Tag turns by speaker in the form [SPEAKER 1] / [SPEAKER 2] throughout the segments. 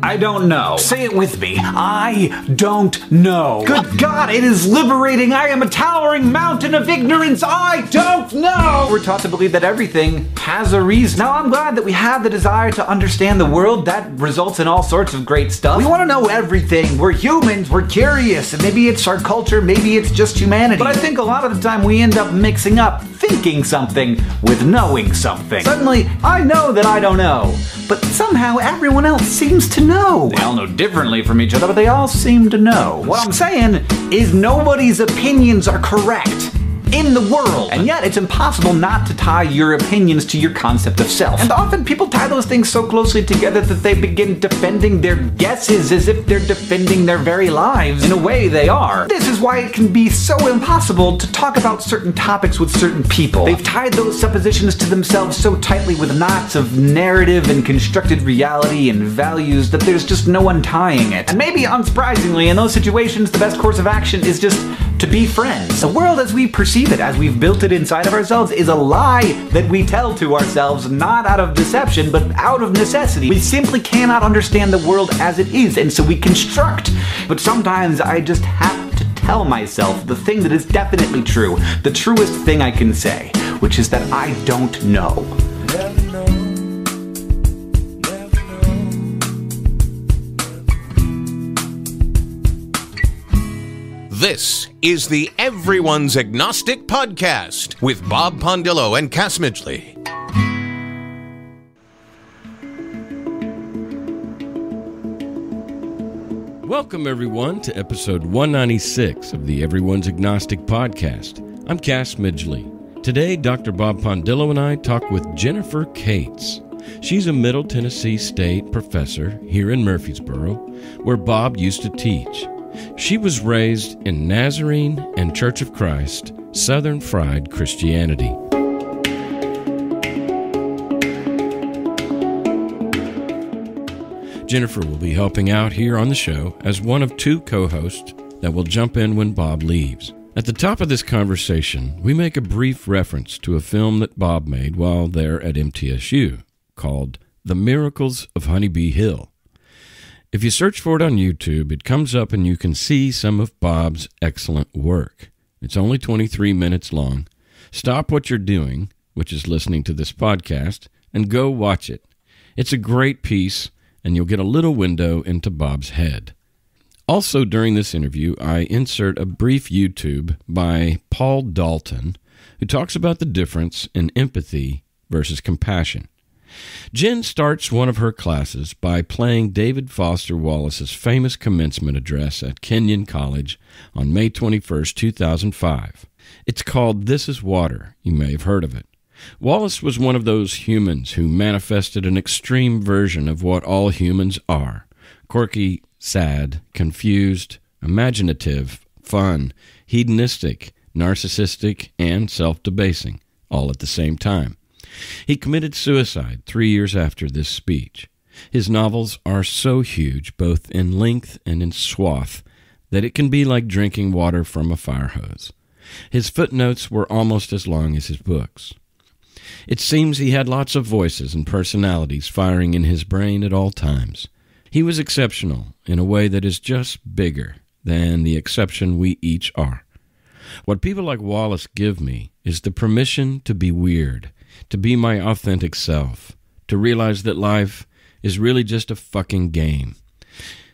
[SPEAKER 1] I don't know.
[SPEAKER 2] Say it with me. I don't know.
[SPEAKER 1] Good God, it is liberating. I am a towering mountain of ignorance. I don't know. We're taught to believe that everything has a reason. Now, I'm glad that we have the desire to understand the world. That results in all sorts of great stuff. We want to know everything. We're humans. We're curious. And maybe it's our culture. Maybe it's just humanity. But I think a lot of the time we end up mixing up thinking something with knowing something. Suddenly, I know that I don't know. But somehow everyone else seems to know. They all know differently from each other, but they all seem to know. What I'm saying is nobody's opinions are correct in the world. And yet it's impossible not to tie your opinions to your concept of self. And often people tie those things so closely together that they begin defending their guesses as if they're defending their very lives. In a way, they are. This is why it can be so impossible to talk about certain topics with certain people. They've tied those suppositions to themselves so tightly with knots of narrative and constructed reality and values that there's just no untying it. And maybe unsurprisingly, in those situations, the best course of action is just to be friends. The world as we perceive it, as we've built it inside of ourselves, is a lie that we tell to ourselves, not out of deception, but out of necessity. We simply cannot understand the world as it is, and so we construct. But sometimes I just have to tell myself the thing that is definitely true, the truest thing I can say, which is that I don't know.
[SPEAKER 3] This is the Everyone's Agnostic Podcast with Bob Pondillo and Cass Midgley.
[SPEAKER 4] Welcome, everyone, to episode 196 of the Everyone's Agnostic Podcast. I'm Cass Midgley. Today, Dr. Bob Pondillo and I talk with Jennifer Cates. She's a Middle Tennessee State professor here in Murfreesboro, where Bob used to teach. She was raised in Nazarene and Church of Christ, Southern Fried Christianity. Jennifer will be helping out here on the show as one of two co-hosts that will jump in when Bob leaves. At the top of this conversation, we make a brief reference to a film that Bob made while there at MTSU called The Miracles of Honeybee Hill. If you search for it on YouTube, it comes up and you can see some of Bob's excellent work. It's only 23 minutes long. Stop what you're doing, which is listening to this podcast, and go watch it. It's a great piece, and you'll get a little window into Bob's head. Also, during this interview, I insert a brief YouTube by Paul Dalton, who talks about the difference in empathy versus compassion. Jen starts one of her classes by playing David Foster Wallace's famous commencement address at Kenyon College on May 21st, 2005. It's called This Is Water. You may have heard of it. Wallace was one of those humans who manifested an extreme version of what all humans are: quirky, sad, confused, imaginative, fun, hedonistic, narcissistic, and self-debasing, all at the same time. He committed suicide 3 years after this speech. His novels are so huge, both in length and in swath, that it can be like drinking water from a fire hose. His footnotes were almost as long as his books. It seems he had lots of voices and personalities firing in his brain at all times. He was exceptional in a way that is just bigger than the exception we each are. What people like Wallace give me is the permission to be weird, to be my authentic self, to realize that life is really just a fucking game,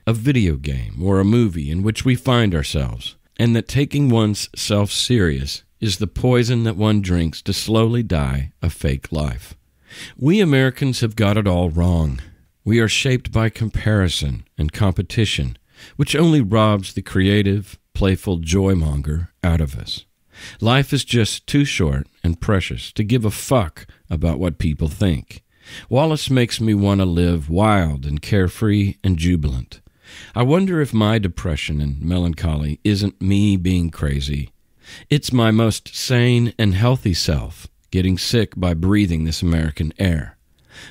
[SPEAKER 4] a video game or a movie in which we find ourselves, and that taking one's self serious is the poison that one drinks to slowly die a fake life. We Americans have got it all wrong. We are shaped by comparison and competition, which only robs the creative, playful joy-monger out of us. Life is just too short and precious to give a fuck about what people think. Wallace makes me want to live wild and carefree and jubilant. I wonder if my depression and melancholy isn't me being crazy. It's my most sane and healthy self getting sick by breathing this American air.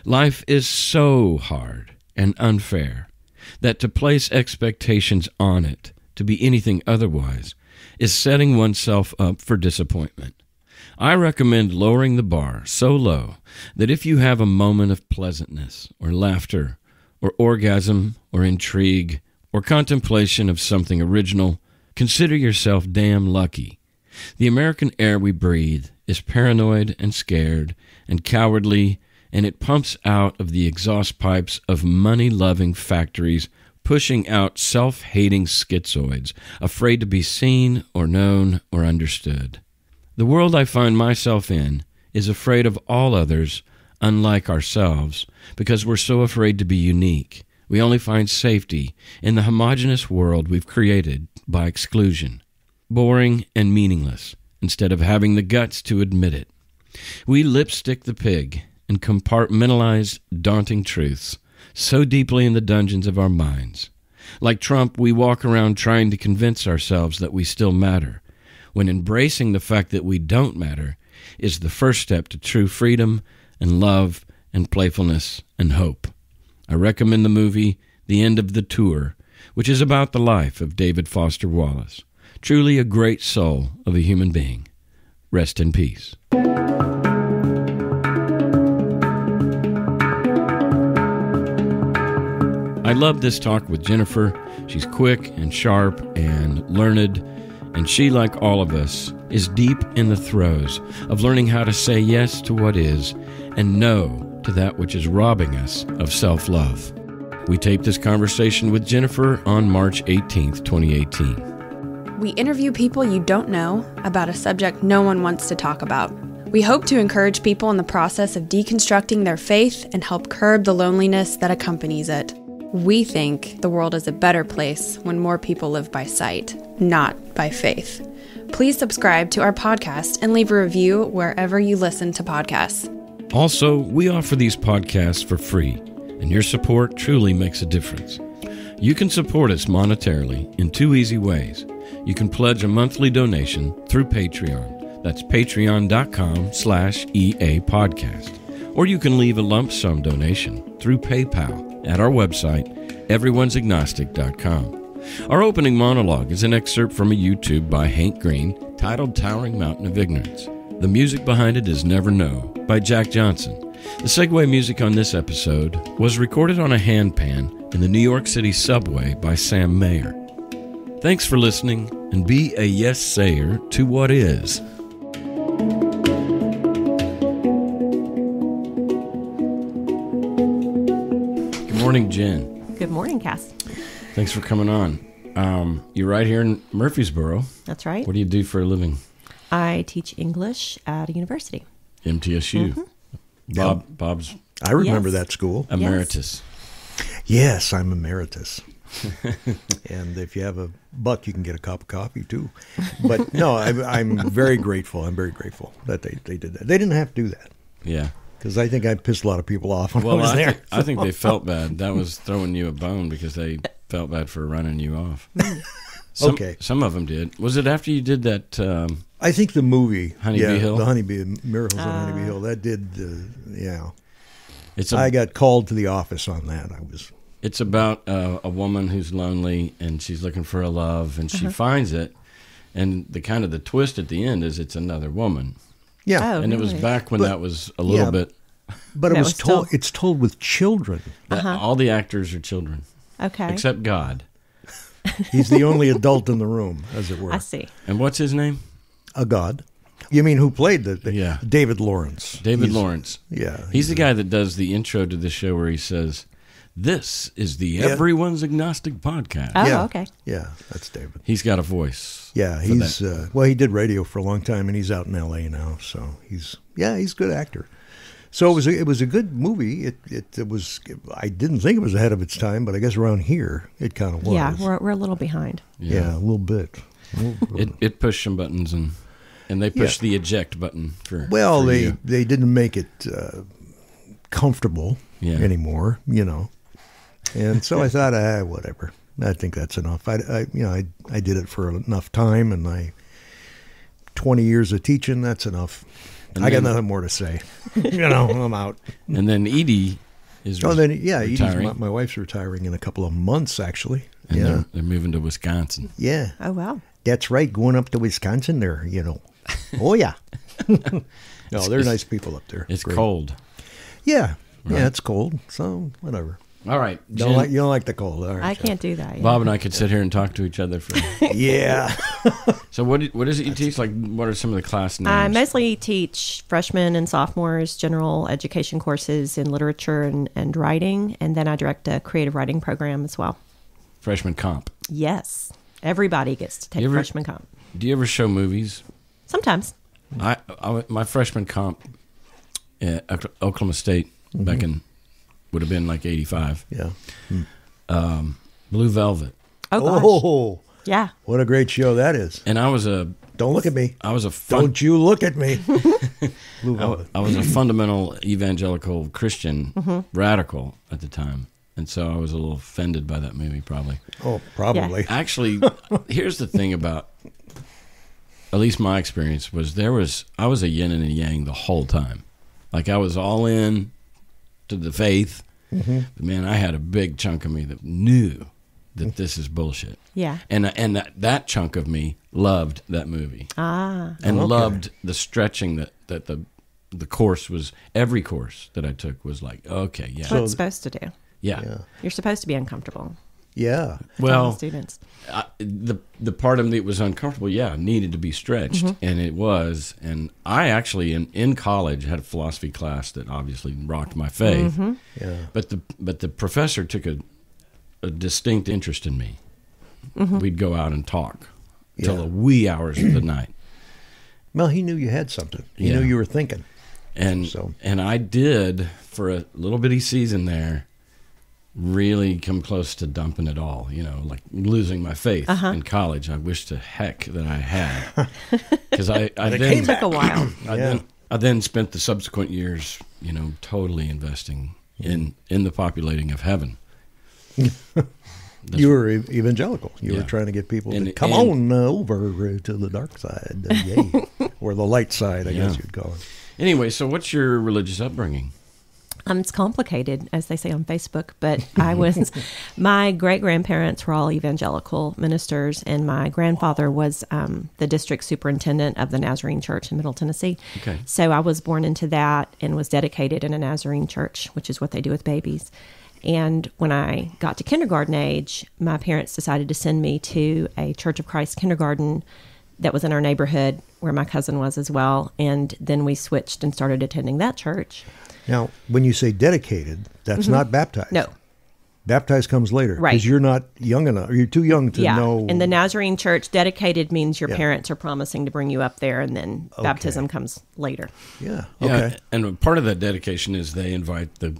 [SPEAKER 4] Life is so hard and unfair that to place expectations on it, to be anything otherwise, is setting oneself up for disappointment. I recommend lowering the bar so low that if you have a moment of pleasantness or laughter or orgasm, or intrigue, or contemplation of something original, consider yourself damn lucky. The American air we breathe is paranoid and scared and cowardly, and it pumps out of the exhaust pipes of money-loving factories, pushing out self-hating schizoids, afraid to be seen or known or understood. The world I find myself in is afraid of all others, unlike ourselves, because we're so afraid to be unique. We only find safety in the homogenous world we've created by exclusion, boring and meaningless, instead of having the guts to admit it. We lipstick the pig and compartmentalize daunting truths so deeply in the dungeons of our minds. Like Trump, we walk around trying to convince ourselves that we still matter, when embracing the fact that we don't matter is the first step to true freedom and love and playfulness and hope. I recommend the movie The End of the Tour, which is about the life of David Foster Wallace. Truly a great soul of a human being. Rest in peace. I love this talk with Jennifer. She's quick and sharp and learned, and she, like all of us, is deep in the throes of learning how to say yes to what is and no to that which is robbing us of self-love. We taped this conversation with Jennifer on March 18th, 2018.
[SPEAKER 5] We interview people you don't know about a subject no one wants to talk about. We hope to encourage people in the process of deconstructing their faith and help curb the loneliness that accompanies it. We think the world is a better place when more people live by sight, not by faith. Please subscribe to our podcast and leave a review wherever you listen to podcasts.
[SPEAKER 4] Also, we offer these podcasts for free, and your support truly makes a difference. You can support us monetarily in two easy ways. You can pledge a monthly donation through Patreon. That's patreon.com/EA podcast. Or you can leave a lump sum donation through PayPal at our website, everyone'sagnostic.com. Our opening monologue is an excerpt from a YouTube by Hank Green titled Towering Mountain of Ignorance. The music behind it is Never Know by Jack Johnson. The segue music on this episode was recorded on a handpan in the New York City subway by Sam Mayer. Thanks for listening, and be a yes-sayer to what is. Good morning, Jen.
[SPEAKER 6] Good morning, Cass.
[SPEAKER 4] Thanks for coming on. You're right here in Murfreesboro.
[SPEAKER 6] That's right.
[SPEAKER 4] What do you do for a living?
[SPEAKER 6] I teach English at a university.
[SPEAKER 4] MTSU.
[SPEAKER 6] Mm-hmm.
[SPEAKER 4] Bob's
[SPEAKER 7] I remember that school.
[SPEAKER 4] emeritus.
[SPEAKER 7] Yes, I'm emeritus. And if you have a buck, you can get a cup of coffee too. But no, I'm very grateful. I'm very grateful that they did that. They didn't have to do that.
[SPEAKER 4] Yeah.
[SPEAKER 7] Because I think I pissed a lot of people off when I was
[SPEAKER 4] Well,
[SPEAKER 7] there.
[SPEAKER 4] I think they felt bad. That was throwing you a bone because they felt bad for running you off.
[SPEAKER 7] Okay.
[SPEAKER 4] Some of them did. Was it after you did that?
[SPEAKER 7] I think the movie,
[SPEAKER 4] Honeybee Hill?
[SPEAKER 7] the Honeybee Miracles on Honeybee Hill, that did,
[SPEAKER 4] It's
[SPEAKER 7] I got called to the office on that.
[SPEAKER 4] It's about a woman who's lonely and she's looking for a love, and she finds it, and the twist at the end is it's another woman.
[SPEAKER 7] Yeah.
[SPEAKER 6] Oh,
[SPEAKER 4] And it was
[SPEAKER 6] really?
[SPEAKER 4] back when that was a little bit.
[SPEAKER 7] But
[SPEAKER 6] No,
[SPEAKER 7] it was
[SPEAKER 6] it's still-
[SPEAKER 7] told. It's told with children.
[SPEAKER 4] All the actors are children,
[SPEAKER 6] Okay.
[SPEAKER 4] except God.
[SPEAKER 7] He's the only adult in the room, as it were.
[SPEAKER 6] I see.
[SPEAKER 4] And what's his name?
[SPEAKER 7] A god. You mean who played the
[SPEAKER 4] Yeah.
[SPEAKER 7] David Lawrence.
[SPEAKER 4] David Lawrence.
[SPEAKER 7] Yeah.
[SPEAKER 4] He's the guy that does the intro to the show where he says, "This is the Everyone's Agnostic podcast."
[SPEAKER 6] Oh,
[SPEAKER 7] yeah.
[SPEAKER 6] okay.
[SPEAKER 7] Yeah, that's David.
[SPEAKER 4] He's got a voice.
[SPEAKER 7] Yeah,
[SPEAKER 4] for
[SPEAKER 7] he's
[SPEAKER 4] that.
[SPEAKER 7] he did radio for a long time, and he's out in L.A. now. So he's a good actor. So it was a good movie. It was. I didn't think it was ahead of its time, but I guess around here it kind of was.
[SPEAKER 6] Yeah, we're a little behind.
[SPEAKER 7] Yeah, a little bit.
[SPEAKER 4] It pushed some buttons, and they pushed the eject button for.
[SPEAKER 7] Well,
[SPEAKER 4] for
[SPEAKER 7] they
[SPEAKER 4] you.
[SPEAKER 7] didn't make it comfortable anymore, And so I thought, whatever. I think that's enough. I did it for enough time, and 20 years of teaching, that's enough.
[SPEAKER 4] And
[SPEAKER 7] I got
[SPEAKER 4] then-
[SPEAKER 7] nothing more to say. I'm out.
[SPEAKER 4] And then Edie is
[SPEAKER 7] Edie's
[SPEAKER 4] retiring.
[SPEAKER 7] my wife's retiring in a couple of months, actually.
[SPEAKER 4] And they're moving to Wisconsin.
[SPEAKER 7] Yeah.
[SPEAKER 6] Oh, wow.
[SPEAKER 7] That's right, going up to Wisconsin there, Oh, yeah. No, they're nice people up there.
[SPEAKER 4] It's
[SPEAKER 7] Great.
[SPEAKER 4] cold.
[SPEAKER 7] Yeah.
[SPEAKER 4] Right.
[SPEAKER 7] Yeah, it's cold, so whatever.
[SPEAKER 4] All right.
[SPEAKER 7] You
[SPEAKER 4] Jen,
[SPEAKER 7] don't like the cold. All right,
[SPEAKER 6] I can't do that. Yeah.
[SPEAKER 4] Bob and I could sit here and talk to each other for.
[SPEAKER 7] Yeah.
[SPEAKER 4] So what is it you teach? Like, what are some of the class names?
[SPEAKER 6] I mostly teach freshmen and sophomores general education courses in literature and writing, and then I direct a creative writing program as well.
[SPEAKER 4] Freshman comp.
[SPEAKER 6] Yes. Everybody gets to take freshman comp.
[SPEAKER 4] Do you ever show movies?
[SPEAKER 6] Sometimes.
[SPEAKER 4] My freshman comp at Oklahoma State back in would have been like 85.
[SPEAKER 7] Yeah.
[SPEAKER 4] Blue Velvet.
[SPEAKER 6] Oh, gosh. Yeah.
[SPEAKER 7] What a great show that is.
[SPEAKER 4] And I was
[SPEAKER 7] Don't look at me.
[SPEAKER 4] Don't
[SPEAKER 7] you look at me. Blue Velvet.
[SPEAKER 4] I was a fundamental evangelical Christian radical at the time. And so I was a little offended by that movie, probably.
[SPEAKER 7] Oh, probably.
[SPEAKER 6] Yeah.
[SPEAKER 4] Actually, here's the thing about, at least my experience, I was a yin and a yang the whole time. Like, I was all in to the faith. But man, I had a big chunk of me that knew that this is bullshit.
[SPEAKER 6] Yeah.
[SPEAKER 4] And that chunk of me loved that movie. And loved the stretching that the course was. Every course that I took was like, okay, yeah.
[SPEAKER 6] That's what it's supposed to do.
[SPEAKER 4] Yeah.
[SPEAKER 6] You're supposed to be uncomfortable.
[SPEAKER 7] Yeah.
[SPEAKER 4] Well,
[SPEAKER 6] Students.
[SPEAKER 4] the part of me that was uncomfortable, needed to be stretched, and it was. And I actually in college had a philosophy class that obviously rocked my faith.
[SPEAKER 7] Yeah.
[SPEAKER 4] But the professor took a distinct interest in me. We'd go out and talk till the wee hours of the night.
[SPEAKER 7] Well, he knew you had something. He knew you were thinking.
[SPEAKER 4] And I did, for a little bitty season there, really come close to dumping it all, like losing my faith in college. I wish to heck that I had, because I then
[SPEAKER 6] took a while.
[SPEAKER 4] I then spent the subsequent years, totally investing in the populating of heaven.
[SPEAKER 7] You were evangelical. You were trying to get people to come on over to the dark side, or the light side, I guess you'd call it.
[SPEAKER 4] Anyway, so what's your religious upbringing?
[SPEAKER 6] It's complicated, as they say on Facebook, but my great-grandparents were all evangelical ministers, and my grandfather was the district superintendent of the Nazarene Church in Middle Tennessee.
[SPEAKER 4] Okay.
[SPEAKER 6] So I was born into that and was dedicated in a Nazarene church, which is what they do with babies. And when I got to kindergarten age, my parents decided to send me to a Church of Christ kindergarten that was in our neighborhood where my cousin was as well. And then we switched and started attending that church.
[SPEAKER 7] Now, when you say dedicated, that's not baptized.
[SPEAKER 6] No.
[SPEAKER 7] Baptized comes later.
[SPEAKER 6] Right.
[SPEAKER 7] Because you're not young enough. You're too young to know.
[SPEAKER 6] In the Nazarene church, dedicated means your parents are promising to bring you up there, and then baptism comes later.
[SPEAKER 7] Yeah. Okay.
[SPEAKER 4] And part of that dedication is they invite the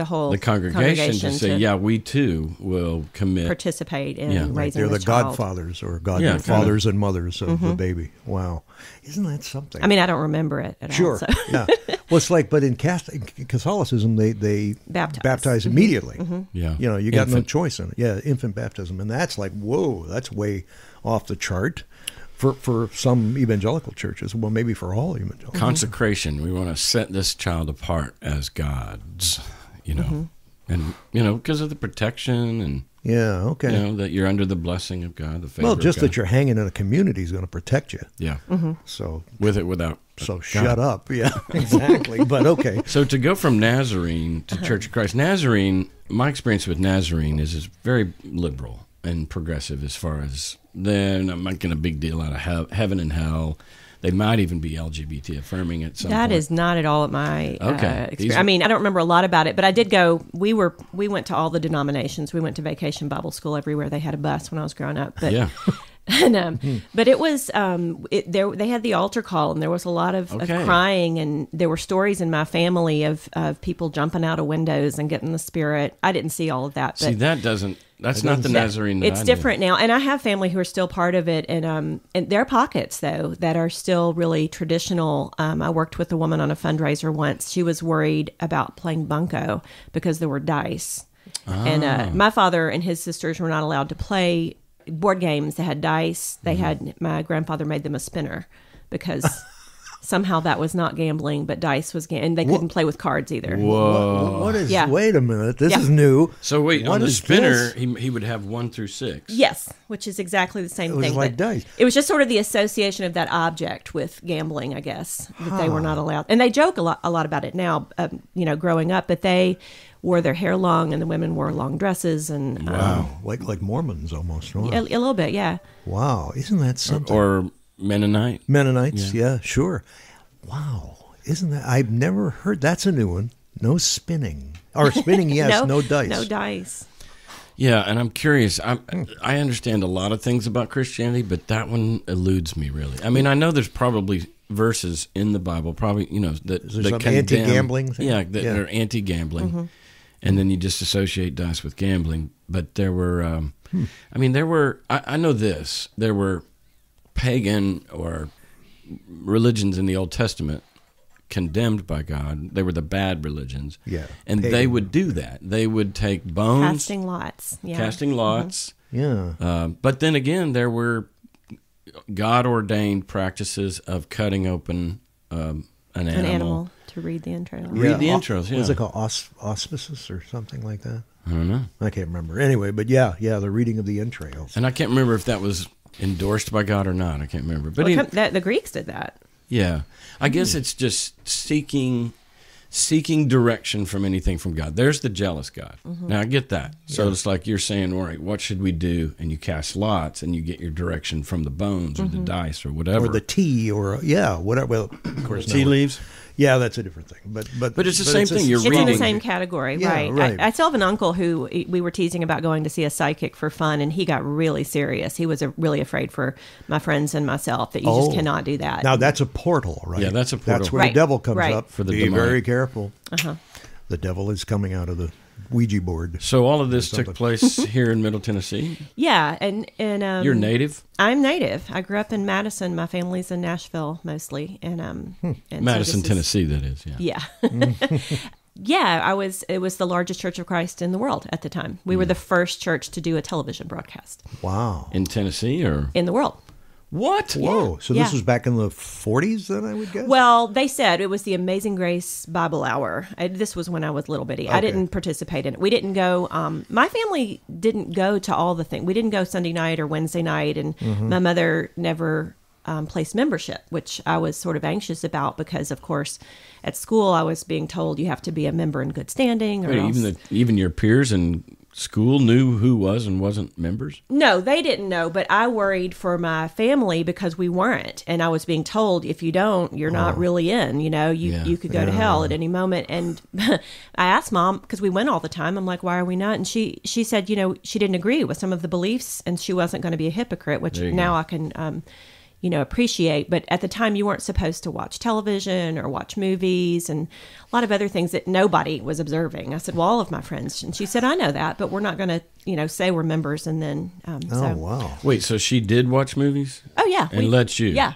[SPEAKER 6] whole
[SPEAKER 4] congregation to say, we too will participate
[SPEAKER 6] in raising
[SPEAKER 7] They're
[SPEAKER 6] the
[SPEAKER 7] the
[SPEAKER 6] child.
[SPEAKER 7] godfathers or godfathers and mothers of the baby. Wow. Isn't that something?
[SPEAKER 6] I mean, I don't remember it at all.
[SPEAKER 7] Sure.
[SPEAKER 6] So.
[SPEAKER 7] Yeah. Well, it's like, but in Catholicism, they baptize immediately.
[SPEAKER 4] Yeah.
[SPEAKER 7] You got no choice in it. Yeah, infant baptism. And that's like, whoa, that's way off the chart for some evangelical churches. Well, maybe for all evangelical.
[SPEAKER 4] Consecration. We want to set this child apart as God's, and, because of the protection and, that you're under the blessing of God, the favor
[SPEAKER 7] Well, just
[SPEAKER 4] of God.
[SPEAKER 7] that you're hanging in a community is going to protect you.
[SPEAKER 4] Yeah.
[SPEAKER 7] So
[SPEAKER 4] Without.
[SPEAKER 7] So shut up. Yeah, exactly. But okay.
[SPEAKER 4] So to go from Nazarene to Church of Christ, Nazarene, my experience with Nazarene is very liberal and progressive as far as they're not making a big deal out of heaven and hell. They might even be LGBT affirming at some point.
[SPEAKER 6] That is not at all at my experience.
[SPEAKER 4] I
[SPEAKER 6] mean, I don't remember a lot about it, but I did go. We went to all the denominations. We went to Vacation Bible School everywhere. They had a bus when I was growing up. But,
[SPEAKER 4] yeah.
[SPEAKER 6] But it was they had the altar call, and there was a lot of crying, and there were stories in my family of people jumping out of windows and getting the spirit. I didn't see all of that. But
[SPEAKER 4] See, that's not the Nazarene.
[SPEAKER 6] It's different now, and I have family who are still part of it, and there are pockets though that are still really traditional. I worked with a woman on a fundraiser once. She was worried about playing bunco because there were dice, and my father and his sisters were not allowed to play board games that had dice. They had, my grandfather made them a spinner because somehow that was not gambling, but dice was and they couldn't play with cards either.
[SPEAKER 4] Whoa.
[SPEAKER 7] What is, wait a minute, this is new.
[SPEAKER 4] So wait, on the spinner, he would have 1 through 6.
[SPEAKER 6] Yes, which is exactly the same thing.
[SPEAKER 7] It was like dice.
[SPEAKER 6] It was just sort of the association of that object with gambling, I guess, that they were not allowed. And they joke a lot about it now, growing up, but wore their hair long, and the women wore long dresses. And
[SPEAKER 7] wow, like Mormons almost. Wow.
[SPEAKER 6] A little bit, yeah.
[SPEAKER 7] Wow, isn't that something?
[SPEAKER 4] Or Mennonites,
[SPEAKER 7] yeah, sure. Wow, isn't that? I've never heard. That's a new one. No spinning. Or spinning, yes, no dice.
[SPEAKER 6] No dice.
[SPEAKER 4] Yeah, and I'm curious. I understand a lot of things about Christianity, but that one eludes me, really. I mean, I know there's probably verses in the Bible, probably, that condemn
[SPEAKER 7] anti-gambling thing?
[SPEAKER 4] Yeah, that are anti-gambling. Mm-hmm. And then you just associate dice with gambling. But there were, I know this. There were pagan or religions in the Old Testament condemned by God. They were the bad religions.
[SPEAKER 7] Yeah.
[SPEAKER 4] And
[SPEAKER 7] pagan.
[SPEAKER 4] they would do that. They would take bones.
[SPEAKER 6] Casting lots. Yeah.
[SPEAKER 4] Casting lots.
[SPEAKER 7] Mm-hmm. Yeah.
[SPEAKER 4] But then again, there were God-ordained practices of cutting open an animal.
[SPEAKER 6] To read the entrails.
[SPEAKER 4] Read the entrails, yeah.
[SPEAKER 7] What's it called? Auspices or something like that?
[SPEAKER 4] I don't know.
[SPEAKER 7] I can't remember. Anyway, but yeah, the reading of the entrails.
[SPEAKER 4] And I can't remember if that was endorsed by God or not. I can't remember. But
[SPEAKER 6] the Greeks did that.
[SPEAKER 4] Yeah. I guess it's just seeking direction from anything from God. There's the jealous God. Mm-hmm. Now, I get that. So it's like you're saying, all right, what should we do? And you cast lots, and you get your direction from the bones or the dice or whatever.
[SPEAKER 7] Or the tea, or, whatever. Well, of course,
[SPEAKER 4] tea leaves?
[SPEAKER 7] Yeah, that's a different thing. But
[SPEAKER 4] it's the same thing. You're
[SPEAKER 6] it's
[SPEAKER 4] reading.
[SPEAKER 6] in the same category, right? I still have an uncle who we were teasing about going to see a psychic for fun, and he got really serious. He was really afraid for my friends and myself that you just cannot do that.
[SPEAKER 7] Now, that's a portal, right?
[SPEAKER 4] Yeah, that's a portal.
[SPEAKER 7] That's where the devil comes up.
[SPEAKER 4] For the
[SPEAKER 7] Be
[SPEAKER 4] demonic.
[SPEAKER 7] very careful. Uh-huh. The devil is coming out of the Ouija board.
[SPEAKER 4] So all of this took place here in Middle Tennessee?
[SPEAKER 6] Yeah. And
[SPEAKER 4] you're native?
[SPEAKER 6] I'm native. I grew up in Madison. My family's in Nashville mostly. And
[SPEAKER 4] Madison, Tennessee, that is. Yeah.
[SPEAKER 6] Yeah. It was the largest Church of Christ in the world at the time. We were the first church to do a television broadcast.
[SPEAKER 7] Wow.
[SPEAKER 4] In Tennessee or?
[SPEAKER 6] In the world.
[SPEAKER 4] What?
[SPEAKER 7] Whoa. So this was back in the 40s then, I would guess?
[SPEAKER 6] Well, they said it was the Amazing Grace Bible Hour. This was when I was little bitty. Okay. I didn't participate in it. We didn't go, my family didn't go to all the things. We didn't go Sunday night or Wednesday night, and my mother never placed membership, which I was sort of anxious about because, of course, at school I was being told you have to be a member in good standing. Or
[SPEAKER 4] even your peers in school knew who was and wasn't members?
[SPEAKER 6] No, they didn't know, but I worried for my family because we weren't. And I was being told, if you don't, you're not really in. You could go to hell at any moment. And I asked Mom, because we went all the time, I'm like, why are we not? And she said, she didn't agree with some of the beliefs, and she wasn't going to be a hypocrite, which now I can appreciate. But at the time, you weren't supposed to watch television or watch movies and a lot of other things that nobody was observing. I said, well, all of my friends. And she said, I know that, but we're not going to, say we're members. And then,
[SPEAKER 7] wow.
[SPEAKER 4] Wait, so she did watch movies?
[SPEAKER 6] Oh, yeah.
[SPEAKER 4] And let you?
[SPEAKER 6] Yeah.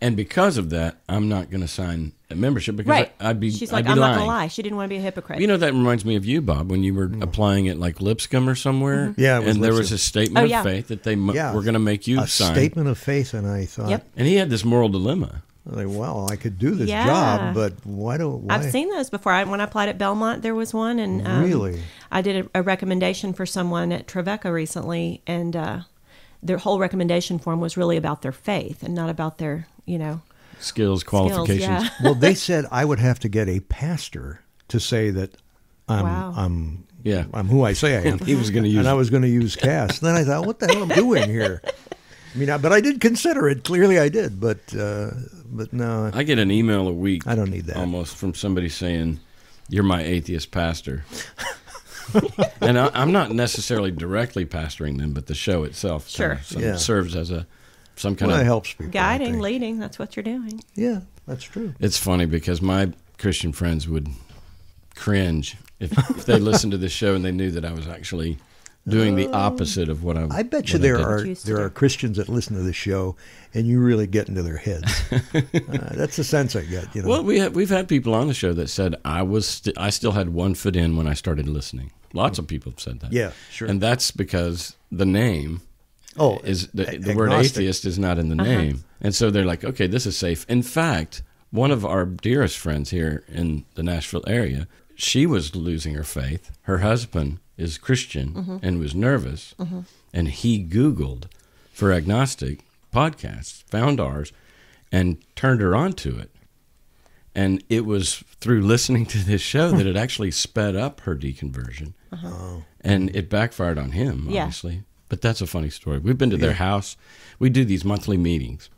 [SPEAKER 4] And because of that, I'm not going to sign a membership because I'd be
[SPEAKER 6] She's like,
[SPEAKER 4] I'm
[SPEAKER 6] not going to lie. She didn't want to be a hypocrite.
[SPEAKER 4] That reminds me of you, Bob, when you were applying at like Lipscomb or somewhere.
[SPEAKER 6] Mm-hmm.
[SPEAKER 7] Yeah,
[SPEAKER 4] and there was a statement of faith that they were going to make you sign.
[SPEAKER 7] A statement of faith, and I thought.
[SPEAKER 4] And he had this moral dilemma.
[SPEAKER 7] Like, well, I could do this job, but why?
[SPEAKER 6] I've seen those before. When I applied at Belmont, there was one, and
[SPEAKER 7] really,
[SPEAKER 6] I did a recommendation for someone at Trevecca recently, and their whole recommendation form was really about their faith and not about their,
[SPEAKER 4] skills, qualifications.
[SPEAKER 7] Well, they said I would have to get a pastor to say that I'm who I say I am.
[SPEAKER 4] He was going to use,
[SPEAKER 7] and I was going to use cast. Then I thought, what the hell am I doing here? I mean, but I did consider it. Clearly, I did. But no,
[SPEAKER 4] I get an email a week.
[SPEAKER 7] I don't need that
[SPEAKER 4] almost from somebody saying, "You're my atheist pastor." And I'm not necessarily directly pastoring them, but the show itself serves as some kind of
[SPEAKER 7] it helps people,
[SPEAKER 6] guiding, leading. That's what you're doing.
[SPEAKER 7] Yeah, that's true.
[SPEAKER 4] It's funny because my Christian friends would cringe if they listened to this show and they knew that I was actually doing the opposite of what I
[SPEAKER 7] bet you there are Christians that listen to this show and you really get into their heads. That's the sense I get.
[SPEAKER 4] Well, we've had people on the show that said I still had one foot in when I started listening. Lots of people have said that.
[SPEAKER 7] Yeah, sure.
[SPEAKER 4] And that's because the name is the word atheist is not in the name. And so they're like, okay, this is safe. In fact, one of our dearest friends here in the Nashville area, she was losing her faith. Her husband is Christian and was nervous, and he Googled for agnostic podcasts, found ours, and turned her onto it. And it was through listening to this show that it actually sped up her deconversion. And it backfired on him, obviously. Yeah. But that's a funny story. We've been to their house. We do these monthly meetings.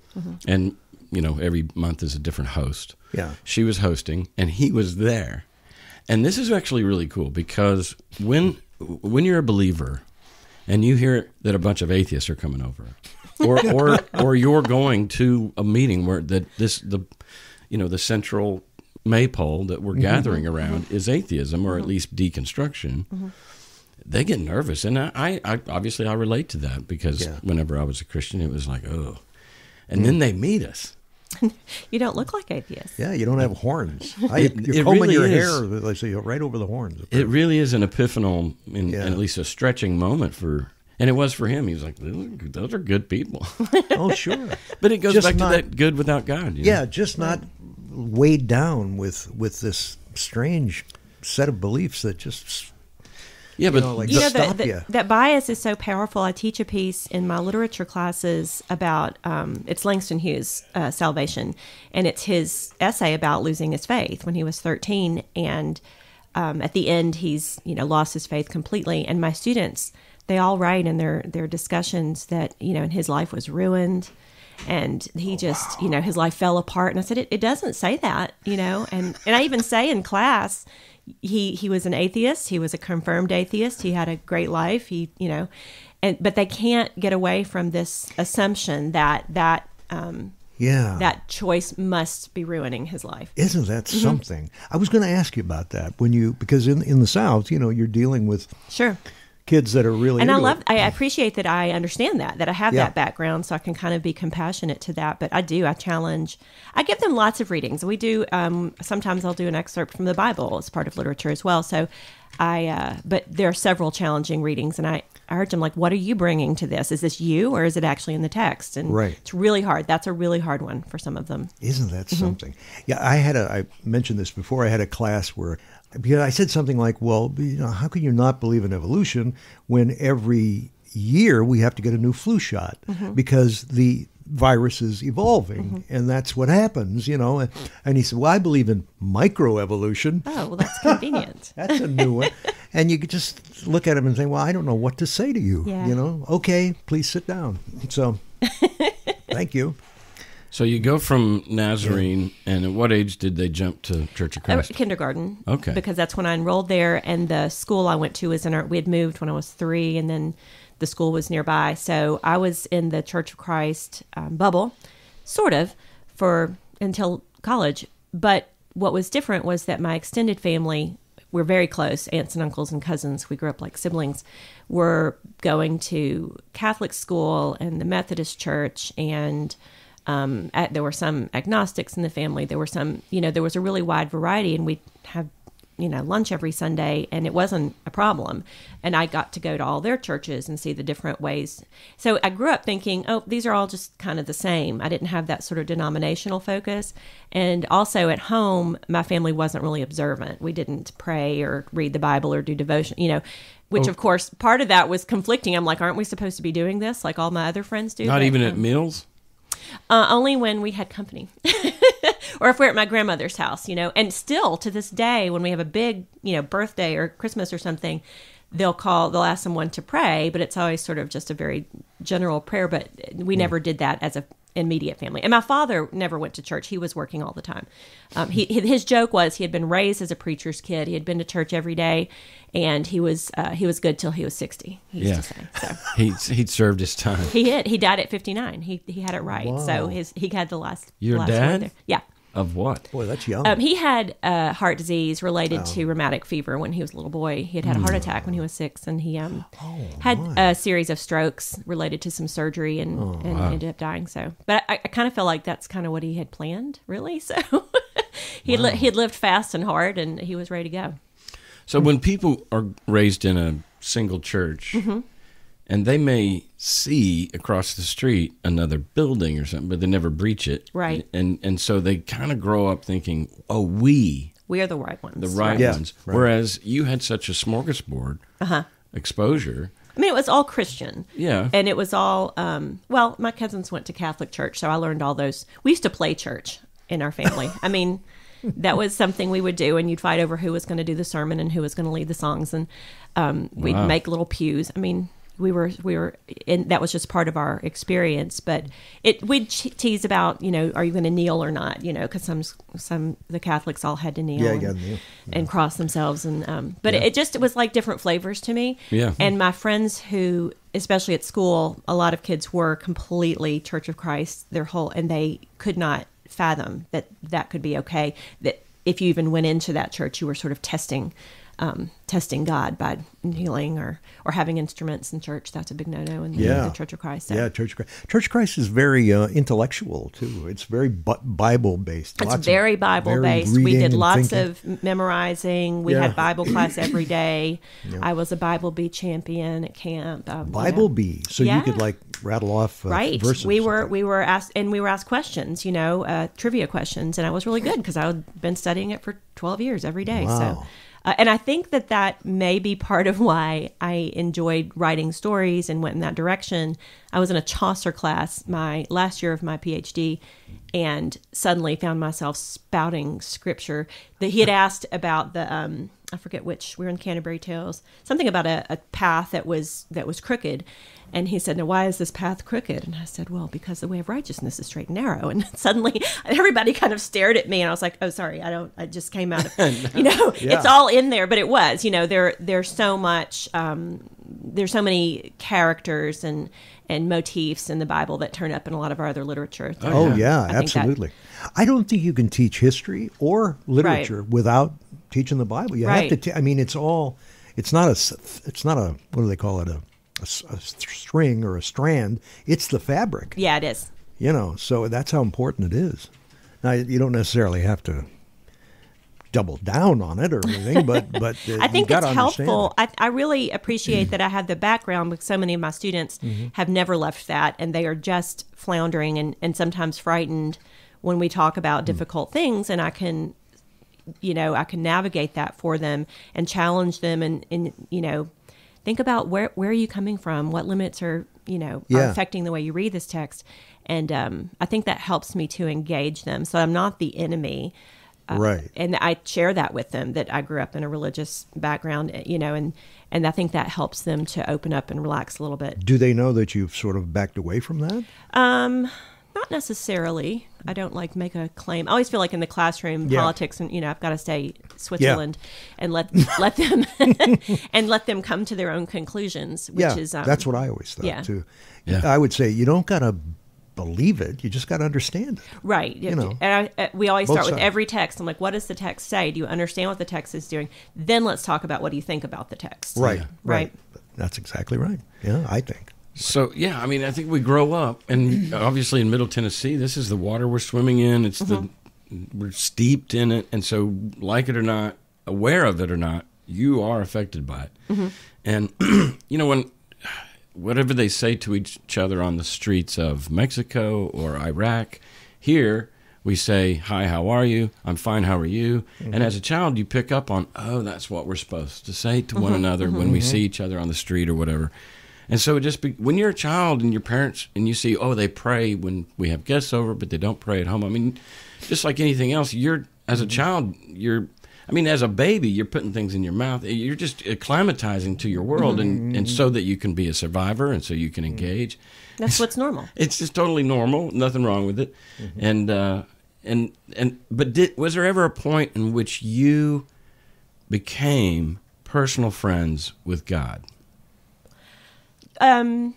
[SPEAKER 4] And, every month is a different host.
[SPEAKER 7] Yeah.
[SPEAKER 4] She was hosting, and he was there. And this is actually really cool because when you're a believer and you hear that a bunch of atheists are coming over, or you're going to a meeting where the central maypole that we're gathering around is atheism, or at least deconstruction, they get nervous. And I obviously I relate to that because whenever I was a Christian, it was like, oh. And then they meet us.
[SPEAKER 6] You don't look like atheists.
[SPEAKER 7] Yeah, you don't have horns. You're combing your hair, they say, right over the horns.
[SPEAKER 4] It really is an epiphanal, and at least a stretching moment for... And it was for him. He was like, those are good people.
[SPEAKER 7] Oh, sure.
[SPEAKER 4] But it goes back to that good without God.
[SPEAKER 7] Yeah, just not weighed down with this strange set of beliefs that just...
[SPEAKER 4] Yeah, but
[SPEAKER 6] that bias is so powerful. I teach a piece in my literature classes about it's Langston Hughes' Salvation, and it's his essay about losing his faith when he was 13, and at the end he's lost his faith completely. And my students, they all write in their discussions that and his life was ruined, and he just his life fell apart. And I said it doesn't say that, and I even say in class. He was an atheist. He was a confirmed atheist. He had a great life. But they can't get away from this assumption that choice must be ruining his life.
[SPEAKER 7] Isn't that something? I was going to ask you about that because in the South, you're dealing with kids that are really
[SPEAKER 6] and I appreciate that I understand that I have that background, so I can kind of be compassionate to that. But I give them lots of readings. We do sometimes I'll do an excerpt from the Bible as part of literature as well. So but there are several challenging readings, and I urge them, like, what are you bringing to this? Is this you, or is it actually in the text? And it's really hard. That's a really hard one for some of them.
[SPEAKER 7] Isn't that something? Yeah, I mentioned this before. I had a class where, because I said something like, well, how can you not believe in evolution when every year we have to get a new flu shot because the virus is evolving, and that's what happens, And he said, well, I believe in microevolution.
[SPEAKER 6] Oh, well, that's convenient.
[SPEAKER 7] That's a new one. And you could just look at him and say, well, I don't know what to say to you, Okay, please sit down. So, thank you.
[SPEAKER 4] So you go from Nazarene, and at what age did they jump to Church of Christ?
[SPEAKER 6] Kindergarten.
[SPEAKER 4] Okay.
[SPEAKER 6] Because that's when I enrolled there, and the school I went to was we had moved when I was 3, and then the school was nearby. So I was in the Church of Christ bubble, sort of, until college. But what was different was that my extended family, we're very close, aunts and uncles and cousins, we grew up like siblings, were going to Catholic school and the Methodist church, and there were some agnostics in the family. There were some, there was a really wide variety, and we'd have, lunch every Sunday, and it wasn't a problem. And I got to go to all their churches and see the different ways. So I grew up thinking, oh, these are all just kind of the same. I didn't have that sort of denominational focus. And also at home, my family wasn't really observant. We didn't pray or read the Bible or do devotion, which of course, part of that was conflicting. I'm like, aren't we supposed to be doing this like all my other friends do?
[SPEAKER 4] Not even at meals?
[SPEAKER 6] Only when we had company. Or if we're at my grandmother's house, and still to this day, when we have a big, birthday or Christmas or something, they'll ask someone to pray, but it's always sort of just a very general prayer, but we never did that as a immediate family. And my father never went to church. He was working all the time. His joke was he had been raised as a preacher's kid. He had been to church every day, and he was good till he was 60. He used to say. So.
[SPEAKER 4] He'd served his time.
[SPEAKER 6] He died at 59. He had it right.
[SPEAKER 7] Wow.
[SPEAKER 6] So he had the last.
[SPEAKER 4] Your
[SPEAKER 6] last
[SPEAKER 4] dad?
[SPEAKER 6] word there. Yeah.
[SPEAKER 4] Of what?
[SPEAKER 7] Boy, that's young.
[SPEAKER 6] He had heart disease related to rheumatic fever when he was a little boy. He had a heart attack when he was 6, and he had a series of strokes related to some surgery and ended up dying. So, but I kind of feel like that's kind of what he had planned, really. So he had lived fast and hard, and he was ready to go.
[SPEAKER 4] So when people are raised in a single church, and they may see across the street another building or something, but they never breach it.
[SPEAKER 6] Right.
[SPEAKER 4] And so they kind of grow up thinking, oh, we
[SPEAKER 6] are the right ones.
[SPEAKER 4] The right ones. Right. Whereas you had such a smorgasbord exposure.
[SPEAKER 6] I mean, it was all Christian.
[SPEAKER 4] Yeah.
[SPEAKER 6] And it was all, my cousins went to Catholic church, so I learned all those. We used to play church in our family. I mean, that was something we would do, and you'd fight over who was going to do the sermon and who was going to lead the songs, and we'd make little pews. I mean, we were in, that was just part of our experience, but we'd tease about, are you going to kneel or not, because the Catholics all had to kneel, and cross themselves, and but it was like different flavors to me. And my friends who, especially at school, a lot of kids were completely Church of Christ and they could not fathom that could be okay, that if you even went into that church, you were sort of testing God by kneeling or having instruments in church. That's a big no-no in the Church of Christ. So.
[SPEAKER 7] Yeah, Church of Christ. Church of Christ is very intellectual, too. It's very Bible-based.
[SPEAKER 6] It's very Bible-based. We did lots of memorizing. We had Bible class every day. I was a Bible Bee champion at camp.
[SPEAKER 7] Bible Bee? So you could, rattle off verses.
[SPEAKER 6] We were asked questions, trivia questions, and I was really good because I had been studying it for 12 years every day.
[SPEAKER 7] Wow.
[SPEAKER 6] So. And I think that may be part of why I enjoyed writing stories and went in that direction. I was in a Chaucer class my last year of my PhD, and suddenly found myself spouting scripture that he had asked about the I forget which. We were in Canterbury Tales. Something about a path that was crooked. And he said, "Now, why is this path crooked?" And I said, "Well, because the way of righteousness is straight and narrow." And suddenly, everybody kind of stared at me, and I was like, "Oh, sorry, I just came out of, it's all in there." But it was, there's so much, there's so many characters and motifs in the Bible that turn up in a lot of our other literature.
[SPEAKER 7] Absolutely. I don't think you can teach history or literature without teaching the Bible. You have to. It's not a. What do they call it? A string or a strand. It's the fabric.
[SPEAKER 6] Yeah, it is.
[SPEAKER 7] So that's how important it is. Now, you don't necessarily have to double down on it or anything, but
[SPEAKER 6] I think it's helpful. I really appreciate that I have the background, because so many of my students have never left that, and they are just floundering and sometimes frightened when we talk about difficult things, and I can navigate that for them and challenge them and think about where are you coming from? What limits are affecting the way you read this text? And I think that helps me to engage them. So I'm not the enemy.
[SPEAKER 7] Right.
[SPEAKER 6] And I share that with them, that I grew up in a religious background, and I think that helps them to open up and relax a little bit.
[SPEAKER 7] Do they know that you've sort of backed away from that?
[SPEAKER 6] Not necessarily. I don't make a claim. I always feel like in the classroom, politics, and I've got to stay Switzerland and let them and let them come to their own conclusions. Which is
[SPEAKER 7] that's what I always thought too.
[SPEAKER 4] Yeah.
[SPEAKER 7] I would say you don't got to believe it; you just got to understand it.
[SPEAKER 6] Right. And we always start with every text. I'm like, what does the text say? Do you understand what the text is doing? Then let's talk about what do you think about the text.
[SPEAKER 7] Right. That's exactly right. Yeah, I think.
[SPEAKER 4] So, I think we grow up, and obviously in Middle Tennessee, this is the water we're swimming in. It's we're steeped in it, and so, like it or not, aware of it or not, you are affected by it. And, when whatever they say to each other on the streets of Mexico or Iraq, here we say, "Hi, how are you? I'm fine, how are you?" And as a child, you pick up on, oh, that's what we're supposed to say to one another when we see each other on the street or whatever. And so when you're a child and your parents, and you see, they pray when we have guests over, but they don't pray at home. I mean, just like anything else, as a child, as a baby, you're putting things in your mouth. You're just acclimatizing to your world, and so that you can be a survivor and so you can engage.
[SPEAKER 6] That's what's normal.
[SPEAKER 4] It's just totally normal. Nothing wrong with it. But was there ever a point in which you became personal friends with God?
[SPEAKER 6] I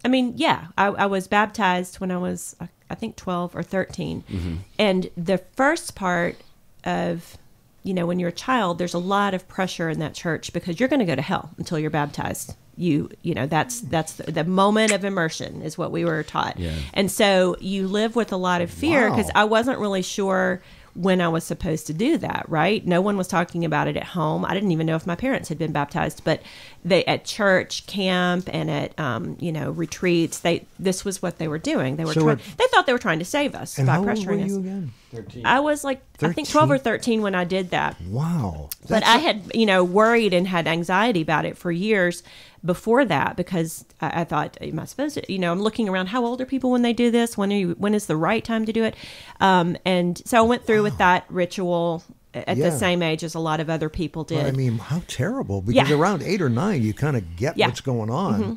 [SPEAKER 6] was baptized when I was, I think, 12 or 13. And the first part of, when you're a child, there's a lot of pressure in that church because you're going to go to hell until you're baptized. That's the moment of immersion is what we were taught. Yeah. And so you live with a lot of fear because I wasn't really sure when I was supposed to do that, right? No one was talking about it at home. I didn't even know if my parents had been baptized, but at church, camp, and at retreats, this was what they were doing. They were they thought they were trying to save us by pressuring us. How old were you again? 13. I was 13? I think 12 or 13 when I did that.
[SPEAKER 7] Wow.
[SPEAKER 6] But I had, worried and had anxiety about it for years. before that, because I thought, am I supposed to, I'm looking around, how old are people when they do this? When is the right time to do it? And so I went through with that ritual at the same age as a lot of other people did.
[SPEAKER 7] Well, I mean, how terrible, because around 8 or 9, you kind of get what's going on. Mm-hmm.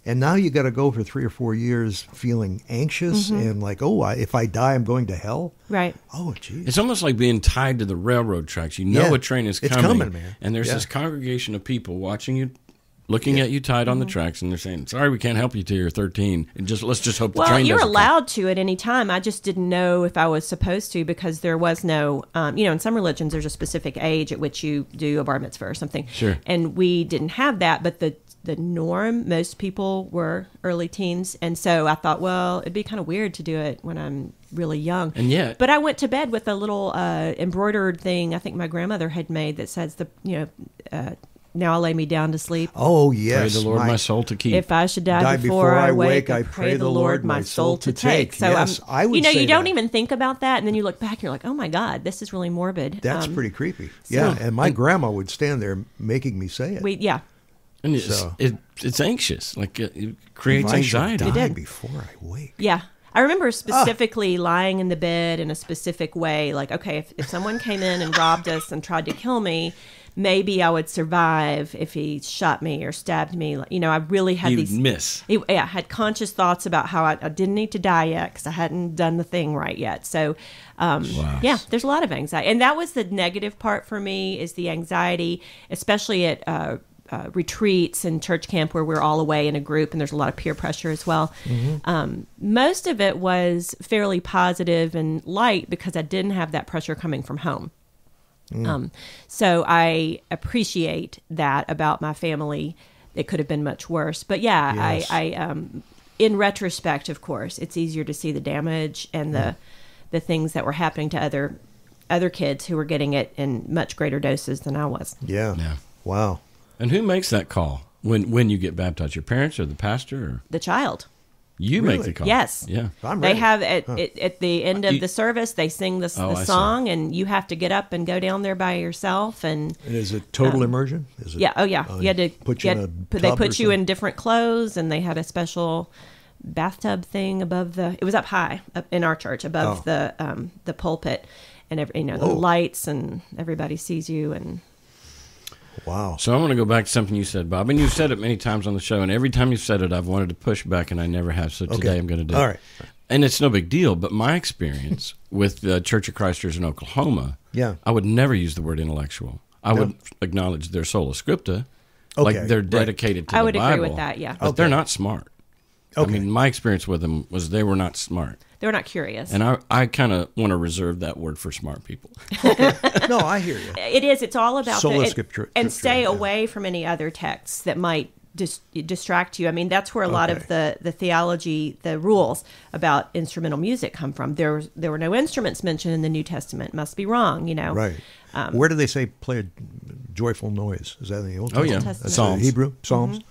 [SPEAKER 7] And now you got to go for 3 or 4 years feeling anxious and like, if I die, I'm going to hell.
[SPEAKER 6] Right.
[SPEAKER 7] Oh, geez.
[SPEAKER 4] It's almost like being tied to the railroad tracks. You know a train is coming.
[SPEAKER 7] It's coming, man.
[SPEAKER 4] And there's this congregation of people watching you, looking at you tied on the tracks, and they're saying, sorry, we can't help you till you're 13. And let's just hope the train doesn't
[SPEAKER 6] Well, you're
[SPEAKER 4] come.
[SPEAKER 6] allowed to at any time. I just didn't know if I was supposed to, because there was no, in some religions, there's a specific age at which you do a bar mitzvah or something.
[SPEAKER 4] Sure.
[SPEAKER 6] And we didn't have that, but the norm, most people were early teens. And so I thought, well, it'd be kind of weird to do it when I'm really young.
[SPEAKER 4] And yet.
[SPEAKER 6] But I went to bed with a little embroidered thing I think my grandmother had made that says, now I lay me down to sleep.
[SPEAKER 7] Oh, yes.
[SPEAKER 4] Pray the Lord my soul to keep.
[SPEAKER 6] If I should die before I wake, I pray the Lord my soul to take. So
[SPEAKER 7] yes, I would say
[SPEAKER 6] you don't
[SPEAKER 7] that.
[SPEAKER 6] even think about that, and then you look back and you're like, oh my God, this is really morbid.
[SPEAKER 7] That's pretty creepy. And my grandma would stand there making me say it.
[SPEAKER 4] And it's anxious. Like it creates anxiety.
[SPEAKER 7] I should die before I wake.
[SPEAKER 6] Yeah. I remember specifically lying in the bed in a specific way. Like, okay, if someone came in and robbed us and tried to kill me, maybe I would survive if he shot me or stabbed me. I really had I had conscious thoughts about how I didn't need to die yet because I hadn't done the thing right yet. So, there's a lot of anxiety. And that was the negative part for me, is the anxiety, especially at retreats and church camp where we're all away in a group and there's a lot of peer pressure as well. Mm-hmm. Most of it was fairly positive and light because I didn't have that pressure coming from home. So I appreciate that about my family. It could have been much worse. But I in retrospect, of course, it's easier to see the damage and the things that were happening to other kids who were getting it in much greater doses than I was.
[SPEAKER 7] Yeah. Wow.
[SPEAKER 4] And who makes that call when you get baptized? Your parents or the pastor? Or?
[SPEAKER 6] The child.
[SPEAKER 4] You make the call?
[SPEAKER 6] Yes.
[SPEAKER 4] Yeah.
[SPEAKER 6] They have at the end of the service, they sing the song, and you have to get up and go down there by yourself. And
[SPEAKER 7] is it total immersion? Is it,
[SPEAKER 6] yeah. Oh, yeah. You had to
[SPEAKER 7] put you in a tub.
[SPEAKER 6] They put you in different clothes, and they had a special bathtub thing above it was up high up in our church above the pulpit, and the lights, and everybody sees you. And
[SPEAKER 7] wow.
[SPEAKER 4] So I want to go back to something you said, Bob, and you've said it many times on the show, and every time you've said it, I've wanted to push back, and I never have, so today I'm going to do it.
[SPEAKER 7] All right.
[SPEAKER 4] And it's no big deal, but my experience with the Church of Christ Church in Oklahoma, I would never use the word intellectual. I would acknowledge their sola scripta, like they're dedicated to the Bible. I would agree with
[SPEAKER 6] that, yeah.
[SPEAKER 4] But they're not smart. I mean, my experience with them was they were not smart.
[SPEAKER 6] They were not curious.
[SPEAKER 4] And I kind of want to reserve that word for smart people.
[SPEAKER 7] No, I hear you.
[SPEAKER 6] It is. It's all about
[SPEAKER 7] sola scriptura.
[SPEAKER 6] And stay away from any other texts that might distract you. I mean, that's where a lot of the theology, the rules about instrumental music come from. There were no instruments mentioned in the New Testament. Must be wrong, Right.
[SPEAKER 7] Where do they say play a joyful noise? Is that in the Old Testament?
[SPEAKER 6] Testament.
[SPEAKER 7] Psalms. Hebrew? Psalms? Mm-hmm.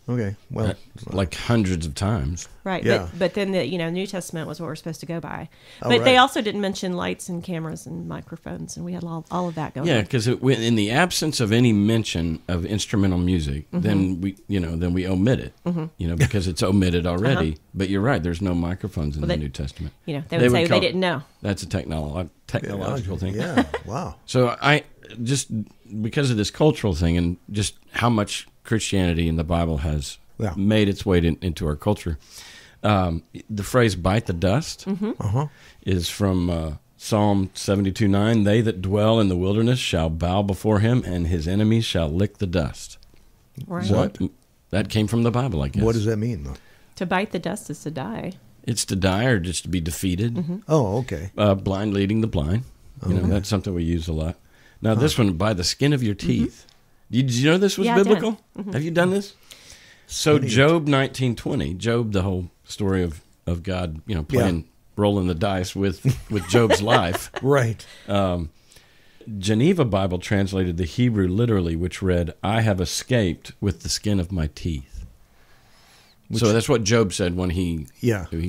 [SPEAKER 7] Okay, well,
[SPEAKER 4] like hundreds of times,
[SPEAKER 6] right? Yeah. But then the New Testament was what we're supposed to go by. But they also didn't mention lights and cameras and microphones, and we had all of that going on.
[SPEAKER 4] Yeah, because in the absence of any mention of instrumental music, then we omit it, because it's omitted already. But you're right; there's no microphones in the New Testament.
[SPEAKER 6] They would say they didn't know.
[SPEAKER 4] That's a technological thing.
[SPEAKER 7] Yeah, wow.
[SPEAKER 4] So I just because of this cultural thing and just how much Christianity and the Bible has made its way into our culture. The phrase "bite the dust" is from Psalm 72:9. They that dwell in the wilderness shall bow before him, and his enemies shall lick the dust.
[SPEAKER 6] Right.
[SPEAKER 7] What?
[SPEAKER 4] That came from the Bible, I guess.
[SPEAKER 7] What does that mean, though?
[SPEAKER 6] To bite the dust is to die.
[SPEAKER 4] It's to die or just to be defeated.
[SPEAKER 6] Mm-hmm.
[SPEAKER 7] Oh, okay.
[SPEAKER 4] Blind leading the blind. That's something we use a lot. Now, this one, by the skin of your teeth. Did you know this was biblical? Have you done this? So Job 19:20, Job, the whole story of God, rolling the dice with Job's life.
[SPEAKER 7] Right.
[SPEAKER 4] Geneva Bible translated the Hebrew literally, which read, "I have escaped with the skin of my teeth." So that's what Job said when he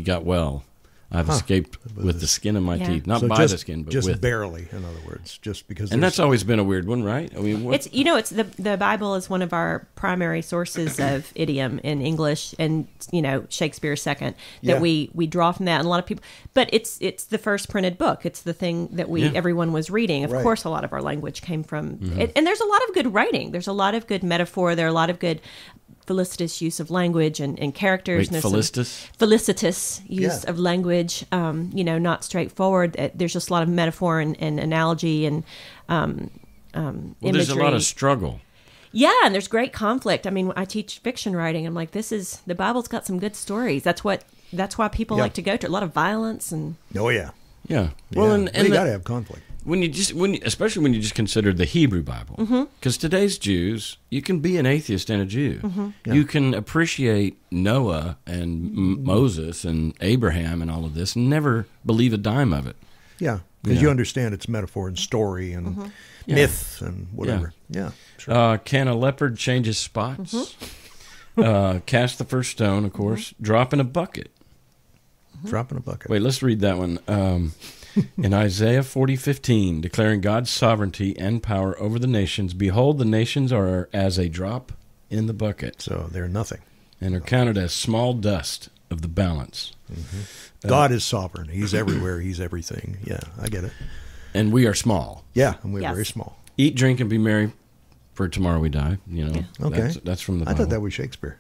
[SPEAKER 4] got well. I've escaped with the skin of my teeth, not
[SPEAKER 7] so
[SPEAKER 4] by the skin, but
[SPEAKER 7] just
[SPEAKER 4] with.
[SPEAKER 7] barely. In other words, just because.
[SPEAKER 4] And that's always been a weird one, right? I mean,
[SPEAKER 6] it's the Bible is one of our primary sources of idiom in English, and Shakespeare's second. That we draw from that, and a lot of people. But it's the first printed book. It's the thing that everyone was reading. Of course, a lot of our language came from it, and there's a lot of good writing. There's a lot of good metaphor. There are a lot of good felicitous use of language and characters.
[SPEAKER 4] Wait,
[SPEAKER 6] felicitous use of language, not straightforward. There's just a lot of metaphor and analogy and imagery.
[SPEAKER 4] There's a lot of struggle.
[SPEAKER 6] Yeah, and there's great conflict. I mean, I teach fiction writing. I'm like, the Bible's got some good stories. That's why people like to go to a lot of violence and.
[SPEAKER 7] Oh yeah.
[SPEAKER 4] Yeah. Well, and
[SPEAKER 7] you got to have conflict.
[SPEAKER 4] Especially when you just consider the Hebrew Bible, because today's Jews, you can be an atheist and a Jew. You can appreciate Noah and Moses and Abraham and all of this, and never believe a dime of it.
[SPEAKER 7] Yeah, because you understand it's metaphor and story and myth and whatever. Yeah, sure.
[SPEAKER 4] Can a leopard change his spots? Cast the first stone, of course. Drop in a bucket.
[SPEAKER 7] Drop in a bucket.
[SPEAKER 4] Wait, let's read that one. In Isaiah 40:15, declaring God's sovereignty and power over the nations, behold, the nations are as a drop in the bucket.
[SPEAKER 7] So they're nothing.
[SPEAKER 4] And are counted as small dust of the balance.
[SPEAKER 7] God is sovereign. He's everywhere. He's everything. Yeah, I get it.
[SPEAKER 4] And we are small.
[SPEAKER 7] Yeah, and we're very small.
[SPEAKER 4] Eat, drink, and be merry, for tomorrow we die.
[SPEAKER 7] Okay.
[SPEAKER 4] That's from the Bible.
[SPEAKER 7] I thought that was Shakespeare.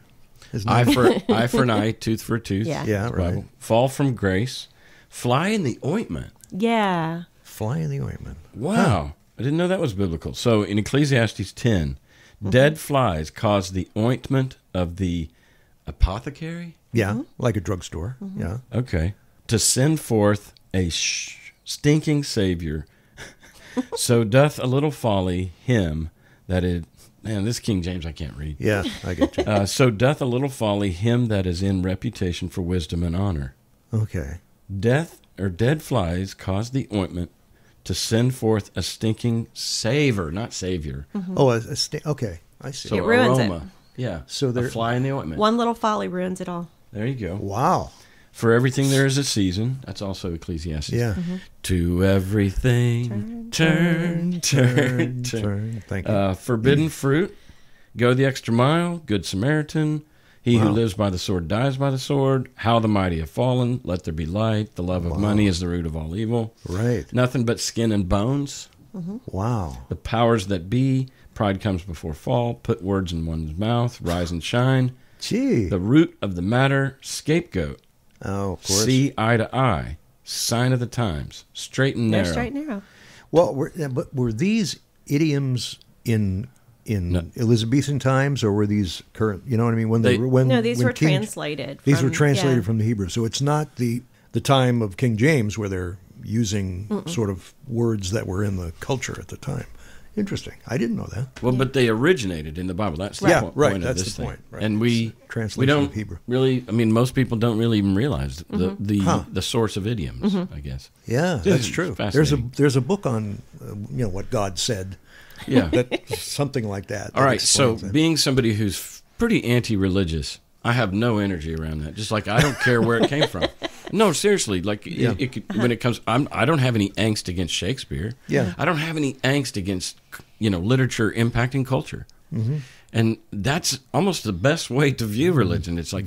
[SPEAKER 4] Eye for an eye, tooth for a tooth.
[SPEAKER 7] Yeah, right.
[SPEAKER 4] Bible. Fall from grace. Fly in the ointment.
[SPEAKER 6] Yeah.
[SPEAKER 7] Fly in the ointment.
[SPEAKER 4] Wow. I didn't know that was biblical. So in Ecclesiastes 10, dead flies cause the ointment of the apothecary?
[SPEAKER 7] Yeah, like a drugstore. Yeah.
[SPEAKER 4] Okay. To send forth a stinking Savior. So doth a little folly him that it... Man, this King James I can't read.
[SPEAKER 7] Yeah, I get you.
[SPEAKER 4] So doth a little folly him that is in reputation for wisdom and honor.
[SPEAKER 7] Okay.
[SPEAKER 4] Dead flies cause the ointment to send forth a stinking savor, not savior.
[SPEAKER 7] Oh, okay. I see.
[SPEAKER 6] So it ruins
[SPEAKER 4] aroma.
[SPEAKER 6] it.
[SPEAKER 4] Yeah.
[SPEAKER 7] So
[SPEAKER 4] a fly in the ointment.
[SPEAKER 6] One little folly ruins it all.
[SPEAKER 4] There you go.
[SPEAKER 7] Wow.
[SPEAKER 4] For everything there is a season. That's also Ecclesiastes.
[SPEAKER 7] Yeah.
[SPEAKER 4] To everything, turn.
[SPEAKER 7] Thank you.
[SPEAKER 4] Forbidden fruit, go the extra mile, good Samaritan. He who lives by the sword dies by the sword. How the mighty have fallen. Let there be light. The love of money is the root of all evil.
[SPEAKER 7] Right.
[SPEAKER 4] Nothing but skin and bones.
[SPEAKER 7] Wow.
[SPEAKER 4] The powers that be. Pride comes before fall. Put words in one's mouth. Rise and shine.
[SPEAKER 7] Gee.
[SPEAKER 4] The root of the matter. Scapegoat.
[SPEAKER 7] Oh, of course.
[SPEAKER 4] See eye to eye. Sign of the times. Straight and narrow.
[SPEAKER 6] They're straight and narrow.
[SPEAKER 7] Well, were these idioms in Elizabethan times, or were these current? You know what I mean?
[SPEAKER 6] These were translated.
[SPEAKER 7] These were translated from the Hebrew, so it's not the time of King James where they're using sort of words that were in the culture at the time. Interesting. I didn't know that.
[SPEAKER 4] Well, but they originated in the Bible. That's the point of this thing.
[SPEAKER 7] Right.
[SPEAKER 4] And we don't
[SPEAKER 7] of Hebrew.
[SPEAKER 4] really. I mean, most people don't really even realize the source of idioms. I guess.
[SPEAKER 7] Yeah, that's true. There's a book on what God said.
[SPEAKER 4] Yeah,
[SPEAKER 7] something like that.
[SPEAKER 4] All right. So, being somebody who's pretty anti-religious, I have no energy around that. Just like I don't care where it came from. No, seriously. Like when it comes, I don't have any angst against Shakespeare.
[SPEAKER 7] Yeah,
[SPEAKER 4] I don't have any angst against literature impacting culture. And that's almost the best way to view religion. It's like,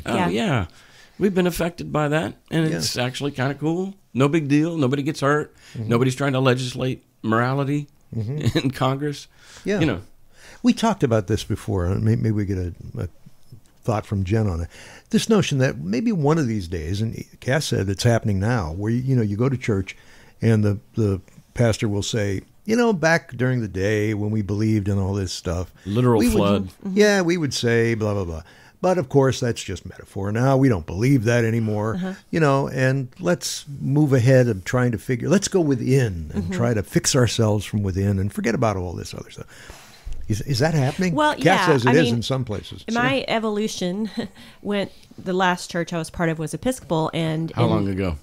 [SPEAKER 4] we've been affected by that, and it's actually kind of cool. No big deal. Nobody gets hurt. Nobody's trying to legislate morality in Congress.
[SPEAKER 7] Yeah, we talked about this before. Maybe we get a thought from Jen on it. This notion that maybe one of these days, and Cass said it's happening now, where you go to church, and the pastor will say, back during the day when we believed in all this stuff,
[SPEAKER 4] literal flood.
[SPEAKER 7] Yeah, we would say blah blah blah. But of course, that's just metaphor. Now we don't believe that anymore. And let's move ahead of trying to let's go within and try to fix ourselves from within and forget about all this other stuff. Is that happening?
[SPEAKER 6] Well,
[SPEAKER 7] Kat says it is in some places.
[SPEAKER 6] My evolution the last church I was part of was Episcopal.
[SPEAKER 4] How long ago?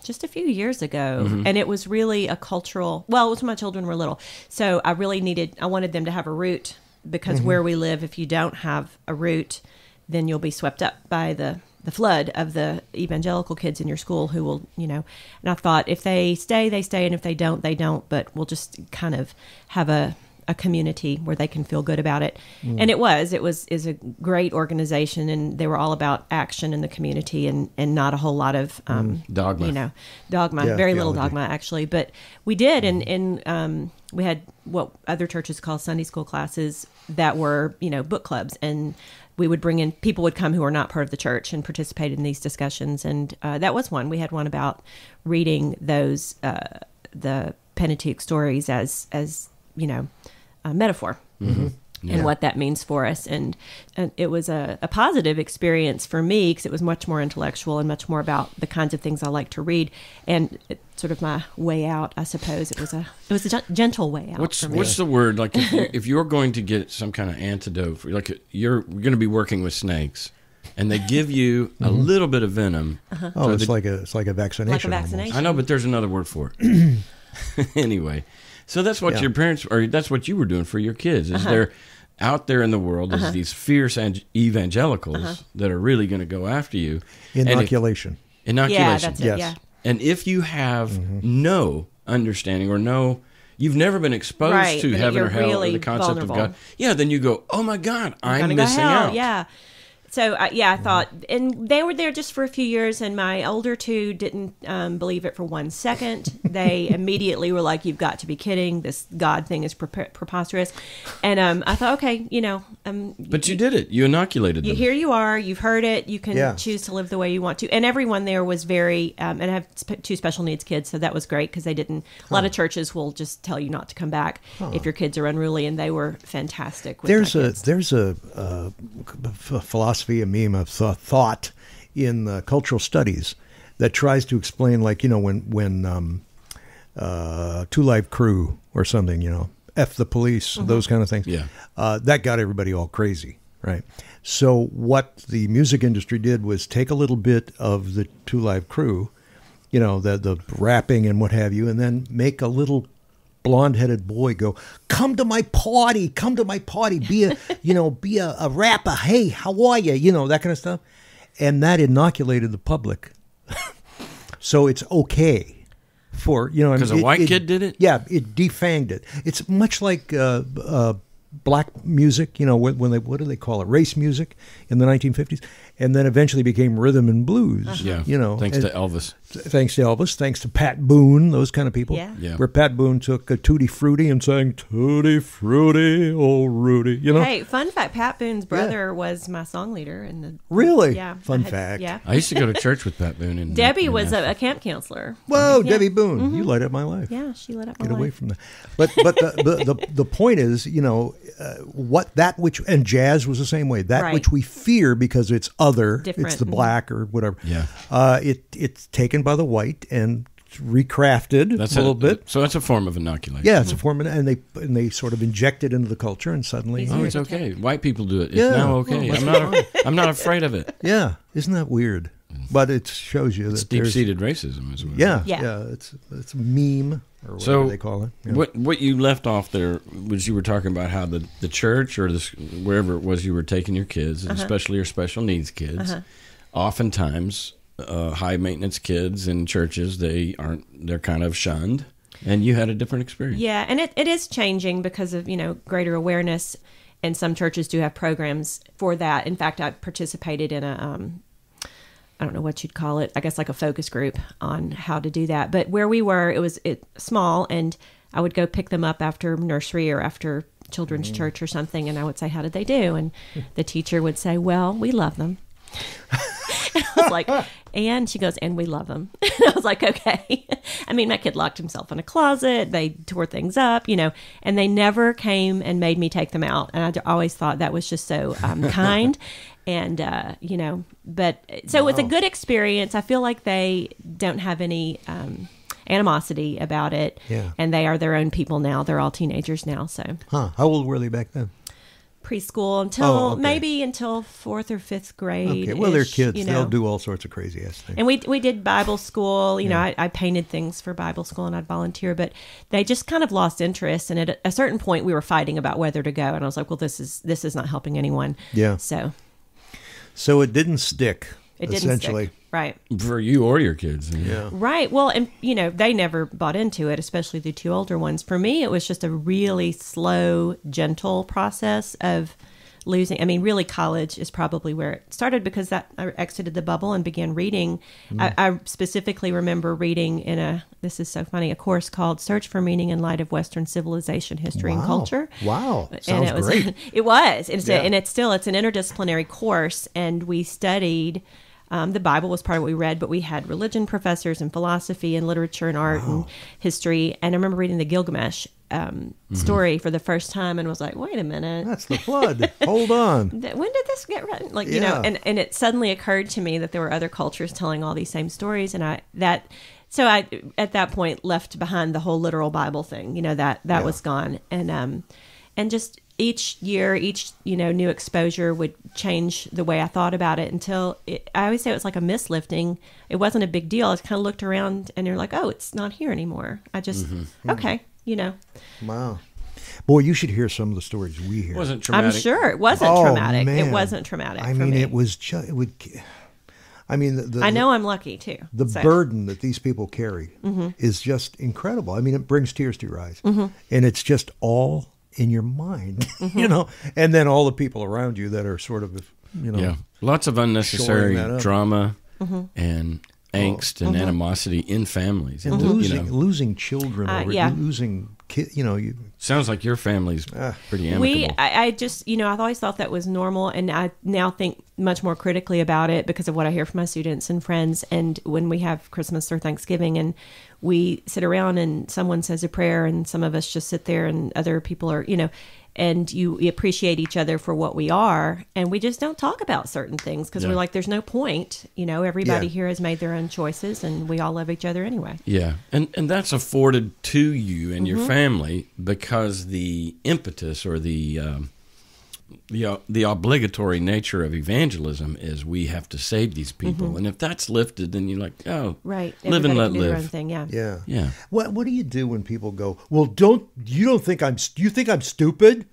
[SPEAKER 6] Just a few years ago. And it was really a cultural, it was when my children were little. So I wanted them to have a root, because where we live, if you don't have a root, then you'll be swept up by the the flood of the evangelical kids in your school who will, and I thought if they stay, they stay, and if they don't, they don't, but we'll just kind of have a community where they can feel good about it. And it was a great organization, and they were all about action in the community and not a whole lot of
[SPEAKER 4] dogma.
[SPEAKER 6] Very little dogma actually, but we did. And we had what other churches call Sunday school classes that were, book clubs, and we would bring in, people would come who are not part of the church and participate in these discussions. And that was one. We had one about reading those, the Pentateuch stories as a metaphor and what that means for us. And it was a positive experience for me because it was much more intellectual and much more about the kinds of things I like to read. And sort of my way out, I suppose. It was a gentle way out.
[SPEAKER 4] What's the word? Like if you're going to get some kind of antidote, like you're going to be working with snakes, and they give you a little bit of venom.
[SPEAKER 7] Oh, it's like a vaccination.
[SPEAKER 6] Like a vaccination.
[SPEAKER 7] Almost.
[SPEAKER 4] I know, but there's another word for it. Anyway, so that's what your parents, or that's what you were doing for your kids. Is they're out there in the world as these fierce evangelicals that are really going to go after you.
[SPEAKER 7] Inoculation.
[SPEAKER 6] Yeah, that's it.
[SPEAKER 7] Yes.
[SPEAKER 6] Yeah.
[SPEAKER 4] And if you have no understanding or you've never been exposed to heaven or hell or the concept of God, then you go, oh my God, I'm missing out.
[SPEAKER 6] Yeah. So, I thought, and they were there just for a few years, and my older two didn't believe it for 1 second. They immediately were like, you've got to be kidding. This God thing is preposterous. And I thought, okay,
[SPEAKER 4] but you did it. You inoculated them.
[SPEAKER 6] Here you are. You've heard it. You can choose to live the way you want to. And everyone there was very, and I have two special needs kids, so that was great because they didn't, a lot of churches will just tell you not to come back if your kids are unruly, and they were fantastic with
[SPEAKER 7] There's a philosophy, a meme of thought in cultural studies that tries to explain, like, when Two Live Crew or something, F the police, those kind of things.
[SPEAKER 4] Yeah.
[SPEAKER 7] That got everybody all crazy, right? So what the music industry did was take a little bit of the Two Live Crew, the rapping and what have you, and then make a little blonde-headed boy go, come to my party, be a rapper, hey, how are you, that kind of stuff. And that inoculated the public. So it's okay for,
[SPEAKER 4] because a white kid did it?
[SPEAKER 7] Yeah, it defanged it. It's much like black music, when they, what do they call it, race music in the 1950s, and then eventually became rhythm and blues.
[SPEAKER 4] Thanks to Elvis.
[SPEAKER 7] Thanks to Pat Boone, those kind of people.
[SPEAKER 6] Yeah.
[SPEAKER 7] Where Pat Boone took a Tutti Frutti and sang Tutti Frutti, oh Rudy,
[SPEAKER 6] Hey, fun fact, Pat Boone's brother was my song leader in the
[SPEAKER 7] Really?
[SPEAKER 6] Yeah.
[SPEAKER 7] Fun fact.
[SPEAKER 6] Yeah.
[SPEAKER 4] I used to go to church with Pat Boone.
[SPEAKER 6] Debbie was a camp counselor.
[SPEAKER 7] Whoa, Debbie Boone, you light up my life.
[SPEAKER 6] Yeah, she lit up my
[SPEAKER 7] Get
[SPEAKER 6] life.
[SPEAKER 7] away from that. But the point is, and jazz was the same way. That which we fear because it's other,
[SPEAKER 6] different.
[SPEAKER 7] It's the black or whatever.
[SPEAKER 4] Yeah.
[SPEAKER 7] It's taken by the white and recrafted a little bit.
[SPEAKER 4] So that's a form of inoculation.
[SPEAKER 7] Yeah, it's a form, and they sort of inject it into the culture, and suddenly,
[SPEAKER 4] it's okay. White people do it. It's now okay. I'm not afraid of it.
[SPEAKER 7] Yeah, isn't that weird? But it shows you that
[SPEAKER 4] it's deep-seated racism as well.
[SPEAKER 7] Yeah. It's a meme or whatever they call it. Yeah.
[SPEAKER 4] What you left off there was you were talking about how the church or wherever it was you were taking your kids, especially your special needs kids, oftentimes high maintenance kids in churches, they're kind of shunned, and you had a different experience.
[SPEAKER 6] Yeah, and it is changing because of greater awareness, and some churches do have programs for that. In fact, I participated in a I don't know what you'd call it, I guess like a focus group on how to do that. But where we were, it was small, and I would go pick them up after nursery or after children's church or something, and I would say, how did they do? And the teacher would say, well, we love them. And I was like, and she goes, and we love them. And I was like, okay. I mean, my kid locked himself in a closet. They tore things up, and they never came and made me take them out. And I always thought that was just so kind. And, but so it was a good experience. I feel like they don't have any animosity about it.
[SPEAKER 7] Yeah.
[SPEAKER 6] And they are their own people now. They're all teenagers now. So.
[SPEAKER 7] How old were they back then?
[SPEAKER 6] Preschool until 4th or 5th grade.
[SPEAKER 7] Okay, well, they're kids. They'll do all sorts of crazy ass things.
[SPEAKER 6] And we did Bible school. I painted things for Bible school, and I'd volunteer, but they just kind of lost interest. And at a certain point, we were fighting about whether to go. And I was like, well, this is not helping anyone.
[SPEAKER 7] Yeah.
[SPEAKER 6] So
[SPEAKER 7] it didn't stick
[SPEAKER 6] It didn't
[SPEAKER 7] essentially.
[SPEAKER 6] stick. Right.
[SPEAKER 4] For you or your kids.
[SPEAKER 7] Yeah.
[SPEAKER 6] Right. Well, and, they never bought into it, especially the two older ones. For me, it was just a really slow, gentle process of losing. I mean, really, college is probably where it started, because I exited the bubble and began reading. I specifically remember reading this is so funny, a course called Search for Meaning in Light of Western Civilization, History, and Culture.
[SPEAKER 7] Wow.
[SPEAKER 6] And
[SPEAKER 7] Sounds
[SPEAKER 6] it was
[SPEAKER 7] great.
[SPEAKER 6] It was. It's an interdisciplinary course, and we studied. The Bible was part of what we read, but we had religion professors and philosophy and literature and art and history. And I remember reading the Gilgamesh story for the first time and was like, wait a minute.
[SPEAKER 7] That's the flood. Hold on.
[SPEAKER 6] When did this get written? And it suddenly occurred to me that there were other cultures telling all these same stories. And I at that point left behind the whole literal Bible thing, that was gone. And just each year, new exposure would change the way I thought about it until I always say it was like a mist lifting. It wasn't a big deal. I kind of looked around and you're like, oh, it's not here anymore. I just, okay,
[SPEAKER 7] Wow. Boy, you should hear some of the stories we hear.
[SPEAKER 4] It wasn't traumatic.
[SPEAKER 6] I'm sure it wasn't traumatic.
[SPEAKER 7] Man.
[SPEAKER 6] It wasn't traumatic.
[SPEAKER 7] I
[SPEAKER 6] for
[SPEAKER 7] mean,
[SPEAKER 6] me.
[SPEAKER 7] it was just,
[SPEAKER 6] I know I'm lucky too.
[SPEAKER 7] The burden that these people carry is just incredible. I mean, it brings tears to your eyes. And it's just all in your mind, and then all the people around you that are sort of,
[SPEAKER 4] lots of unnecessary drama and angst and animosity in families.
[SPEAKER 7] And losing children, losing kids,
[SPEAKER 4] Sounds like your family's pretty amicable.
[SPEAKER 6] I just, I've always thought that was normal, and I now think much more critically about it because of what I hear from my students and friends. And when we have Christmas or Thanksgiving and we sit around and someone says a prayer and some of us just sit there and other people are, and we appreciate each other for what we are, and we just don't talk about certain things because we're like, there's no point. Everybody here has made their own choices, and we all love each other anyway.
[SPEAKER 4] Yeah, and that's afforded to you and your family because the impetus or the obligatory nature of evangelism is we have to save these people, and if that's lifted, then you're like, oh,
[SPEAKER 6] right,
[SPEAKER 4] live and let
[SPEAKER 6] do
[SPEAKER 4] live.
[SPEAKER 6] their own thing,
[SPEAKER 7] yeah. What do you do when people go, well, you think I'm stupid?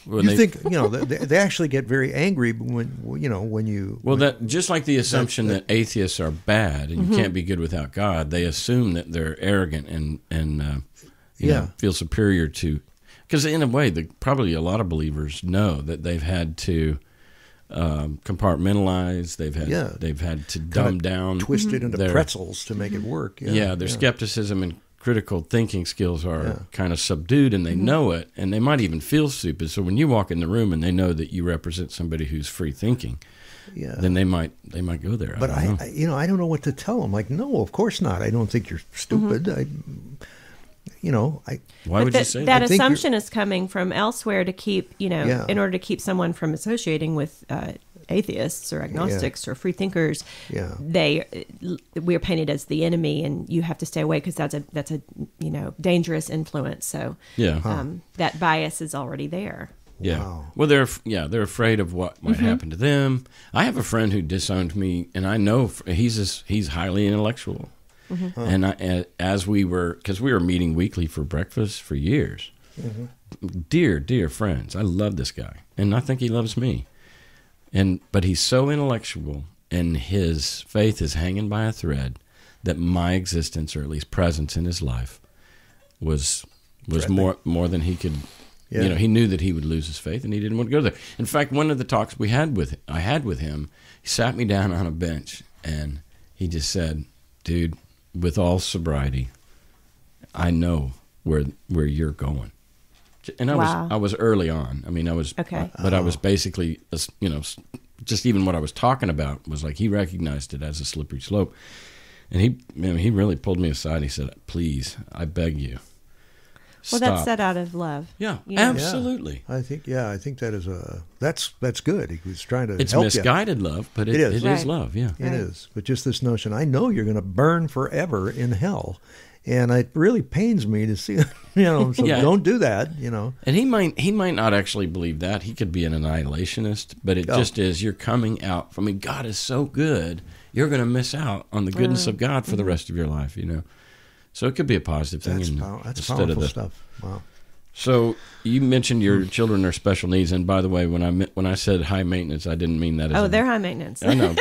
[SPEAKER 4] When
[SPEAKER 7] you think they actually get very angry when you
[SPEAKER 4] that just like the assumption that atheists are bad and you can't be good without God, they assume that they're arrogant and feel superior to. Because in a way, probably a lot of believers know that they've had to compartmentalize. They've had to dumb down,
[SPEAKER 7] twist it into pretzels to make it work.
[SPEAKER 4] Their skepticism and critical thinking skills are kind of subdued, and they know it, and they might even feel stupid. So when you walk in the room and they know that you represent somebody who's free thinking, then they might go there.
[SPEAKER 7] But I don't know what to tell them. Like, no, of course not. I don't think you're stupid.
[SPEAKER 4] Why would you say
[SPEAKER 6] that? That assumption is coming from elsewhere to keep, in order to keep someone from associating with atheists or agnostics or free thinkers. We are painted as the enemy, and you have to stay away because that's a dangerous influence. So that bias is already there.
[SPEAKER 4] Yeah.
[SPEAKER 7] Wow.
[SPEAKER 4] Well, they're afraid of what might happen to them. I have a friend who disowned me, and I know he's highly intellectual. And because we were meeting weekly for breakfast for years. Dear friends, I love this guy, and I think he loves me. But he's so intellectual, and his faith is hanging by a thread that my existence, or at least presence in his life, was more than he could. He knew that he would lose his faith, and he didn't want to go there. In fact, one of the talks I had with him, he sat me down on a bench, and he just said, "Dude, with all sobriety, I know where you're going." And I was early on. I mean, I was
[SPEAKER 6] okay,
[SPEAKER 4] but I was basically, just even what I was talking about was like he recognized it as a slippery slope, and he really pulled me aside. He said, "Please, I beg you,
[SPEAKER 6] Well, that's set out of love.
[SPEAKER 4] Yeah, absolutely.
[SPEAKER 7] I think that is that's good. He was trying to
[SPEAKER 4] It's
[SPEAKER 7] help
[SPEAKER 4] misguided love, but it is love. Yeah,
[SPEAKER 7] it is. But just this notion, I know you're going to burn forever in hell, and it really pains me to see. So don't do that.
[SPEAKER 4] And he might not actually believe that. He could be an annihilationist, but it just is. You're coming out. I mean, God is so good. You're going to miss out on the goodness of God for the rest of your life. So it could be a positive thing.
[SPEAKER 7] That's powerful stuff. Wow.
[SPEAKER 4] So you mentioned your children are special needs, and by the way, when I said high maintenance, I didn't mean that as
[SPEAKER 6] they're high maintenance.
[SPEAKER 4] I know.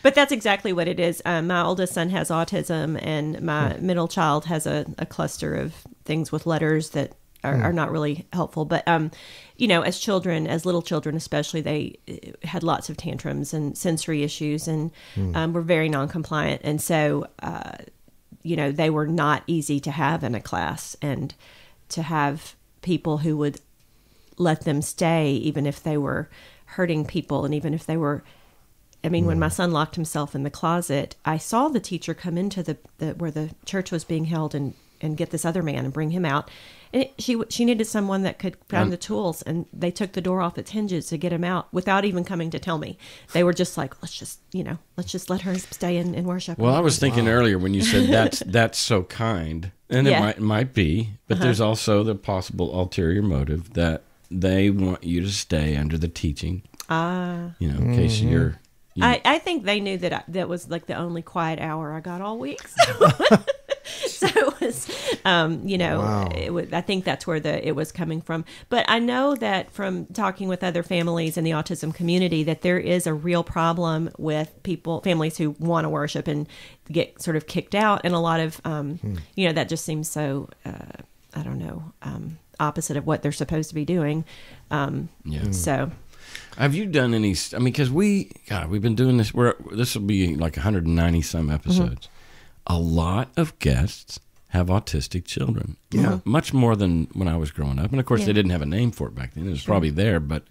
[SPEAKER 6] But that's exactly what it is. My oldest son has autism, and my middle child has a cluster of things with letters that are not really helpful. But, as children, as little children especially, they had lots of tantrums and sensory issues and were very non-compliant. And so, they were not easy to have in a class, and to have people who would let them stay even if they were hurting people, and even if they were... when my son locked himself in the closet, I saw the teacher come into the where the church was being held and get this other man and bring him out. And she needed someone that could find the tools, and they took the door off its hinges to get him out without even coming to tell me. They were just like, let's just let her stay and worship.
[SPEAKER 4] Well, I was thinking earlier when you said that's so kind, and it might be, but there's also the possible ulterior motive that they want you to stay under the teaching. In case you're...
[SPEAKER 6] I think they knew that was like the only quiet hour I got all week. So it was, I think that's where it was coming from. But I know that from talking with other families in the autism community that there is a real problem with families who want to worship and get sort of kicked out. And a lot of, that just seems so, opposite of what they're supposed to be doing. So...
[SPEAKER 4] Have you done any? Because we've been doing this. This will be like 190 some episodes. A lot of guests have autistic children.
[SPEAKER 7] Yeah,
[SPEAKER 4] much more than when I was growing up. And of course, they didn't have a name for it back then. It was probably there. But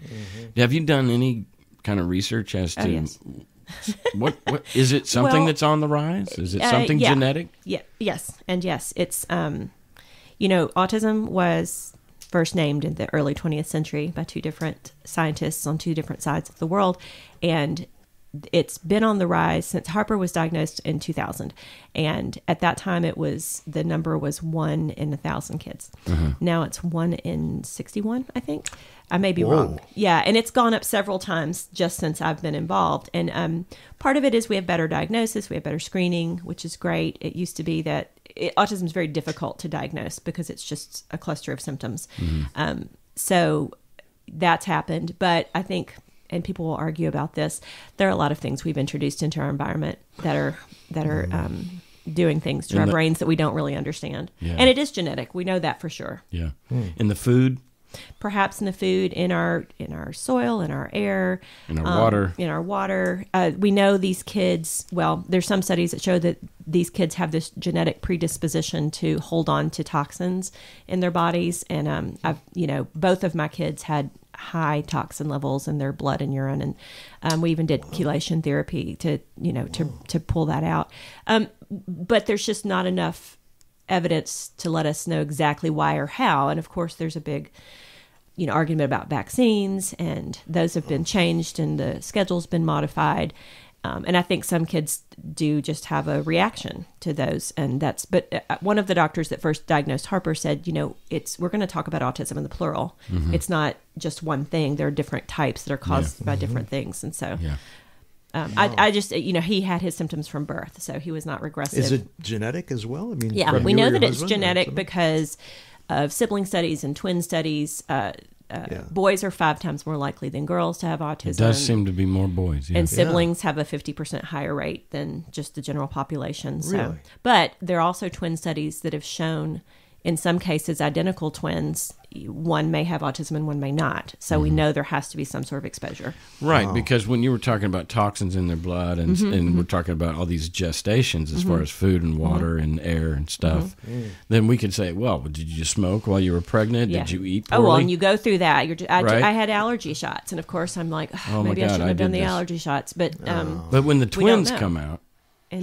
[SPEAKER 4] have you done any kind of research as to what is it? Something that's on the rise? Is it something genetic?
[SPEAKER 6] Yeah. Yes, and yes, it's autism was first named in the early 20th century by two different scientists on two different sides of the world. And it's been on the rise since Harper was diagnosed in 2000. And at that time, the number was 1 in 1,000 kids. Now it's 1 in 61, I think. I may be wrong. Yeah, and it's gone up several times just since I've been involved. And part of it is we have better diagnosis, we have better screening, which is great. It used to be that autism is very difficult to diagnose because it's just a cluster of symptoms. So that's happened. But I think, and people will argue about this, there are a lot of things we've introduced into our environment that are doing things to our brains that we don't really understand. And it is genetic. We know that for sure.
[SPEAKER 4] Yeah. In the food?
[SPEAKER 6] Perhaps in the food, in our soil, in our air,
[SPEAKER 4] in our
[SPEAKER 6] water. We know these kids. Well, there's some studies that show that these kids have this genetic predisposition to hold on to toxins in their bodies. And both of my kids had high toxin levels in their blood and urine, and we even did chelation therapy to pull that out. But there's just not enough evidence to let us know exactly why or how. And of course, there's a big argument about vaccines, and those have been changed and the schedule's been modified. And I think some kids do just have a reaction to those. But one of the doctors that first diagnosed Harper said, we're going to talk about autism in the plural. It's not just one thing. There are different types that are caused by different things. And so I just, he had his symptoms from birth, so he was not regressive.
[SPEAKER 7] Is it genetic as well?
[SPEAKER 6] We know that it's genetic because of sibling studies and twin studies. Boys are 5 times more likely than girls to have autism.
[SPEAKER 4] It does seem to be more boys. Yeah.
[SPEAKER 6] And siblings have a 50% higher rate than just the general population. So.
[SPEAKER 7] Really?
[SPEAKER 6] But there are also twin studies that have shown, in some cases, identical twins, one may have autism and one may not. So we know there has to be some sort of exposure.
[SPEAKER 4] Right, because when you were talking about toxins in their blood and we're talking about all these gestations as far as food and water and air and stuff, then we could say, well, did you smoke while you were pregnant?
[SPEAKER 6] Yeah.
[SPEAKER 4] Did you eat poorly?
[SPEAKER 6] Oh, well, and you go through that.
[SPEAKER 4] Right?
[SPEAKER 6] I had allergy shots. And of course, I'm like, maybe I shouldn't have done the allergy shots. But
[SPEAKER 4] when the twins come out,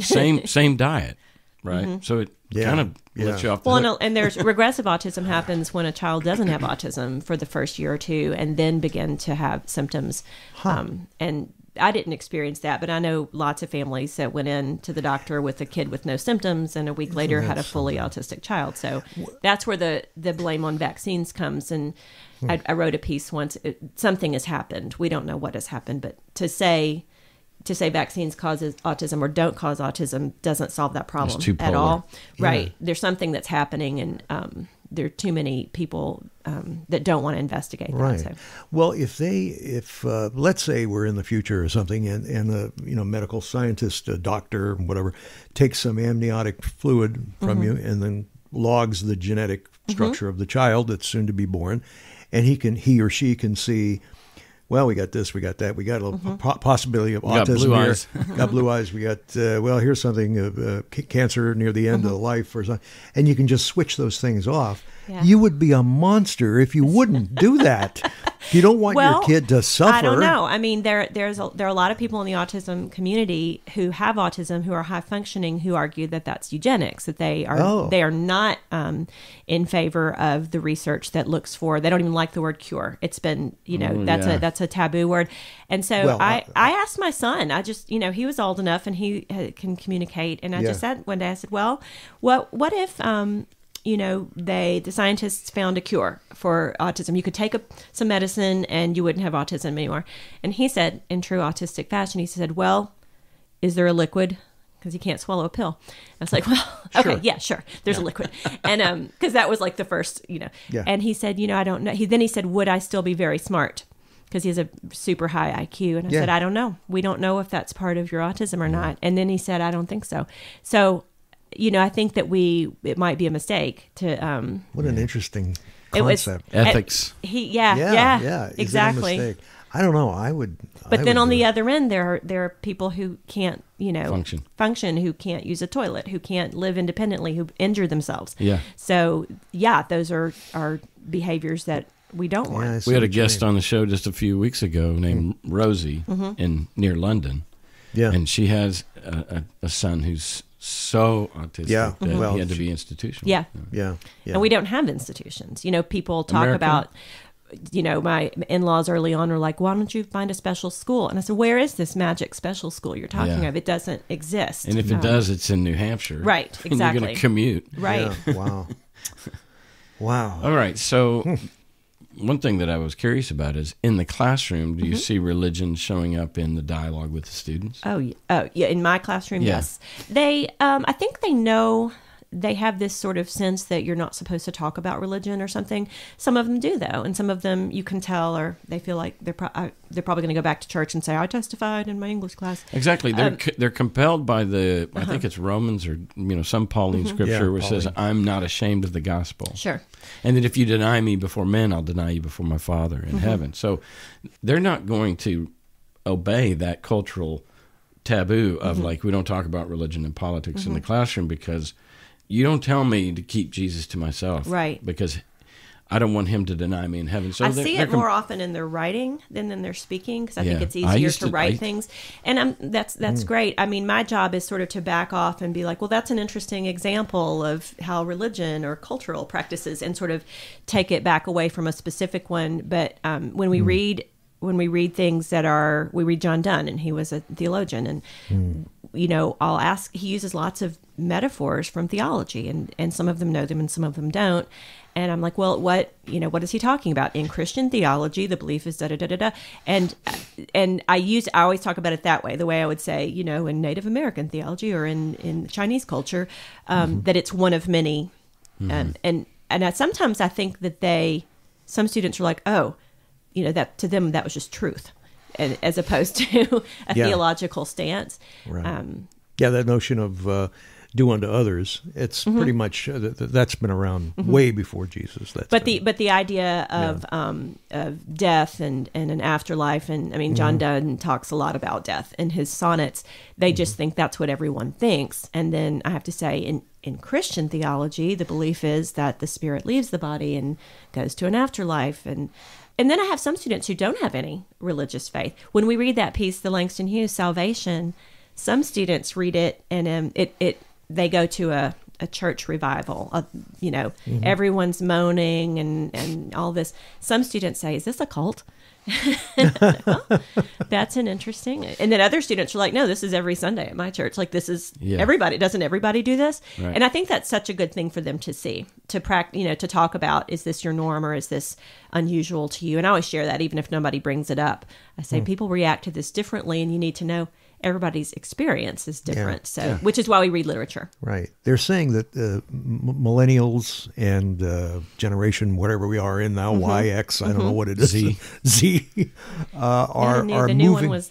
[SPEAKER 4] same diet, right? So it kind of lets you off the hook.
[SPEAKER 6] And there's regressive autism happens when a child doesn't have autism for the first year or two and then begin to have symptoms. And I didn't experience that, but I know lots of families that went in to the doctor with a kid with no symptoms and a week later had a fully autistic child. So that's where the blame on vaccines comes. And I wrote a piece once, something has happened. We don't know what has happened, but to say vaccines causes autism or don't cause autism doesn't solve that problem at all. Right. There's something that's happening, and there are too many people that don't want to investigate that.
[SPEAKER 7] Right.
[SPEAKER 6] So.
[SPEAKER 7] Well, if let's say we're in the future or something, and a medical scientist, a doctor, whatever, takes some amniotic fluid from you and then logs the genetic structure of the child that's soon to be born, and he or she can see, well, we got this, we got that, we got a little possibility of autism
[SPEAKER 4] blue
[SPEAKER 7] here.
[SPEAKER 4] eyes.
[SPEAKER 7] Got blue eyes. We got, well, here's something, cancer near the end of life or something. And you can just switch those things off.
[SPEAKER 6] Yeah.
[SPEAKER 7] You would be a monster if you wouldn't do that. You don't want your kid to suffer.
[SPEAKER 6] I don't know. I mean, there are a lot of people in the autism community who have autism, who are high functioning, who argue that that's eugenics, that they are not in favor of the research that looks for. They don't even like the word cure. It's been that's a taboo word. And so I asked my son. I just he was old enough and he can communicate. And I just said one day, I said, well, what if the scientists found a cure for autism. You could take some medicine and you wouldn't have autism anymore. And he said, in true autistic fashion, he said, well, is there a liquid? Because you can't swallow a pill. I was like, well, okay, sure. There's a liquid. And because that was like the first, And he said, I don't know. He said, would I still be very smart? Because he has a super high IQ. And I said, I don't know. We don't know if that's part of your autism or not. And then he said, I don't think so. So, I think that it might be a mistake to.
[SPEAKER 7] What an interesting concept.
[SPEAKER 4] Ethics.
[SPEAKER 7] Exactly. Is it a mistake? I don't know. I would.
[SPEAKER 6] But then on the other end, there are people who can't,
[SPEAKER 4] function,
[SPEAKER 6] who can't use a toilet, who can't live independently, who injure themselves.
[SPEAKER 4] Yeah.
[SPEAKER 6] So those are behaviors that we don't want.
[SPEAKER 4] We had a guest on the show just a few weeks ago named Rosie near London. Yeah. And she has a son who's so autistic that he had to be institutional.
[SPEAKER 6] Yeah. And we don't have institutions. People talk about, my in-laws early on were like, why don't you find a special school? And I said, where is this magic special school you're talking of? It doesn't exist.
[SPEAKER 4] And if it does, it's in New Hampshire.
[SPEAKER 6] Right, exactly.
[SPEAKER 4] And you're going to commute.
[SPEAKER 6] Right.
[SPEAKER 7] Yeah. Wow. Wow.
[SPEAKER 4] All right. So one thing that I was curious about is in the classroom, do you see religion showing up in the dialogue with the students?
[SPEAKER 6] Oh, yeah. In my classroom, yes. They, I think they know, they have this sort of sense that you're not supposed to talk about religion or something. Some of them do, though. And some of them you can tell, or they feel like they're probably going to go back to church and say, I testified in my English class.
[SPEAKER 4] Exactly. They're compelled by the, I think it's Romans or, some Pauline scripture where it says, I'm not ashamed of the gospel.
[SPEAKER 6] Sure.
[SPEAKER 4] And that if you deny me before men, I'll deny you before my Father in heaven. So they're not going to obey that cultural taboo of like, we don't talk about religion and politics in the classroom because you don't tell me to keep Jesus to myself. Right. Because I don't want him to deny me in heaven. So
[SPEAKER 6] I see it more often in their writing than in their speaking because I think it's easier to write things. And that's great. I mean, my job is sort of to back off and be like, well, that's an interesting example of how religion or cultural practices, and sort of take it back away from a specific one. But when we read things we read John Donne, and he was a theologian, and I'll ask. He uses lots of metaphors from theology, and some of them know them and some of them don't. And I'm like, well, what is he talking about? In Christian theology, the belief is da-da-da-da-da. And I always talk about it that way, the way I would say, in Native American theology or in Chinese culture, that it's one of many. And sometimes I think that some students are like, oh, that to them, that was just truth, as opposed to a theological stance.
[SPEAKER 7] Right. That notion of do unto others, it's pretty much that's been around way before Jesus. But
[SPEAKER 6] the idea of death and an afterlife, and I mean John Donne talks a lot about death in his sonnets. They just think that's what everyone thinks, and then I have to say in Christian theology, the belief is that the spirit leaves the body and goes to an afterlife, and then I have some students who don't have any religious faith. When we read that piece, the Langston Hughes Salvation, some students read it and they go to a church revival. Everyone's moaning and all this. Some students say, "Is this a cult?" Well, that's an interesting. And then other students are like, "No, this is every Sunday at my church. Like this is everybody. Doesn't everybody do this?" Right. And I think that's such a good thing for them to see, to practice, to talk about. Is this your norm or is this unusual to you? And I always share that, even if nobody brings it up. I say people react to this differently, and you need to know everybody's experience is different. Which is why we read literature.
[SPEAKER 7] Right. They're saying that millennials and generation, whatever we are in now, Y, X, I don't know what it is, Z, are
[SPEAKER 6] the new one was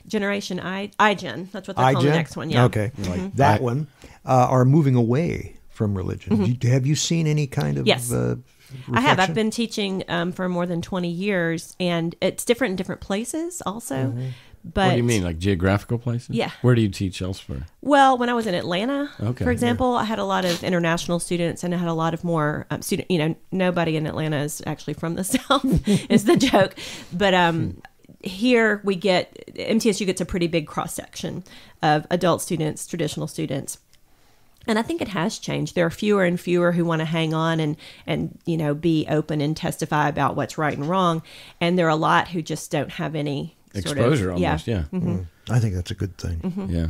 [SPEAKER 6] generation iGen. That's what they're calling the next one. Yeah.
[SPEAKER 7] Okay. That one are moving away from religion. Have you seen any kind of reflection?
[SPEAKER 6] I have. I've been teaching for more than 20 years, and it's different in different places also. But
[SPEAKER 4] what do you mean, like geographical places?
[SPEAKER 6] Yeah.
[SPEAKER 4] Where do you teach elsewhere?
[SPEAKER 6] Well, when I was in Atlanta, for example, I had a lot of international students, and I had a lot of more student. Nobody in Atlanta is actually from the South. Is the joke, but here we get MTSU gets a pretty big cross section of adult students, traditional students. And I think it has changed. There are fewer and fewer who want to hang on and be open and testify about what's right and wrong. And there are a lot who just don't have any
[SPEAKER 4] exposure almost, yeah.
[SPEAKER 7] I think that's a good thing.
[SPEAKER 4] Yeah.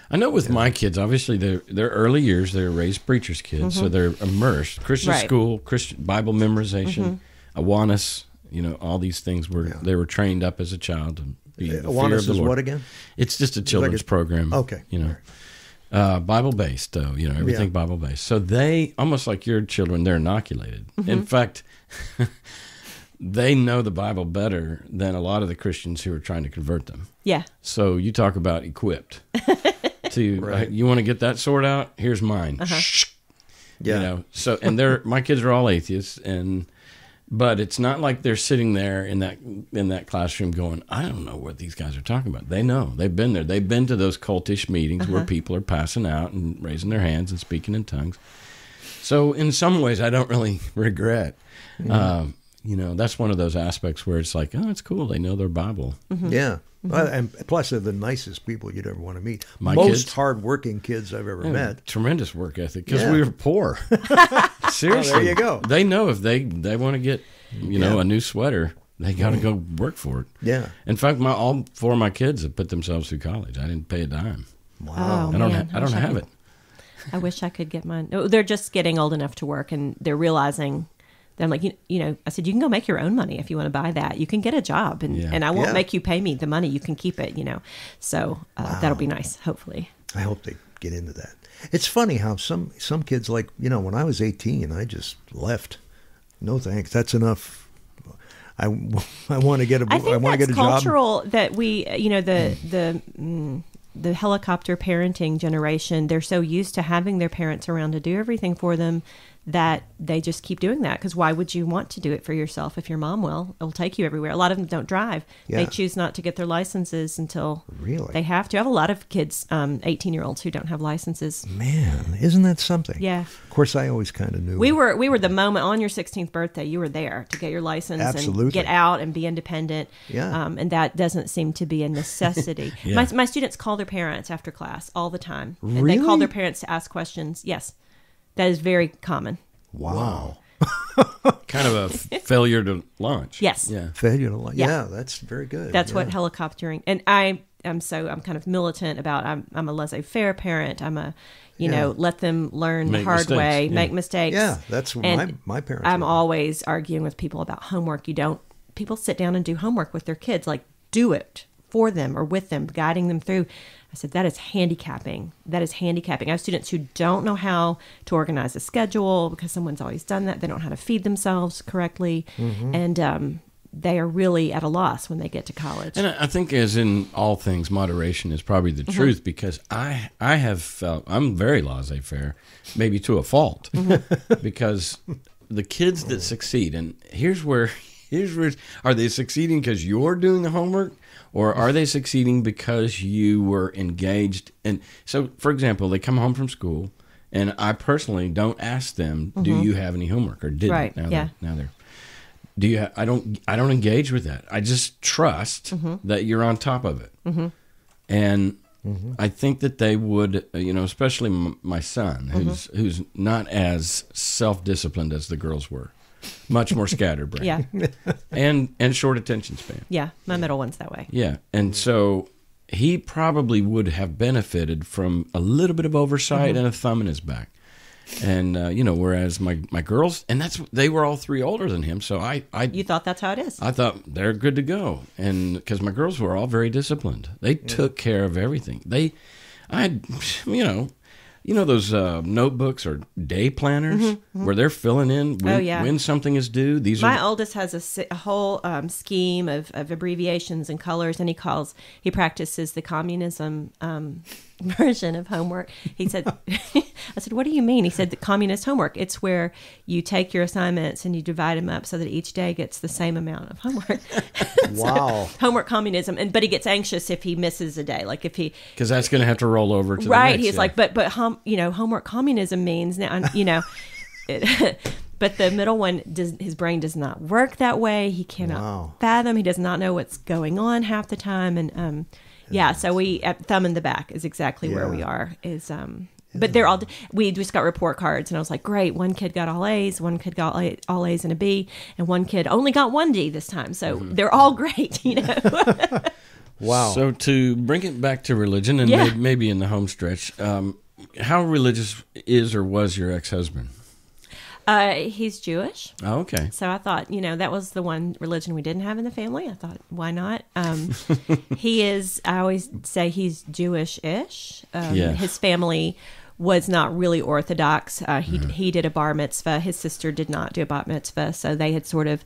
[SPEAKER 4] I know with my kids, obviously they're early years, they're raised preachers' kids, so they're immersed. Christian school, Christian Bible memorization, Awanas, all these things they were trained up as a child to be the fear of the Lord.
[SPEAKER 7] What again?
[SPEAKER 4] It's just a children's program.
[SPEAKER 7] Okay.
[SPEAKER 4] Bible-based, though, everything Bible-based. So they, almost like your children, they're inoculated. In fact, they know the Bible better than a lot of the Christians who are trying to convert them.
[SPEAKER 6] Yeah.
[SPEAKER 4] So you talk about equipped. You want to get that sword out? Here's mine.
[SPEAKER 7] Yeah.
[SPEAKER 4] So, and my kids are all atheists, but it's not like they're sitting there in that classroom going, I don't know what these guys are talking about. They know. They've been there. They've been to those cultish meetings where people are passing out and raising their hands and speaking in tongues. So in some ways, I don't really regret. That's one of those aspects where it's like, oh, it's cool. They know their Bible.
[SPEAKER 7] Yeah. And plus, they're the nicest people you'd ever want to meet. Most kids, hardworking kids I've ever met.
[SPEAKER 4] Tremendous work ethic because we were poor. Seriously.
[SPEAKER 7] There you go.
[SPEAKER 4] They know if they want to get a new sweater, they got to go work for it.
[SPEAKER 7] Yeah.
[SPEAKER 4] In fact, all four of my kids have put themselves through college. I didn't pay a dime.
[SPEAKER 7] Wow.
[SPEAKER 6] Oh,
[SPEAKER 4] I don't have it.
[SPEAKER 6] I wish I could get mine. They're just getting old enough to work, and they're realizing. I'm like, I said, you can go make your own money if you want to buy that. You can get a job, and I won't make you pay me the money. You can keep it, So that'll be nice, hopefully.
[SPEAKER 7] I hope they get into that. It's funny how some kids, like, when I was 18, I just left. No thanks. That's enough. I want to get a.
[SPEAKER 6] I think
[SPEAKER 7] want to get a job.
[SPEAKER 6] That's cultural that we, the helicopter parenting generation. They're so used to having their parents around to do everything for them that they just keep doing that. Because why would you want to do it for yourself if your mom will take you everywhere? A lot of them don't drive. Yeah. They choose not to get their licenses until they have to. I have a lot of kids, 18-year-olds who don't have licenses.
[SPEAKER 7] Man, isn't that something?
[SPEAKER 6] Yeah.
[SPEAKER 7] Of course, I always kind of knew.
[SPEAKER 6] We were the moment on your 16th birthday, you were there to get your license and get out and be independent.
[SPEAKER 7] Yeah.
[SPEAKER 6] And that doesn't seem to be a necessity. My students call their parents after class all the time.
[SPEAKER 7] Really?
[SPEAKER 6] And they call their parents to ask questions. Yes. That is very common.
[SPEAKER 7] Wow.
[SPEAKER 4] Kind of a failure to launch.
[SPEAKER 6] Yes.
[SPEAKER 7] Yeah. Failure to launch. Yeah, that's very good.
[SPEAKER 6] That's what helicoptering. And I'm kind of militant about, I'm a laissez-faire parent. I'm a, let them learn the hard way, make mistakes.
[SPEAKER 7] Yeah, that's what my parents
[SPEAKER 6] I'm
[SPEAKER 7] were.
[SPEAKER 6] always arguing with people about homework. People sit down and do homework with their kids, like do it for them or with them, guiding them through. I said, that is handicapping. I have students who don't know how to organize a schedule because someone's always done that. They don't know how to feed themselves correctly. And they are really at a loss when they get to college.
[SPEAKER 4] And I think, as in all things, moderation is probably the truth, because I have felt I'm very laissez-faire, maybe to a fault, because the kids that succeed, and here's where are they succeeding because you're doing the homework? Or are they succeeding because you were engaged? And so, for example, they come home from school, and I personally don't ask them, "Do you have any homework?" or "Did
[SPEAKER 6] right?
[SPEAKER 4] Now they're. Do you? I don't engage with that. I just trust that you're on top of it, and I think that they would, especially my son, who's not as self-disciplined as the girls were. Much more scatterbrained.
[SPEAKER 6] Yeah.
[SPEAKER 4] And short attention span.
[SPEAKER 6] Yeah, my middle one's that way.
[SPEAKER 4] Yeah. And so he probably would have benefited from a little bit of oversight and a thumb in his back. And, whereas my girls, and they were all 3 older than him. So
[SPEAKER 6] You thought that's how it is?
[SPEAKER 4] I thought they're good to go. And because my girls were all very disciplined, they took care of everything. I had, those notebooks or day planners where they're filling in when something is due.
[SPEAKER 6] My oldest has a whole scheme of abbreviations and colors, and he practices the communism version of homework. He said, I said, what do you mean? He said, the communist homework. It's where you take your assignments and you divide them up so that each day gets the same amount of homework.
[SPEAKER 7] Wow.
[SPEAKER 6] Homework communism. But he gets anxious if he misses a day. Like if he...
[SPEAKER 4] Because that's going to have to roll over to the
[SPEAKER 6] right.
[SPEAKER 4] next.
[SPEAKER 6] He's like, but homework communism means now, but the middle one, his brain does not work that way. He cannot fathom. He does not know what's going on half the time. And so we, thumb in the back is exactly where we are. But they're all, we just got report cards, and I was like, great, one kid got all A's, one kid got all A's and a B, and one kid only got 1 D this time. So they're all great,
[SPEAKER 7] Wow.
[SPEAKER 4] So to bring it back to religion, and maybe in the home stretch, how religious is or was your ex-husband?
[SPEAKER 6] He's Jewish.
[SPEAKER 4] Oh, okay.
[SPEAKER 6] So I thought, that was the one religion we didn't have in the family. I thought, why not? He is, I always say he's Jewish-ish. His family was not really Orthodox. He did a bar mitzvah. His sister did not do a bat mitzvah. So they had sort of,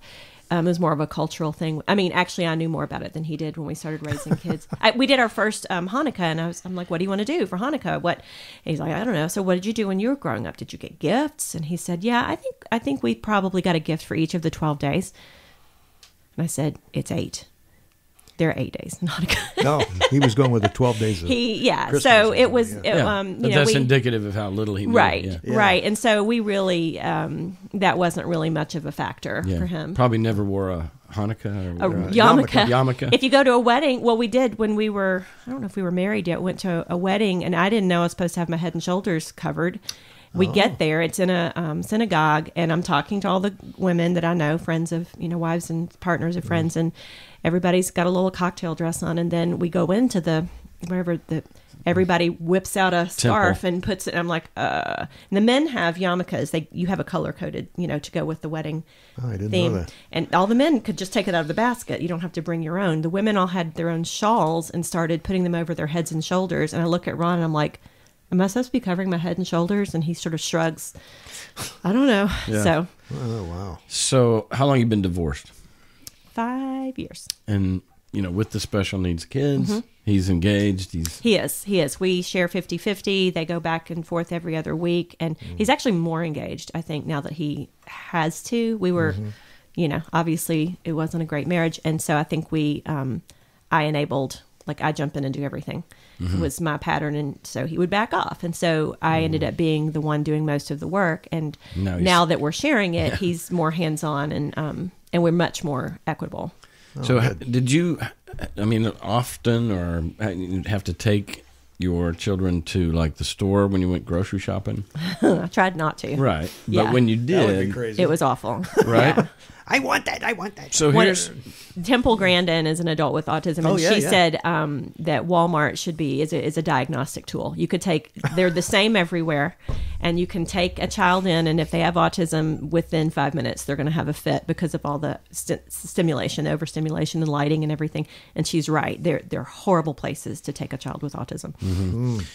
[SPEAKER 6] it was more of a cultural thing. I mean, actually, I knew more about it than he did when we started raising kids. We did our first Hanukkah, and I'm like, what do you want to do for Hanukkah? What? And he's like, I don't know. So what did you do when you were growing up? Did you get gifts? And he said, yeah, I think we probably got a gift for each of the 12 days. And I said, it's 8. There are 8 days in Hanukkah.
[SPEAKER 7] No, he was going with the 12 days of Christmas.
[SPEAKER 6] So it was,
[SPEAKER 4] but that's indicative of how little he knew.
[SPEAKER 6] Right, right. And so we really, that wasn't really much of a factor for him.
[SPEAKER 4] Probably never wore a Hanukkah or
[SPEAKER 6] a yarmulke.
[SPEAKER 4] Yarmulke.
[SPEAKER 6] If you go to a wedding, well, we did when we were, I don't know if we were married yet, went to a wedding, and I didn't know I was supposed to have my head and shoulders covered. We get there, it's in a synagogue, and I'm talking to all the women that I know, friends of, wives and partners of friends, and everybody's got a little cocktail dress on, and then we go into everybody whips out a scarf and puts it, and I'm like, And the men have yarmulkes. You have a color-coded, to go with the wedding
[SPEAKER 7] I didn't
[SPEAKER 6] theme.
[SPEAKER 7] know that.
[SPEAKER 6] And all the men could just take it out of the basket. You don't have to bring your own. The women all had their own shawls and started putting them over their heads and shoulders, and I look at Ron, and I'm like, am I supposed to be covering my head and shoulders? And he sort of shrugs. I don't know.
[SPEAKER 4] Yeah.
[SPEAKER 6] So.
[SPEAKER 7] Oh, wow.
[SPEAKER 4] So how long have you been divorced?
[SPEAKER 6] 5 years.
[SPEAKER 4] And, with the special needs kids, he's engaged.
[SPEAKER 6] He is. We share 50-50. They go back and forth every other week. And he's actually more engaged, I think, now that he has to. We were, obviously it wasn't a great marriage. And so I think I enabled, I jump in and do everything. It was my pattern, and so he would back off. And so I ended up being the one doing most of the work. And now that we're sharing it, he's more hands-on, and we're much more equitable.
[SPEAKER 4] So did you, often or have to take your children to the store when you went grocery shopping?
[SPEAKER 6] I tried not to.
[SPEAKER 4] Right. But when you did,
[SPEAKER 7] that would be crazy.
[SPEAKER 6] It was awful.
[SPEAKER 4] Right?
[SPEAKER 6] Yeah.
[SPEAKER 7] I want that.
[SPEAKER 4] So here's
[SPEAKER 6] Temple Grandin is an adult with autism, and she said that Walmart is a diagnostic tool. You could they're the same everywhere, and you can take a child in, and if they have autism, within 5 minutes they're going to have a fit because of all the stimulation, overstimulation, and lighting and everything. And she's right; they're horrible places to take a child with autism.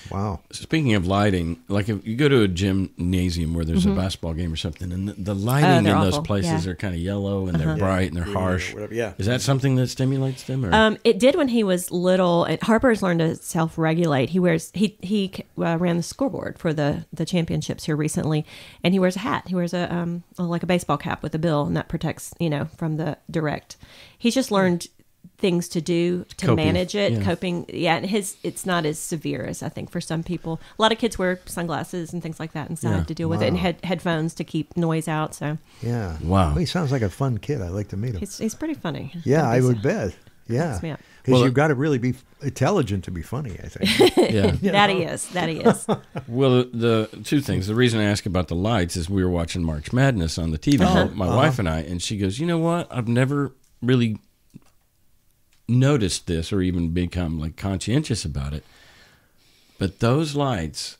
[SPEAKER 7] Wow.
[SPEAKER 4] Speaking of lighting, if you go to a gymnasium where there's a basketball game or something, and the lighting in those places are kind of yellow and they're bright and they're harsh. Is that something that stimulates them? Or?
[SPEAKER 6] It did when he was little. And Harper's learned to self-regulate. He ran the scoreboard for the championships here recently, and he wears a hat. He wears a baseball cap with a bill, and that protects from the direct. He's just learned things to do to manage it, coping. Yeah, and it's not as severe as I think for some people. A lot of kids wear sunglasses and things like that inside to deal with it, and headphones to keep noise out. So
[SPEAKER 7] yeah,
[SPEAKER 4] wow,
[SPEAKER 7] well, he sounds like a fun kid. I'd like to meet him.
[SPEAKER 6] He's pretty funny.
[SPEAKER 7] Yeah, I would bet. Yeah, because you've got to really be intelligent to be funny, I think.
[SPEAKER 4] Yeah,
[SPEAKER 6] that he is.
[SPEAKER 4] Well, the two things. The reason I ask about the lights is we were watching March Madness on the TV, my wife and I, and she goes, "You know what? I've never really noticed this or even become conscientious about it, but those lights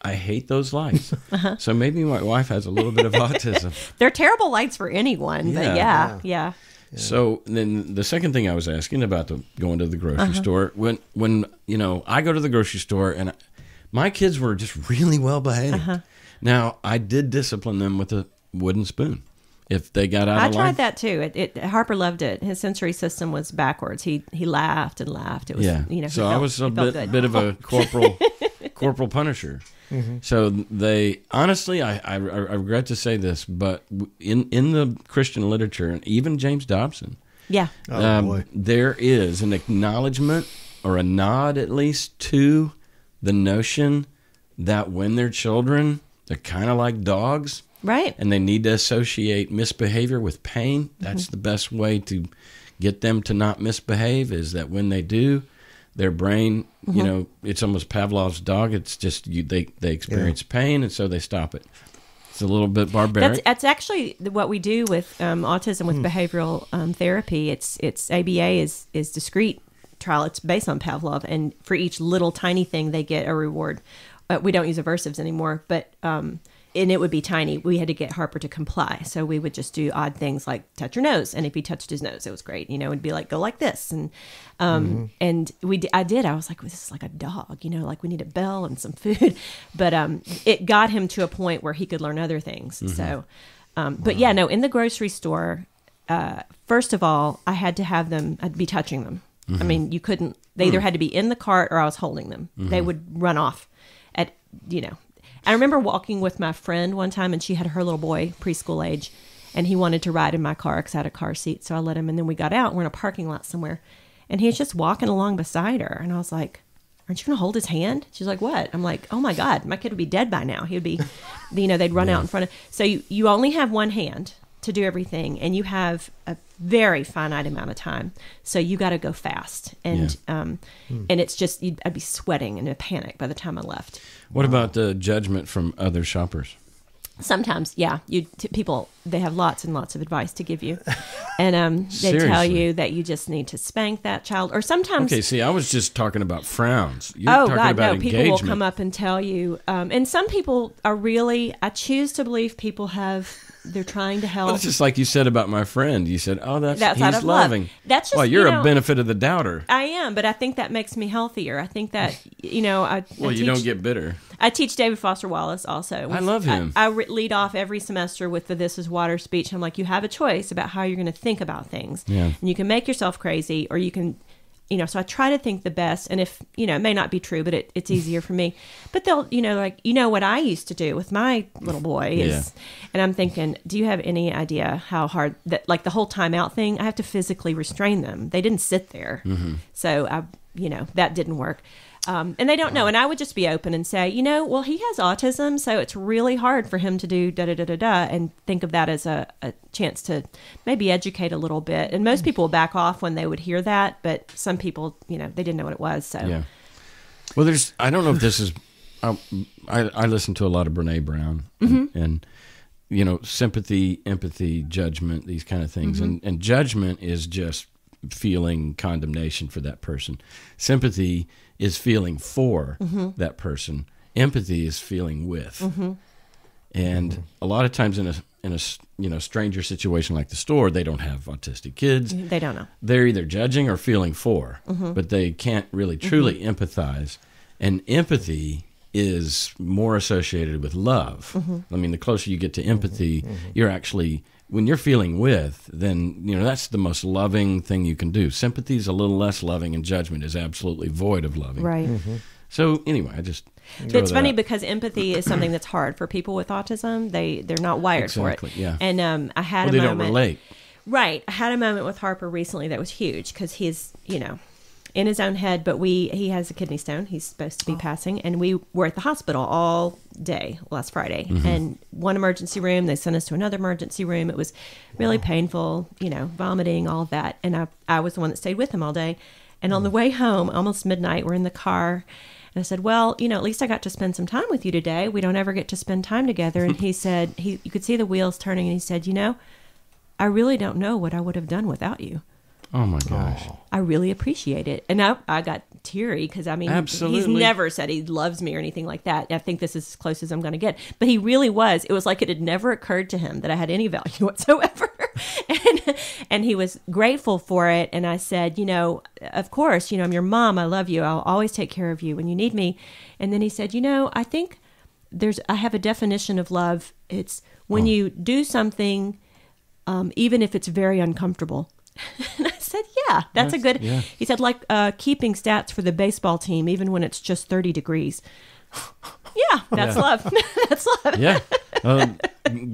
[SPEAKER 4] I hate those lights. So maybe my wife has a little bit of autism.
[SPEAKER 6] They're terrible lights for anyone, but yeah.
[SPEAKER 4] So then the second thing I was asking about going to the grocery store, when I go to the grocery store and my kids were just really well behaved. Now, I did discipline them with a wooden spoon. If they got out of line. I
[SPEAKER 6] tried that too. Harper loved it. His sensory system was backwards. He laughed and laughed. It was,
[SPEAKER 4] so I was a bit of a corporal punisher. So they, honestly, I regret to say this, but in the Christian literature, and even James Dobson, there is an acknowledgement or a nod at least to the notion that when they're children, they're kind of like dogs.
[SPEAKER 6] Right.
[SPEAKER 4] And they need to associate misbehavior with pain. That's the best way to get them to not misbehave, is that when they do, their brain, it's almost Pavlov's dog. It's just they experience pain, and so they stop it. It's a little bit barbaric.
[SPEAKER 6] That's actually what we do with autism with behavioral therapy. It's ABA is discrete trial. It's based on Pavlov, and for each little tiny thing, they get a reward. We don't use aversives anymore, but and it would be tiny. We had to get Harper to comply, so we would just do odd things like touch your nose, and if he touched his nose, it was great. It'd be like, go like this, and and I did. I was like, well, this is like a dog, like we need a bell and some food, but it got him to a point where he could learn other things. So, but in the grocery store, first of all, I had to have them. I'd be touching them. I mean, you couldn't. They either had to be in the cart or I was holding them. They would run off at I remember walking with my friend one time, and she had her little boy, preschool age, and he wanted to ride in my car because I had a car seat. So I let him, and then we got out. We're in a parking lot somewhere, and he was just walking along beside her. And I was like, aren't you going to hold his hand? She's like, what? I'm like, oh, my God, my kid would be dead by now. He would be, they'd run out in front of. So you only have one hand to do everything, and you have a very finite amount of time. So you got to go fast. And and it's just, I'd be sweating in a panic by the time I left.
[SPEAKER 4] What about the judgment from other shoppers?
[SPEAKER 6] Sometimes, people, they have lots and lots of advice to give you. And they tell you that you just need to spank that child. Or sometimes...
[SPEAKER 4] Okay, see, I was just talking about frowns. You're talking about engagement.
[SPEAKER 6] People will come up and tell you. And some people are really... I choose to believe people have... They're trying to help.
[SPEAKER 4] Well, it's just like you said about my friend. You said, "Oh, he's
[SPEAKER 6] out of
[SPEAKER 4] loving."
[SPEAKER 6] Love. That's just,
[SPEAKER 4] you're a benefit of the doubter.
[SPEAKER 6] I am, but I think that makes me healthier. I think that you
[SPEAKER 4] don't get bitter.
[SPEAKER 6] I teach David Foster Wallace also.
[SPEAKER 4] I love him.
[SPEAKER 6] I lead off every semester with the "This is Water" speech. I'm like, you have a choice about how you're going to think about things, and you can make yourself crazy, or you can. So I try to think the best, and if, it may not be true, but it's easier for me. But they'll, what I used to do with my little boy is, and I'm thinking, do you have any idea how hard that, like the whole timeout thing, I have to physically restrain them. They didn't sit there. So that didn't work. And they don't know. And I would just be open and say, well, he has autism, so it's really hard for him to do da-da-da-da-da, and think of that as a chance to maybe educate a little bit. And most people will back off when they would hear that, but some people, they didn't know what it was. So,
[SPEAKER 4] yeah. Well, I don't know if this is, I listen to a lot of Brene Brown and sympathy, empathy, judgment, these kind of things. And judgment is just feeling condemnation for that person. Sympathy is feeling for that person. Empathy is feeling with. And a lot of times in a stranger situation like the store, they don't have autistic kids.
[SPEAKER 6] They don't know.
[SPEAKER 4] They're either judging or feeling for, but they can't really truly empathize. And empathy is more associated with love. I mean, the closer you get to empathy, you're actually, when you're feeling with, then, that's the most loving thing you can do. Sympathy is a little less loving, and judgment is absolutely void of loving.
[SPEAKER 6] Right.
[SPEAKER 4] So anyway, I just...
[SPEAKER 6] It's funny because empathy is something that's hard for people with autism. They're not wired for it.
[SPEAKER 4] Yeah.
[SPEAKER 6] And I had a moment...
[SPEAKER 4] They don't relate.
[SPEAKER 6] Right. I had a moment with Harper recently that was huge because he's, in his own head, but he has a kidney stone. He's supposed to be passing, and we were at the hospital all day last Friday. And one emergency room, they sent us to another emergency room. It was really painful, vomiting, all of that. And I was the one that stayed with him all day. And on the way home, almost midnight, we're in the car, and I said, well, at least I got to spend some time with you today. We don't ever get to spend time together. And he said, you could see the wheels turning, and he said, I really don't know what I would have done without you.
[SPEAKER 4] Oh my gosh.
[SPEAKER 6] I really appreciate it. And I got teary because, I mean,
[SPEAKER 4] Absolutely.
[SPEAKER 6] He's never said he loves me or anything like that. I think this is as close as I'm going to get. But he really was. It was like it had never occurred to him that I had any value whatsoever. And he was grateful for it. And I said, of course, I'm your mom. I love you. I'll always take care of you when you need me. And then he said, I think I have a definition of love. It's when you do something, even if it's very uncomfortable. And I said, yeah, that's a good, he said, like keeping stats for the baseball team, even when it's just 30 degrees. Yeah, that's love. That's love.
[SPEAKER 4] Yeah.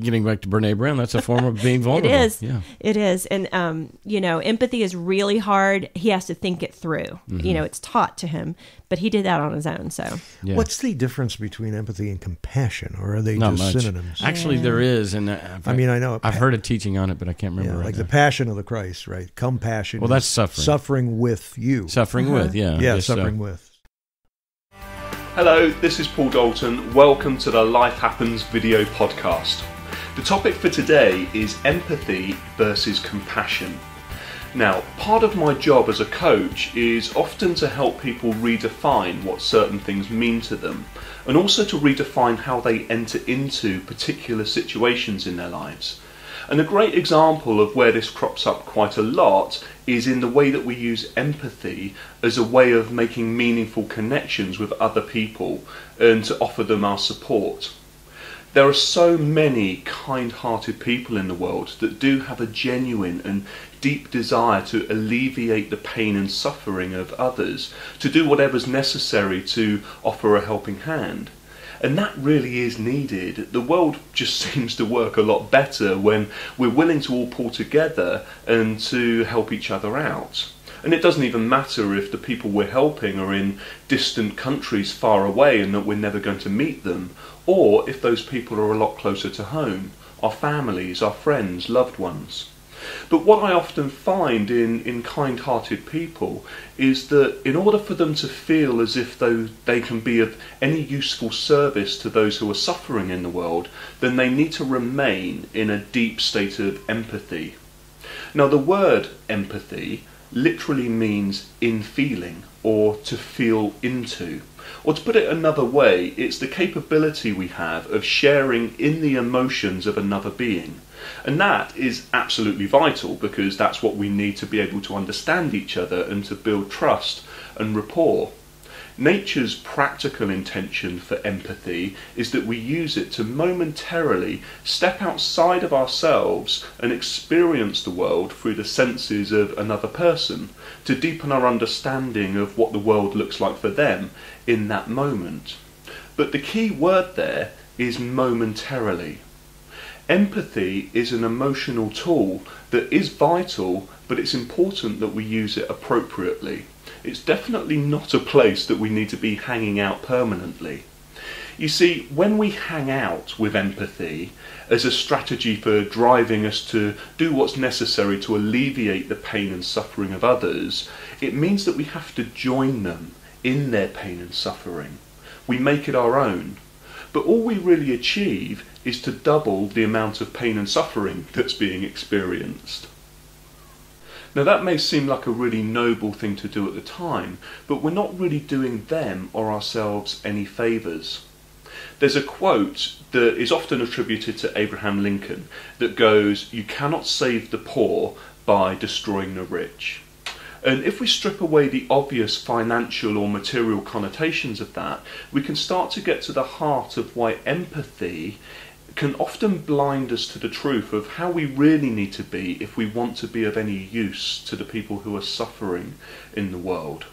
[SPEAKER 4] Getting back to Brene Brown, that's a form of being vulnerable.
[SPEAKER 6] It is.
[SPEAKER 4] Yeah.
[SPEAKER 6] It is. And, empathy is really hard. He has to think it through.
[SPEAKER 4] Mm-hmm.
[SPEAKER 6] It's taught to him, but he did that on his own. So,
[SPEAKER 7] What's the difference between empathy and compassion, or are they
[SPEAKER 4] Not
[SPEAKER 7] just
[SPEAKER 4] much.
[SPEAKER 7] synonyms?
[SPEAKER 4] Actually, there is. And
[SPEAKER 7] I know.
[SPEAKER 4] I've heard a teaching on it, but I can't remember right
[SPEAKER 7] like
[SPEAKER 4] now.
[SPEAKER 7] the passion of the Christ, right? Compassion.
[SPEAKER 4] Well, that's suffering.
[SPEAKER 7] Suffering with you.
[SPEAKER 4] Suffering with, yeah.
[SPEAKER 7] Yeah,
[SPEAKER 4] Yes,
[SPEAKER 7] suffering with.
[SPEAKER 8] Hello, this is Paul Dalton. Welcome to the Life Happens video podcast. The topic for today is empathy versus compassion. Now, part of my job as a coach is often to help people redefine what certain things mean to them, and also to redefine how they enter into particular situations in their lives. And a great example of where this crops up quite a lot is in the way that we use empathy as a way of making meaningful connections with other people and to offer them our support. There are so many kind-hearted people in the world that do have a genuine and deep desire to alleviate the pain and suffering of others, to do whatever's necessary to offer a helping hand. And that really is needed. The world just seems to work a lot better when we're willing to all pull together and to help each other out. And it doesn't even matter if the people we're helping are in distant countries far away and that we're never going to meet them, or if those people are a lot closer to home, our families, our friends, loved ones. But what I often find in kind-hearted people is that in order for them to feel as if though they can be of any useful service to those who are suffering in the world, then they need to remain in a deep state of empathy. Now, the word empathy literally means in feeling, or to feel into. Or to put it another way, it's the capability we have of sharing in the emotions of another being. And that is absolutely vital, because that's what we need to be able to understand each other and to build trust and rapport. Nature's practical intention for empathy is that we use it to momentarily step outside of ourselves and experience the world through the senses of another person, to deepen our understanding of what the world looks like for them in that moment. But the key word there is momentarily. Empathy is an emotional tool that is vital, but it's important that we use it appropriately. It's definitely not a place that we need to be hanging out permanently. You see, when we hang out with empathy as a strategy for driving us to do what's necessary to alleviate the pain and suffering of others, it means that we have to join them in their pain and suffering. We make it our own. But all we really achieve is to double the amount of pain and suffering that's being experienced. Now, that may seem like a really noble thing to do at the time, but we're not really doing them or ourselves any favours. There's a quote that is often attributed to Abraham Lincoln that goes, "You cannot save the poor by destroying the rich." And if we strip away the obvious financial or material connotations of that, we can start to get to the heart of why empathy can often blind us to the truth of how we really need to be if we want to be of any use to the people who are suffering in the world.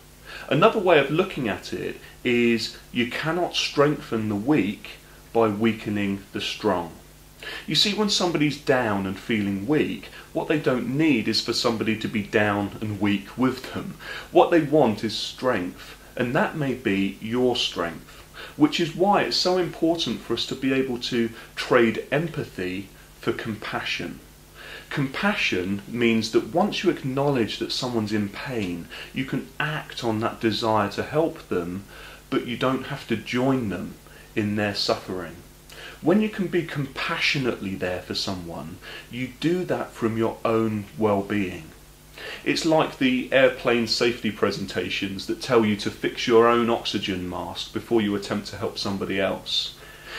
[SPEAKER 8] Another way of looking at it is you cannot strengthen the weak by weakening the strong. You see, when somebody's down and feeling weak, what they don't need is for somebody to be down and weak with them. What they want is strength, and that may be your strength, which is why it's so important for us to be able to trade empathy for compassion. Compassion means that once you acknowledge that someone's in pain, you can act on that desire to help them, but you don't have to join them in their suffering. When you can be compassionately there for someone, you do that from your own well-being. It's like the airplane safety presentations that tell you to fix your own oxygen mask before you attempt to help somebody else.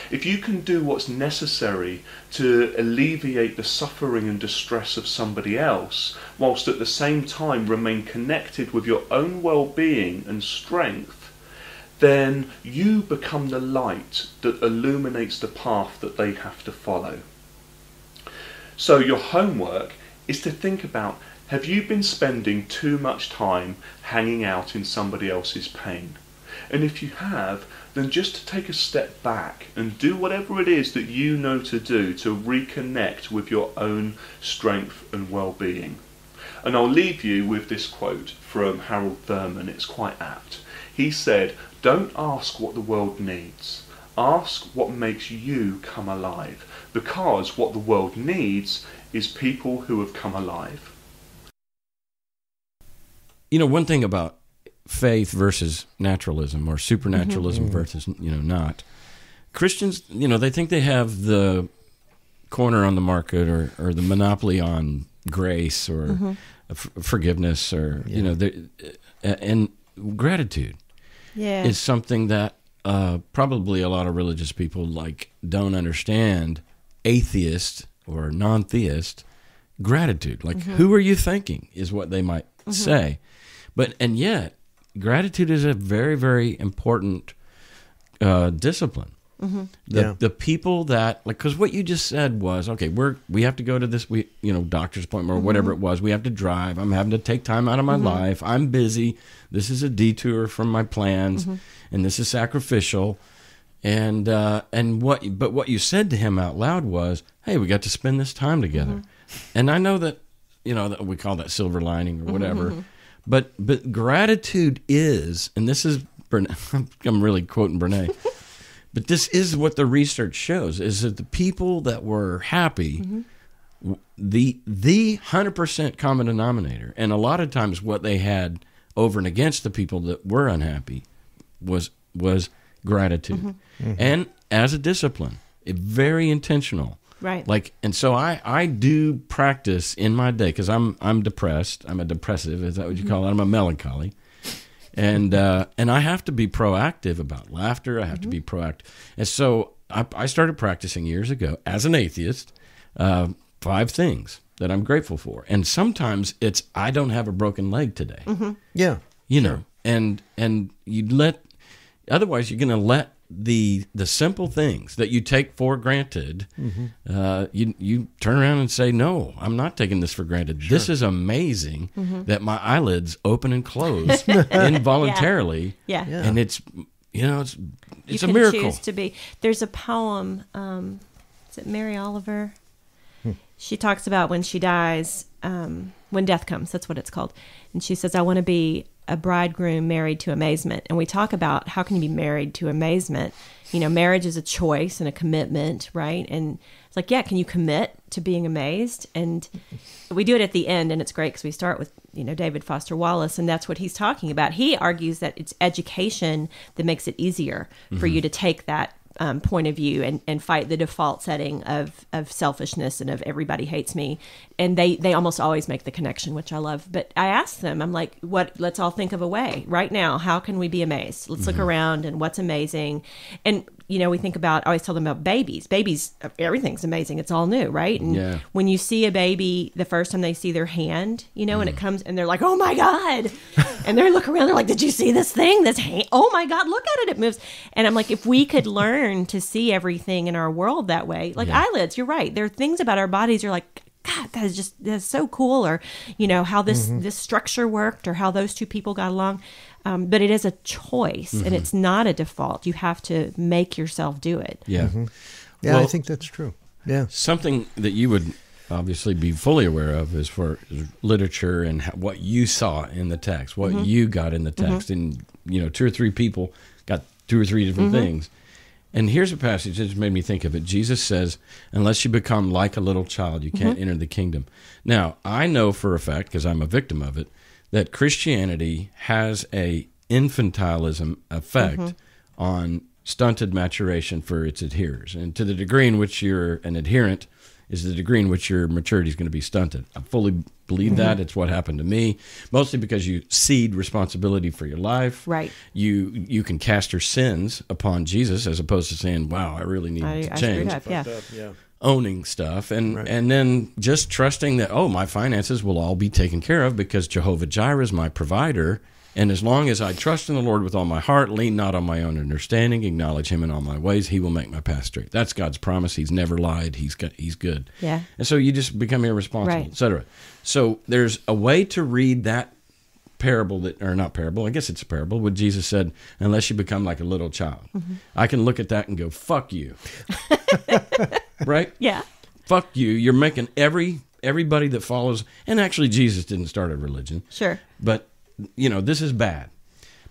[SPEAKER 8] If you can do what's necessary to alleviate the suffering and distress of somebody else, whilst at the same time remain connected with your own well-being and strength, then you become the light that illuminates the path that they have to follow. So your homework is to think about, have you been spending too much time hanging out in somebody else's pain? And if you have, then just to take a step back and do whatever it is that you know to do to reconnect with your own strength and well-being. And I'll leave you with this quote from Harold Thurman. It's quite apt. He said, "Don't ask what the world needs. Ask what makes you come alive, because what the world needs is people who have come alive."
[SPEAKER 4] You know, one thing about faith versus naturalism, or supernaturalism versus, not. Christians, they think they have the corner on the market, or the monopoly on grace, or forgiveness, or, and gratitude is something that probably a lot of religious people don't understand. Atheist or non-theist, gratitude. Who are you thanking is what they might say. And yet, gratitude is a very, very important discipline. The people that, because what you just said was, okay, we have to go to this, doctor's appointment or whatever it was. We have to drive. I'm having to take time out of my life. I'm busy. This is a detour from my plans, and this is sacrificial. And what you said to him out loud was, hey, we got to spend this time together. And I know that, that we call that silver lining or whatever. But gratitude is, and this is, I'm really quoting Brene, but this is what the research shows, is that the people that were happy, the 100% common denominator, and a lot of times what they had over and against the people that were unhappy was gratitude. And as a discipline, very intentional.
[SPEAKER 6] Right.
[SPEAKER 4] And so I do practice in my day, because I'm depressed. I'm a depressive. Is that what you call it? I'm a melancholy. And I have to be proactive about laughter. I have to be proactive. And so I started practicing years ago as an atheist, 5 things that I'm grateful for. And sometimes it's, I don't have a broken leg today.
[SPEAKER 7] Yeah.
[SPEAKER 4] And otherwise you're going to let the simple things that you take for granted, you turn around and say, no, I'm not taking this for granted. This is amazing that my eyelids open and close involuntarily.
[SPEAKER 6] Yeah.
[SPEAKER 4] And it's a
[SPEAKER 6] can
[SPEAKER 4] miracle.
[SPEAKER 6] Choose to be. There's a poem, is it Mary Oliver? She talks about when she dies, when death comes, that's what it's called. And she says, I want to be a bridegroom married to amazement. And we talk about, how can you be married to amazement? Marriage is a choice and a commitment, right? And it's like, yeah, can you commit to being amazed? And we do it at the end, and it's great because we start with, David Foster Wallace, and that's what he's talking about. He argues that it's education that makes it easier for you to take that point of view and fight the default setting of selfishness and of everybody hates me. And they almost always make the connection, which I love. But I asked them, I'm like, let's all think of a way right now. How can we be amazed? Let's look around and what's amazing. And, we think about, I always tell them about babies. Babies, everything's amazing. It's all new, right? And when you see a baby, the first time they see their hand, and it comes and they're like, oh my God. And they look around, they're like, did you see this thing? This hand? Oh my God, look at it. It moves. And I'm like, if we could learn to see everything in our world that way, eyelids, you're right. There are things about our bodies you're like, God, that's so cool. Or, how this structure worked, or how those two people got along. But it is a choice, and it's not a default. You have to make yourself do it.
[SPEAKER 4] Yeah.
[SPEAKER 7] Yeah, well, I think that's true. Yeah.
[SPEAKER 4] Something that you would obviously be fully aware of is for literature and what you saw in the text, what you got in the text. And, 2 or 3 people got 2 or 3 different things. And here's a passage that just made me think of it. Jesus says, unless you become like a little child, you can't enter the kingdom. Now, I know for a fact, because I'm a victim of it, that Christianity has a infantilism effect on stunted maturation for its adherers. And to the degree in which you're an adherent is the degree in which your maturity is going to be stunted. I fully believe that. It's what happened to me, mostly because you cede responsibility for your life.
[SPEAKER 6] Right.
[SPEAKER 4] You can cast your sins upon Jesus as opposed to saying, wow, I really need to change.
[SPEAKER 6] I screwed up,
[SPEAKER 7] Yeah.
[SPEAKER 4] Owning stuff and then just trusting that, my finances will all be taken care of because Jehovah Jireh is my provider. And as long as I trust in the Lord with all my heart, lean not on my own understanding, acknowledge him in all my ways, he will make my path straight. That's God's promise. He's never lied. He's good.
[SPEAKER 6] Yeah.
[SPEAKER 4] And so you just become irresponsible, etc. So there's a way to read that parable not parable, I guess it's a parable, what Jesus said, unless you become like a little child. I can look at that and go, fuck you. Right?
[SPEAKER 6] Yeah.
[SPEAKER 4] Fuck you. You're making everybody that follows, and actually Jesus didn't start a religion.
[SPEAKER 6] Sure.
[SPEAKER 4] But, this is bad.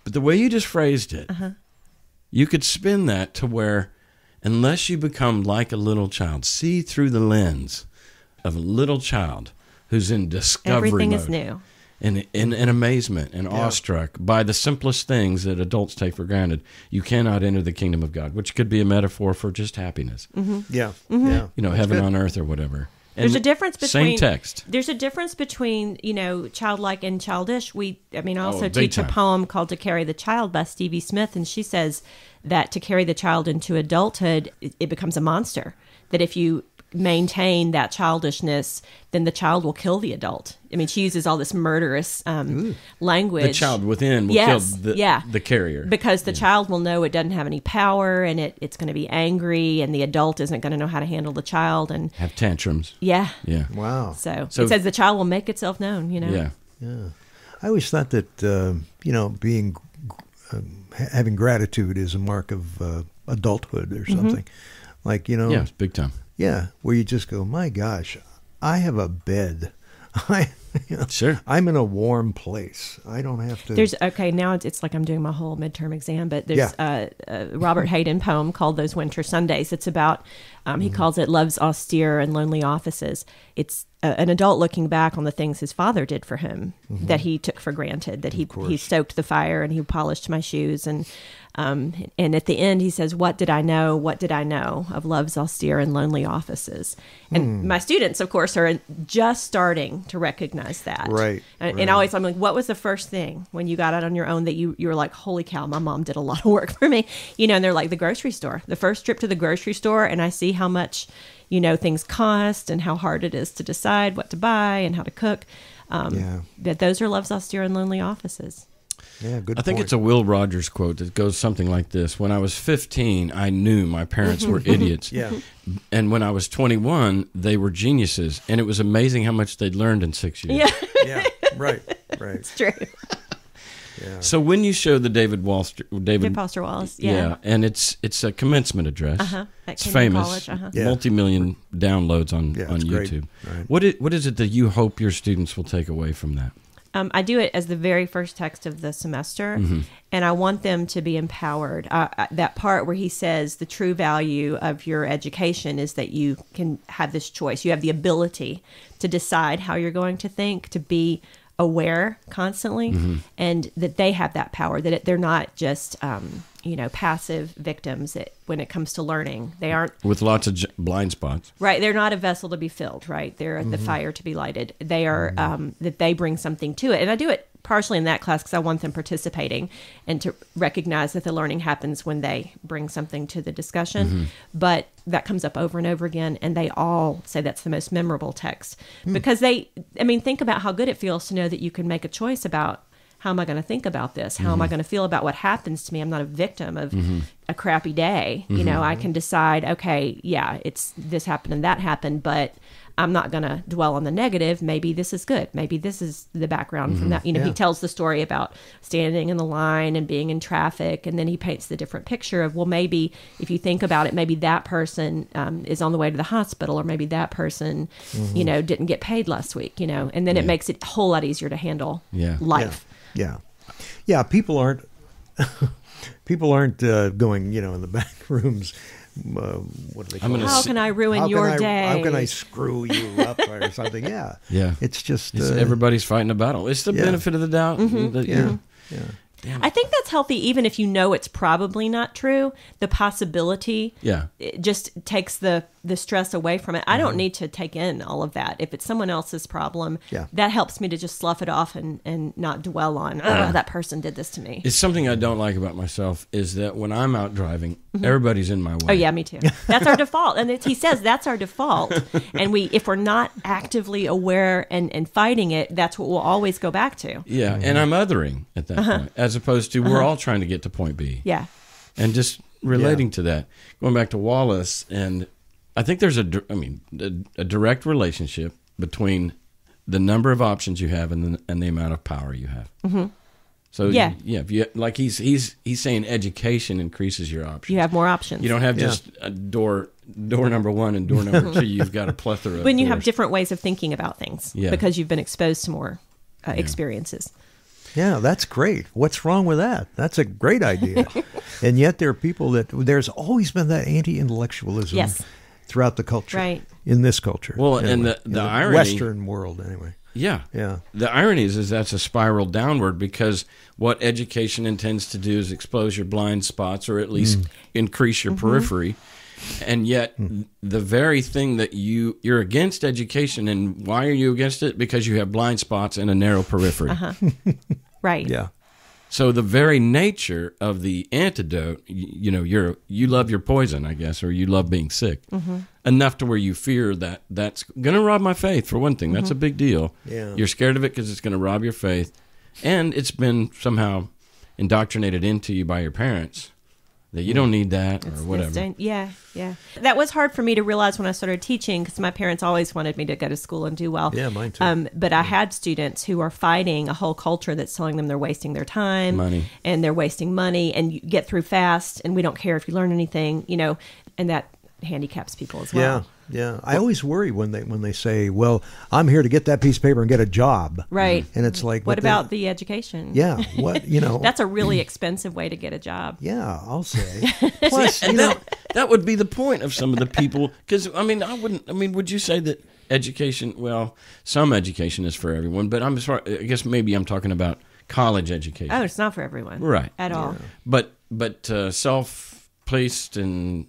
[SPEAKER 4] But the way you just phrased it, you could spin that to where, unless you become like a little child, see through the lens of a little child who's in discovery
[SPEAKER 6] Everything
[SPEAKER 4] mode.
[SPEAKER 6] is new.
[SPEAKER 4] In amazement and awestruck by the simplest things that adults take for granted, you cannot enter the kingdom of God, which could be a metaphor for just happiness.
[SPEAKER 7] Yeah.
[SPEAKER 4] Heaven on earth or whatever. And
[SPEAKER 6] there's a difference between
[SPEAKER 4] same text.
[SPEAKER 6] There's a difference between childlike and childish. I also
[SPEAKER 4] big
[SPEAKER 6] teach
[SPEAKER 4] time.
[SPEAKER 6] a poem called "To Carry the Child" by Stevie Smith, and she says that to carry the child into adulthood, it becomes a monster. That if you maintain that childishness, then the child will kill the adult. I mean, she uses all this murderous language.
[SPEAKER 4] The child within will kill the carrier.
[SPEAKER 6] Because the child will know it doesn't have any power, and it's going to be angry, and the adult isn't going to know how to handle the child. And
[SPEAKER 4] have tantrums.
[SPEAKER 6] Yeah.
[SPEAKER 7] Wow.
[SPEAKER 6] So it says the child will make itself known,
[SPEAKER 4] Yeah.
[SPEAKER 7] I always thought that, being, having gratitude is a mark of adulthood or something. Like,
[SPEAKER 4] Yeah, it's big time.
[SPEAKER 7] Yeah, where you just go, my gosh, I have a bed.
[SPEAKER 4] Sure.
[SPEAKER 7] I'm in a warm place. I don't have to.
[SPEAKER 6] Now it's like I'm doing my whole midterm exam, but there's a Robert Hayden poem called Those Winter Sundays. It's about, he calls it Love's Austere and Lonely Offices. It's an adult looking back on the things his father did for him that he took for granted, that he stoked the fire and he polished my shoes. And at the end he says, what did I know of love's austere and lonely offices? And my students, of course, are just starting to recognize that.
[SPEAKER 7] Right.
[SPEAKER 6] And always I'm like, what was the first thing when you got out on your own that you were like, holy cow, my mom did a lot of work for me, and they're like, the grocery store, the first trip to the grocery store, and I see how much things cost and how hard it is to decide what to buy and how to cook. That those are love's austere and lonely offices.
[SPEAKER 7] Yeah, good
[SPEAKER 4] I think
[SPEAKER 7] point.
[SPEAKER 4] it's a Will Rogers quote that goes something like this. When I was 15, I knew my parents were idiots.
[SPEAKER 7] Yeah.
[SPEAKER 4] And when I was 21, they were geniuses. And it was amazing how much they'd learned in 6 years.
[SPEAKER 7] Yeah, right.
[SPEAKER 6] It's true.
[SPEAKER 7] Yeah.
[SPEAKER 4] So when you show the David
[SPEAKER 6] Foster Wallace,
[SPEAKER 4] and it's a commencement address.
[SPEAKER 6] At
[SPEAKER 4] It's
[SPEAKER 6] Kenyon
[SPEAKER 4] famous,
[SPEAKER 6] College,
[SPEAKER 4] multi-million downloads on
[SPEAKER 7] YouTube.
[SPEAKER 4] Right. What is it that you hope your students will take away from that?
[SPEAKER 6] I do it as the very first text of the semester, and I want them to be empowered. That part where he says the true value of your education is that you can have this choice. You have the ability to decide how you're going to think, to be aware constantly, and that they have that power, that they're not just passive victims when it comes to learning. They aren't
[SPEAKER 4] with lots of blind spots.
[SPEAKER 6] Right, they're not a vessel to be filled, right? They're the fire to be lighted. They are that they bring something to it. And I do it partially in that class because I want them participating and to recognize that the learning happens when they bring something to the discussion. But that comes up over and over again, and they all say that's the most memorable text because think about how good it feels to know that you can make a choice about, how am I going to think about this? How am I going to feel about what happens to me? I'm not a victim of a crappy day. I can decide, okay, it's this happened and that happened, but I'm not going to dwell on the negative. Maybe this is good. Maybe this is the background from that. He tells the story about standing in the line and being in traffic, and then he paints the different picture of, well, maybe if you think about it, maybe that person is on the way to the hospital, or maybe that person, didn't get paid last week, and then it makes it a whole lot easier to handle life.
[SPEAKER 7] Yeah. People aren't going, in the back rooms. What do they call it?
[SPEAKER 6] How can I ruin your day?
[SPEAKER 7] How can I screw you up or something? Yeah. It's just
[SPEAKER 4] everybody's fighting a battle. It's the benefit of the doubt.
[SPEAKER 6] I think that's healthy, even if you know it's probably not true. The possibility,
[SPEAKER 4] it
[SPEAKER 6] just takes the the stress away from it. I don't need to take in all of that. If it's someone else's problem, that helps me to just slough it off and not dwell on, that person did this to me.
[SPEAKER 4] It's something I don't like about myself is that when I'm out driving, everybody's in my way.
[SPEAKER 6] Oh yeah, me too. That's our default. And he says that's our default. And if we're not actively aware and fighting it, that's what we'll always go back to.
[SPEAKER 4] Yeah, and I'm othering at that point, as opposed to we're all trying to get to point B.
[SPEAKER 6] Yeah.
[SPEAKER 4] And just relating to that, going back to Wallace, and I think there's a direct relationship between the number of options you have and the amount of power you have. Mm-hmm. So if you, like he's saying, education increases your options.
[SPEAKER 6] You have more options.
[SPEAKER 4] You don't have just a door number 1 and door number 2. You've got a plethora. Of
[SPEAKER 6] when you
[SPEAKER 4] doors.
[SPEAKER 6] have different ways of thinking about things, because you've been exposed to more experiences.
[SPEAKER 7] Yeah, that's great. What's wrong with that? That's a great idea. And yet there are people there's always been that anti-intellectualism throughout the culture, in this culture.
[SPEAKER 4] Well, anyway, and the irony,
[SPEAKER 7] Western world anyway.
[SPEAKER 4] Yeah.
[SPEAKER 7] Yeah.
[SPEAKER 4] The irony is that's a spiral downward, because what education intends to do is expose your blind spots, or at least increase your periphery. And yet the very thing that you're against education, and why are you against it? Because you have blind spots and a narrow periphery.
[SPEAKER 6] Right.
[SPEAKER 7] Yeah.
[SPEAKER 4] So the very nature of the antidote, you love your poison, I guess, or you love being sick enough to where you fear that that's going to rob my faith, for one thing. That's a big deal. Yeah. You're scared of it because it's going to rob your faith. And it's been somehow indoctrinated into you by your parents that you don't need that, or whatever.
[SPEAKER 6] Yeah. That was hard for me to realize when I started teaching, because my parents always wanted me to go to school and do well.
[SPEAKER 7] Yeah, mine too.
[SPEAKER 6] But I had students who are fighting a whole culture that's telling them they're wasting their time, and they're wasting money, and you get through fast, and we don't care if you learn anything, and that handicaps people as well.
[SPEAKER 7] Yeah. I always worry when they say, "Well, I'm here to get that piece of paper and get a job."
[SPEAKER 6] Right.
[SPEAKER 7] And it's like,
[SPEAKER 6] what about the education?
[SPEAKER 7] Yeah. What
[SPEAKER 6] That's a really expensive way to get a job.
[SPEAKER 7] Yeah, I'll say. Plus,
[SPEAKER 4] and that would be the point of some of the people, because would you say that education? Well, some education is for everyone, but I guess maybe I'm talking about college education.
[SPEAKER 6] Oh, it's not for everyone,
[SPEAKER 4] right?
[SPEAKER 6] At all.
[SPEAKER 4] But self-placed and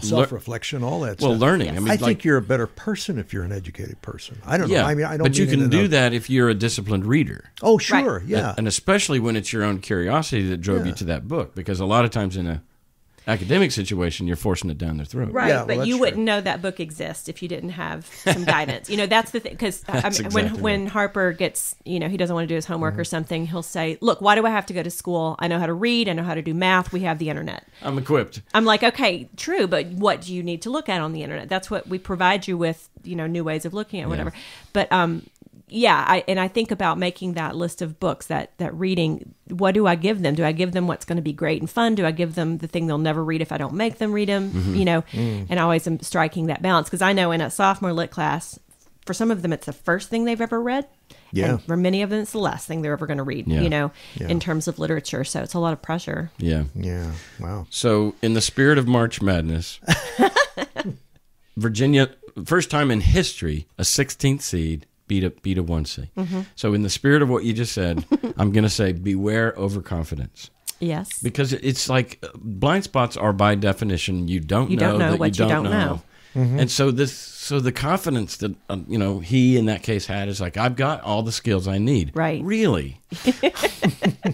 [SPEAKER 7] self-reflection, all that stuff.
[SPEAKER 4] Well, learning.
[SPEAKER 6] Yes.
[SPEAKER 7] I think you're a better person if you're an educated person. I don't know. I don't.
[SPEAKER 4] But you can do that if you're a disciplined reader.
[SPEAKER 7] Oh, sure. Right. Yeah.
[SPEAKER 4] And especially when it's your own curiosity that drove you to that book, because a lot of times in a academic situation, you're forcing it down their throat.
[SPEAKER 6] Right, yeah, but you wouldn't know that book exists if you didn't have some guidance. That's the thing, because when Harper gets, he doesn't want to do his homework or something, he'll say, look, why do I have to go to school? I know how to read, I know how to do math, we have the internet.
[SPEAKER 4] I'm equipped.
[SPEAKER 6] I'm like, okay, true, but what do you need to look at on the internet? That's what we provide you with, new ways of looking at whatever. But I think about making that list of books, that reading. What do I give them? Do I give them what's going to be great and fun? Do I give them the thing they'll never read if I don't make them read them? And I always am striking that balance, because I know in a sophomore lit class, for some of them it's the first thing they've ever read. Yeah. And for many of them it's the last thing they're ever going to read, in terms of literature. So it's a lot of pressure.
[SPEAKER 4] Yeah.
[SPEAKER 7] Yeah. Wow.
[SPEAKER 4] So in the spirit of March Madness, Virginia, first time in history, a 16th seed beat a 1 seed. So in the spirit of what you just said, I'm going to say beware overconfidence.
[SPEAKER 6] Yes.
[SPEAKER 4] Because it's like blind spots are by definition, you don't know that
[SPEAKER 6] what you don't know.
[SPEAKER 4] And so the confidence that he in that case had is like, I've got all the skills I need.
[SPEAKER 6] Right.
[SPEAKER 4] Really.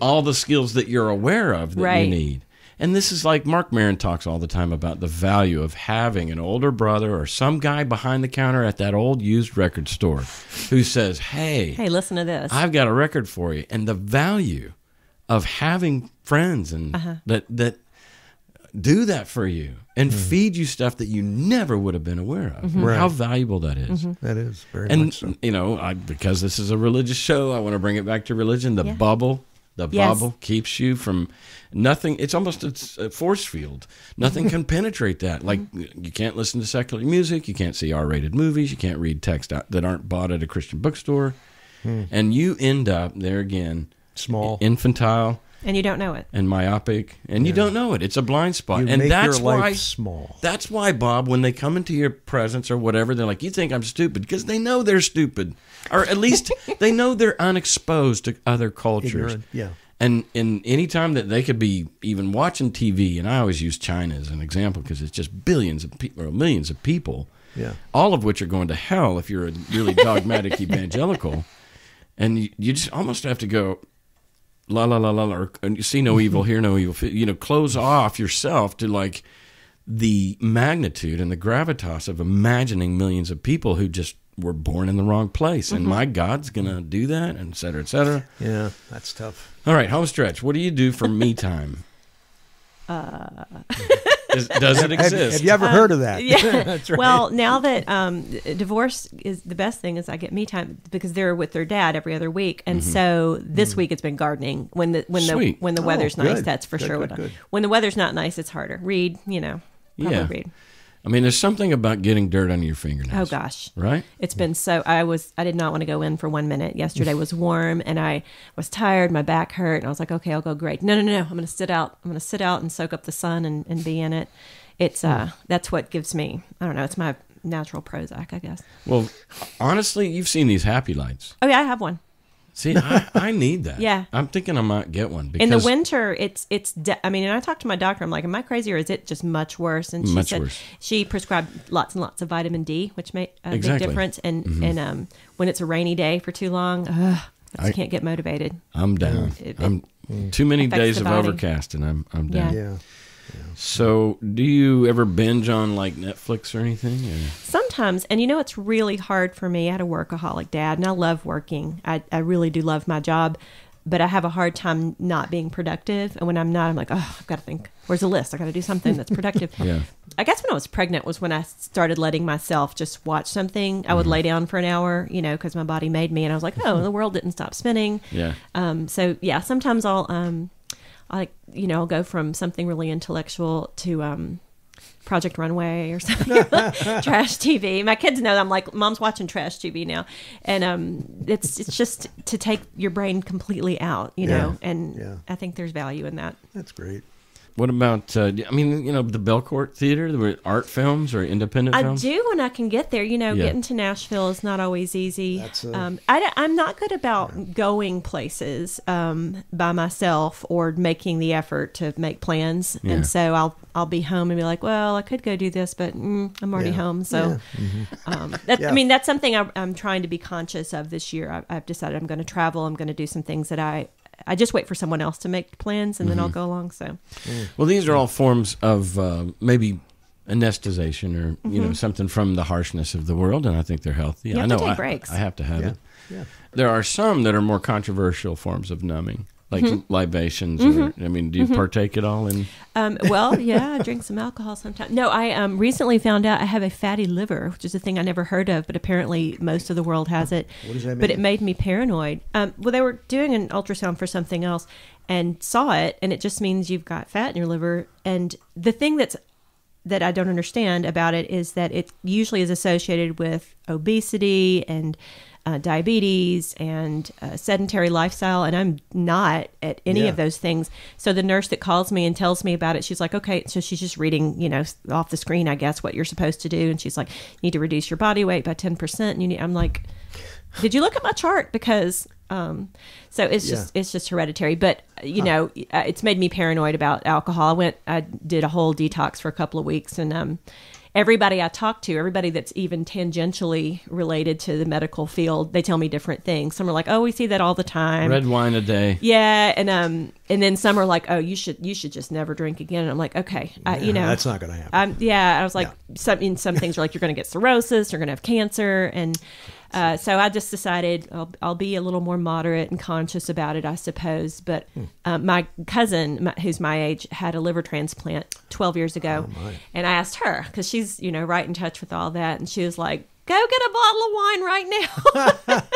[SPEAKER 4] All the skills that you're aware of that you need. And this is like Mark Maron talks all the time about the value of having an older brother or some guy behind the counter at that old used record store who says, hey,
[SPEAKER 6] listen to this.
[SPEAKER 4] I've got a record for you. And the value of having friends and that do that for you and feed you stuff that you never would have been aware of. Right. How valuable that is.
[SPEAKER 7] That is very much so.
[SPEAKER 4] And, because this is a religious show, I want to bring it back to religion. The bubble keeps you from nothing. It's almost a force field. Nothing can penetrate that. Like, you can't listen to secular music. You can't see R-rated movies. You can't read text that aren't bought at a Christian bookstore. And you end up, there again,
[SPEAKER 7] small,
[SPEAKER 4] infantile.
[SPEAKER 6] And you don't know it.
[SPEAKER 4] And myopic. And you don't know it. It's a blind spot.
[SPEAKER 7] You
[SPEAKER 4] and
[SPEAKER 7] make
[SPEAKER 4] that's
[SPEAKER 7] your life
[SPEAKER 4] why
[SPEAKER 7] small.
[SPEAKER 4] That's why, Bob, when they come into your presence or whatever, they're like, you think I'm stupid? Because they know they're stupid. Or at least they know they're unexposed to other cultures.
[SPEAKER 7] Ignorant, yeah.
[SPEAKER 4] And any time that they could be even watching TV, and I always use China as an example because it's just billions of people, or millions of people, all of which are going to hell if you're a really dogmatic evangelical. And you just almost have to go, la, la, la, la, or you see no evil, hear no evil. Close off yourself to like the magnitude and the gravitas of imagining millions of people who just were born in the wrong place. And my God's going to do that, and et cetera, et cetera.
[SPEAKER 7] Yeah, that's tough.
[SPEAKER 4] All right, home stretch. What do you do for me time? Does it exist?
[SPEAKER 7] Have you ever heard of that?
[SPEAKER 6] Yeah.
[SPEAKER 7] That's right.
[SPEAKER 6] Well, now that divorce is the best thing is I get me time because they're with their dad every other week, and so this week it's been gardening. When the weather's nice,
[SPEAKER 7] good.
[SPEAKER 6] that's for
[SPEAKER 7] Good,
[SPEAKER 6] sure.
[SPEAKER 7] good.
[SPEAKER 6] When the weather's not nice, it's harder. Read, probably read.
[SPEAKER 4] I mean, there's something about getting dirt under your fingernails.
[SPEAKER 6] Oh gosh,
[SPEAKER 4] right?
[SPEAKER 6] It's been so. I did not want to go in for 1 minute. Yesterday was warm, and I was tired. My back hurt, and I was like, okay, I'll go. Great. No. I'm going to sit out. I'm going to sit out and soak up the sun and be in it. It's that's what gives me. I don't know. It's my natural Prozac, I guess.
[SPEAKER 4] Well, honestly, you've seen these happy lights.
[SPEAKER 6] Oh yeah, I have one.
[SPEAKER 4] See, I need that.
[SPEAKER 6] Yeah.
[SPEAKER 4] I'm thinking I might get one. Because
[SPEAKER 6] in the winter, and I talked to my doctor. I'm like, am I crazy or is it just much worse? And she said she prescribed lots and lots of vitamin D, which made a big difference. And when it's a rainy day for too long, I can't get motivated.
[SPEAKER 4] I'm down. Too many days of overcast, and I'm down.
[SPEAKER 7] Yeah.
[SPEAKER 4] So, do you ever binge on like Netflix or anything? Or?
[SPEAKER 6] Sometimes, and it's really hard for me. I had a workaholic dad, and I love working. I really do love my job, but I have a hard time not being productive. And when I'm not, I'm like, oh, I've got to think. Where's the list? I got to do something that's productive.
[SPEAKER 4] Yeah.
[SPEAKER 6] I guess when I was pregnant was when I started letting myself just watch something. I would lay down for an hour, because my body made me, and I was like, oh, the world didn't stop spinning.
[SPEAKER 4] Yeah.
[SPEAKER 6] So yeah, sometimes I'll go from something really intellectual to Project Runway or something, trash TV. My kids know I'm like, Mom's watching trash TV now, and it's just to take your brain completely out, and I think there's value in that.
[SPEAKER 7] That's great.
[SPEAKER 4] What about, the Belcourt Theater, the art films or independent films?
[SPEAKER 6] I do when I can get there. Getting to Nashville is not always easy. I'm not good about going places by myself or making the effort to make plans. Yeah. And so I'll be home and be like, well, I could go do this, but I'm already home. So that's something I'm trying to be conscious of this year. I've decided I'm going to travel. I'm going to do some things that I just wait for someone else to make plans, and then I'll go along. So,
[SPEAKER 4] well, these are all forms of maybe anesthetization or something from the harshness of the world, and I think they're healthy.
[SPEAKER 6] You have to take breaks.
[SPEAKER 4] I have to have it.
[SPEAKER 7] Yeah.
[SPEAKER 4] There are some that are more controversial forms of numbing, like libations. Or, do you partake at all in?
[SPEAKER 6] Well, yeah, I drink some alcohol sometimes. No, I recently found out I have a fatty liver, which is a thing I never heard of, but apparently most of the world has it.
[SPEAKER 7] What does that mean?
[SPEAKER 6] But it made me paranoid. Well, they were doing an ultrasound for something else and saw it, and it just means you've got fat in your liver. And the thing that I don't understand about it is that it usually is associated with obesity and diabetes and sedentary lifestyle, and I'm not at any of those things. So the nurse that calls me and tells me about it, she's like, okay, so she's just reading, off the screen, I guess, what you're supposed to do, and she's like, you need to reduce your body weight by 10%. And I'm like, did you look at my chart? Because so it's just hereditary. But it's made me paranoid about alcohol. I did a whole detox for a couple of weeks, and everybody I talk to, everybody that's even tangentially related to the medical field, they tell me different things. Some are like, "Oh, we see that all the time."
[SPEAKER 4] Red wine a day.
[SPEAKER 6] Yeah, and then some are like, "Oh, you should just never drink again." And I'm like, "Okay,
[SPEAKER 7] that's not going to happen."
[SPEAKER 6] I was like, some things are like, you're going to get cirrhosis, you're going to have cancer, and so I just decided I'll be a little more moderate and conscious about it, I suppose. But my cousin, who's my age, had a liver transplant 12 years ago. And I asked her, because she's, right in touch with all that. And she was like, go get a bottle of wine right now.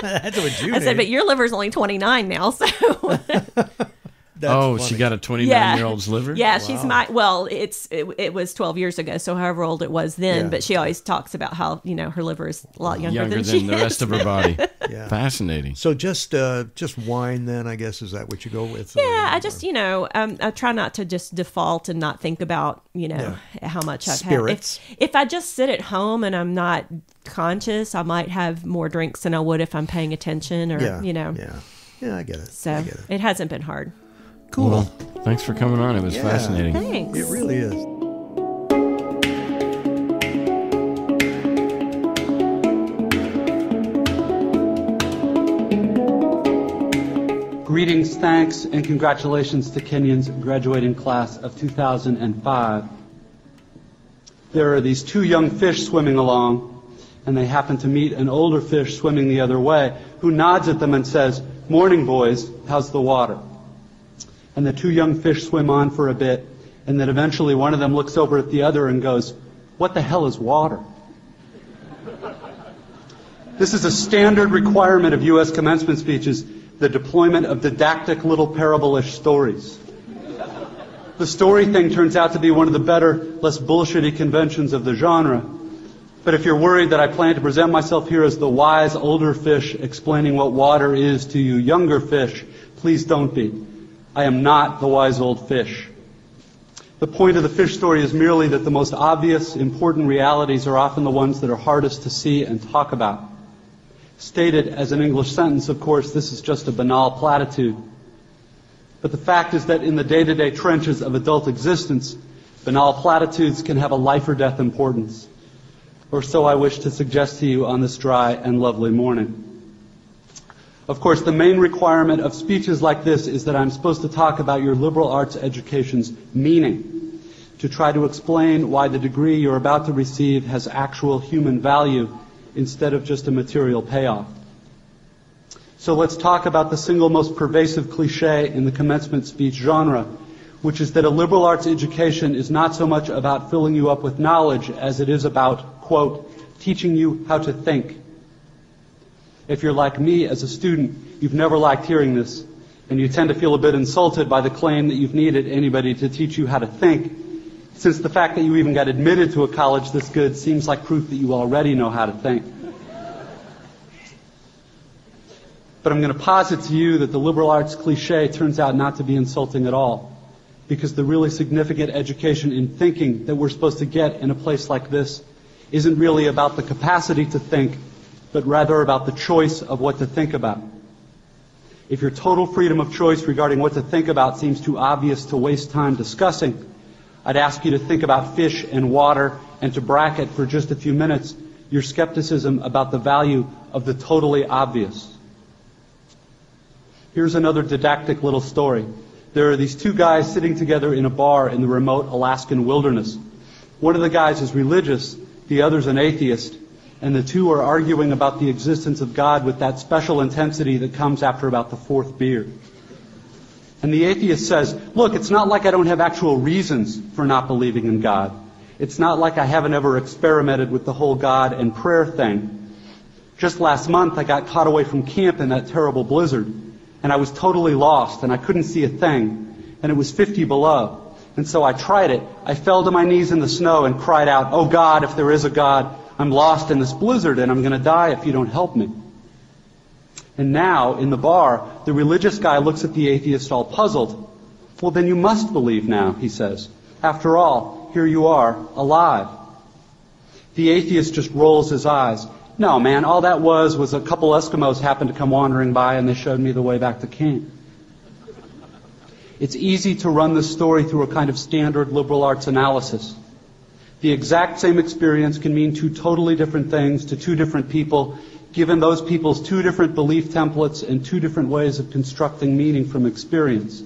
[SPEAKER 7] That's what you
[SPEAKER 6] I said, but your liver's only 29 now, so...
[SPEAKER 4] Funny. She got a 29-year-old's liver?
[SPEAKER 6] Yeah, wow. It was 12 years ago, so however old it was then, but she always talks about how, her liver is a lot younger than
[SPEAKER 4] the rest of her body.
[SPEAKER 7] Yeah.
[SPEAKER 4] Fascinating.
[SPEAKER 7] So just wine then, I guess, is that what you go with?
[SPEAKER 6] Yeah, I just, I try not to just default and not think about, how much I've
[SPEAKER 7] Spirits.
[SPEAKER 6] had. If I just sit at home and I'm not conscious, I might have more drinks than I would if I'm paying attention or,
[SPEAKER 7] Yeah, I get it.
[SPEAKER 6] So it hasn't been hard.
[SPEAKER 7] Cool.
[SPEAKER 4] Well, thanks for coming on. It was fascinating.
[SPEAKER 6] Thanks.
[SPEAKER 7] It really is.
[SPEAKER 9] Greetings, thanks, and congratulations to Kenyon's graduating class of 2005. There are these two young fish swimming along, and they happen to meet an older fish swimming the other way, who nods at them and says, "Morning, boys, how's the water?" And the two young fish swim on for a bit, and then eventually one of them looks over at the other and goes, "What the hell is water?" This is a standard requirement of U.S. commencement speeches, the deployment of didactic little parable-ish stories. The story thing turns out to be one of the better, less bullshitty conventions of the genre. But if you're worried that I plan to present myself here as the wise older fish explaining what water is to you younger fish, please don't be. I am not the wise old fish. The point of the fish story is merely that the most obvious, important realities are often the ones that are hardest to see and talk about. Stated as an English sentence, of course, this is just a banal platitude. But the fact is that in the day-to-day trenches of adult existence, banal platitudes can have a life or death importance. Or so I wish to suggest to you on this dry and lovely morning. Of course, the main requirement of speeches like this is that I'm supposed to talk about your liberal arts education's meaning, to try to explain why the degree you're about to receive has actual human value instead of just a material payoff. So let's talk about the single most pervasive cliche in the commencement speech genre, which is that a liberal arts education is not so much about filling you up with knowledge as it is about, quote, teaching you how to think. If you're like me as a student, you've never liked hearing this, and you tend to feel a bit insulted by the claim that you've needed anybody to teach you how to think, since the fact that you even got admitted to a college this good seems like proof that you already know how to think. But I'm going to posit to you that the liberal arts cliche turns out not to be insulting at all, because the really significant education in thinking that we're supposed to get in a place like this isn't really about the capacity to think, but rather about the choice of what to think about. If your total freedom of choice regarding what to think about seems too obvious to waste time discussing, I'd ask you to think about fish and water and to bracket for just a few minutes your skepticism about the value of the totally obvious. Here's another didactic little story. There are these two guys sitting together in a bar in the remote Alaskan wilderness. One of the guys is religious, the other's an atheist, and the two are arguing about the existence of God with that special intensity that comes after about the fourth beer. And the atheist says, look, it's not like I don't have actual reasons for not believing in God. It's not like I haven't ever experimented with the whole God and prayer thing. Just last month I got caught away from camp in that terrible blizzard, and I was totally lost, and I couldn't see a thing, and it was 50 below. And so I tried it. I fell to my knees in the snow and cried out, oh God, if there is a God, I'm lost in this blizzard and I'm going to die if you don't help me. And now, in the bar, the religious guy looks at the atheist all puzzled. Well, then you must believe now, he says. After all, here you are, alive. The atheist just rolls his eyes. No, man, all that was a couple Eskimos happened to come wandering by and they showed me the way back to camp. It's easy to run this story through a kind of standard liberal arts analysis. The exact same experience can mean two totally different things to two different people, given those people's two different belief templates and two different ways of constructing meaning from experience.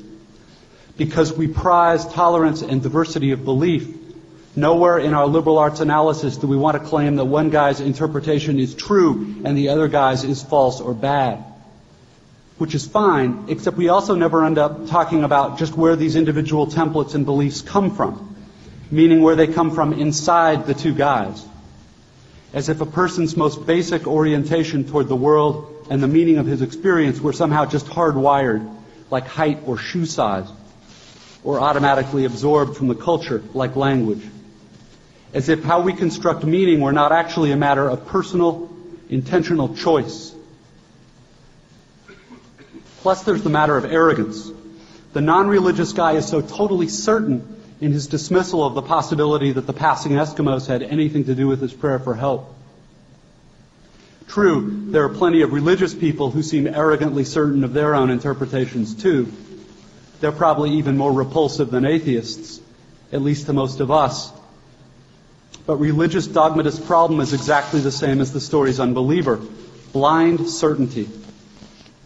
[SPEAKER 9] Because we prize tolerance and diversity of belief, nowhere in our liberal arts analysis do we want to claim that one guy's interpretation is true and the other guy's is false or bad. Which is fine, except we also never end up talking about just where these individual templates and beliefs come from, meaning where they come from inside the two guys. As if a person's most basic orientation toward the world and the meaning of his experience were somehow just hardwired, like height or shoe size, or automatically absorbed from the culture, like language. As if how we construct meaning were not actually a matter of personal, intentional choice. Plus there's the matter of arrogance. The non-religious guy is so totally certain in his dismissal of the possibility that the passing Eskimos had anything to do with his prayer for help. True, there are plenty of religious people who seem arrogantly certain of their own interpretations too. They're probably even more repulsive than atheists, at least to most of us. But religious dogmatist's problem is exactly the same as the story's unbeliever. Blind certainty.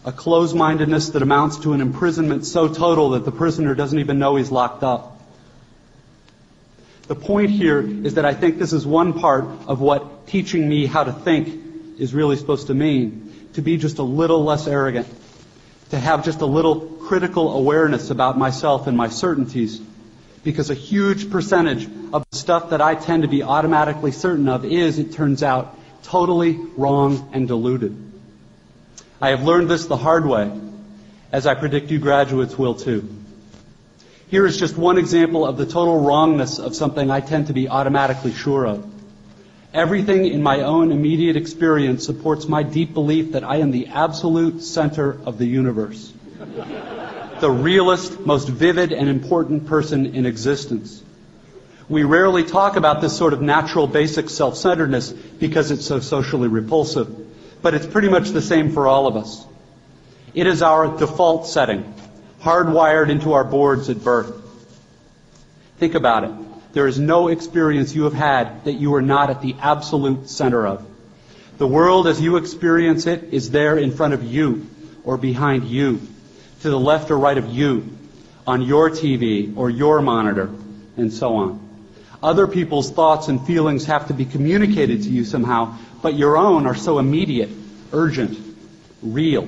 [SPEAKER 9] A closed-mindedness that amounts to an imprisonment so total that the prisoner doesn't even know he's locked up. The point here is that I think this is one part of what teaching me how to think is really supposed to mean. To be just a little less arrogant. To have just a little critical awareness about myself and my certainties. Because a huge percentage of the stuff that I tend to be automatically certain of is, it turns out, totally wrong and deluded. I have learned this the hard way, as I predict you graduates will too. Here is just one example of the total wrongness of something I tend to be automatically sure of. Everything in my own immediate experience supports my deep belief that I am the absolute center of the universe. The realest, most vivid and important person in existence. We rarely talk about this sort of natural basic self-centeredness because it's so socially repulsive, but it's pretty much the same for all of us. It is our default setting, hardwired into our boards at birth. Think about it. There is no experience you have had that you are not at the absolute center of. The world as you experience it is there in front of you or behind you, to the left or right of you, on your TV or your monitor, and so on. Other people's thoughts and feelings have to be communicated to you somehow, but your own are so immediate, urgent, real.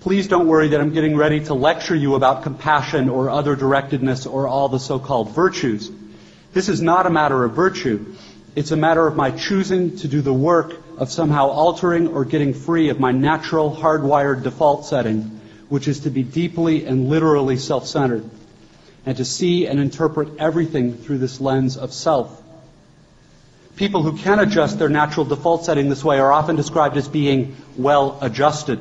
[SPEAKER 9] Please don't worry that I'm getting ready to lecture you about compassion or other directedness or all the so-called virtues. This is not a matter of virtue. It's a matter of my choosing to do the work of somehow altering or getting free of my natural, hardwired default setting, which is to be deeply and literally self-centered, and to see and interpret everything through this lens of self. People who can adjust their natural default setting this way are often described as being well-adjusted,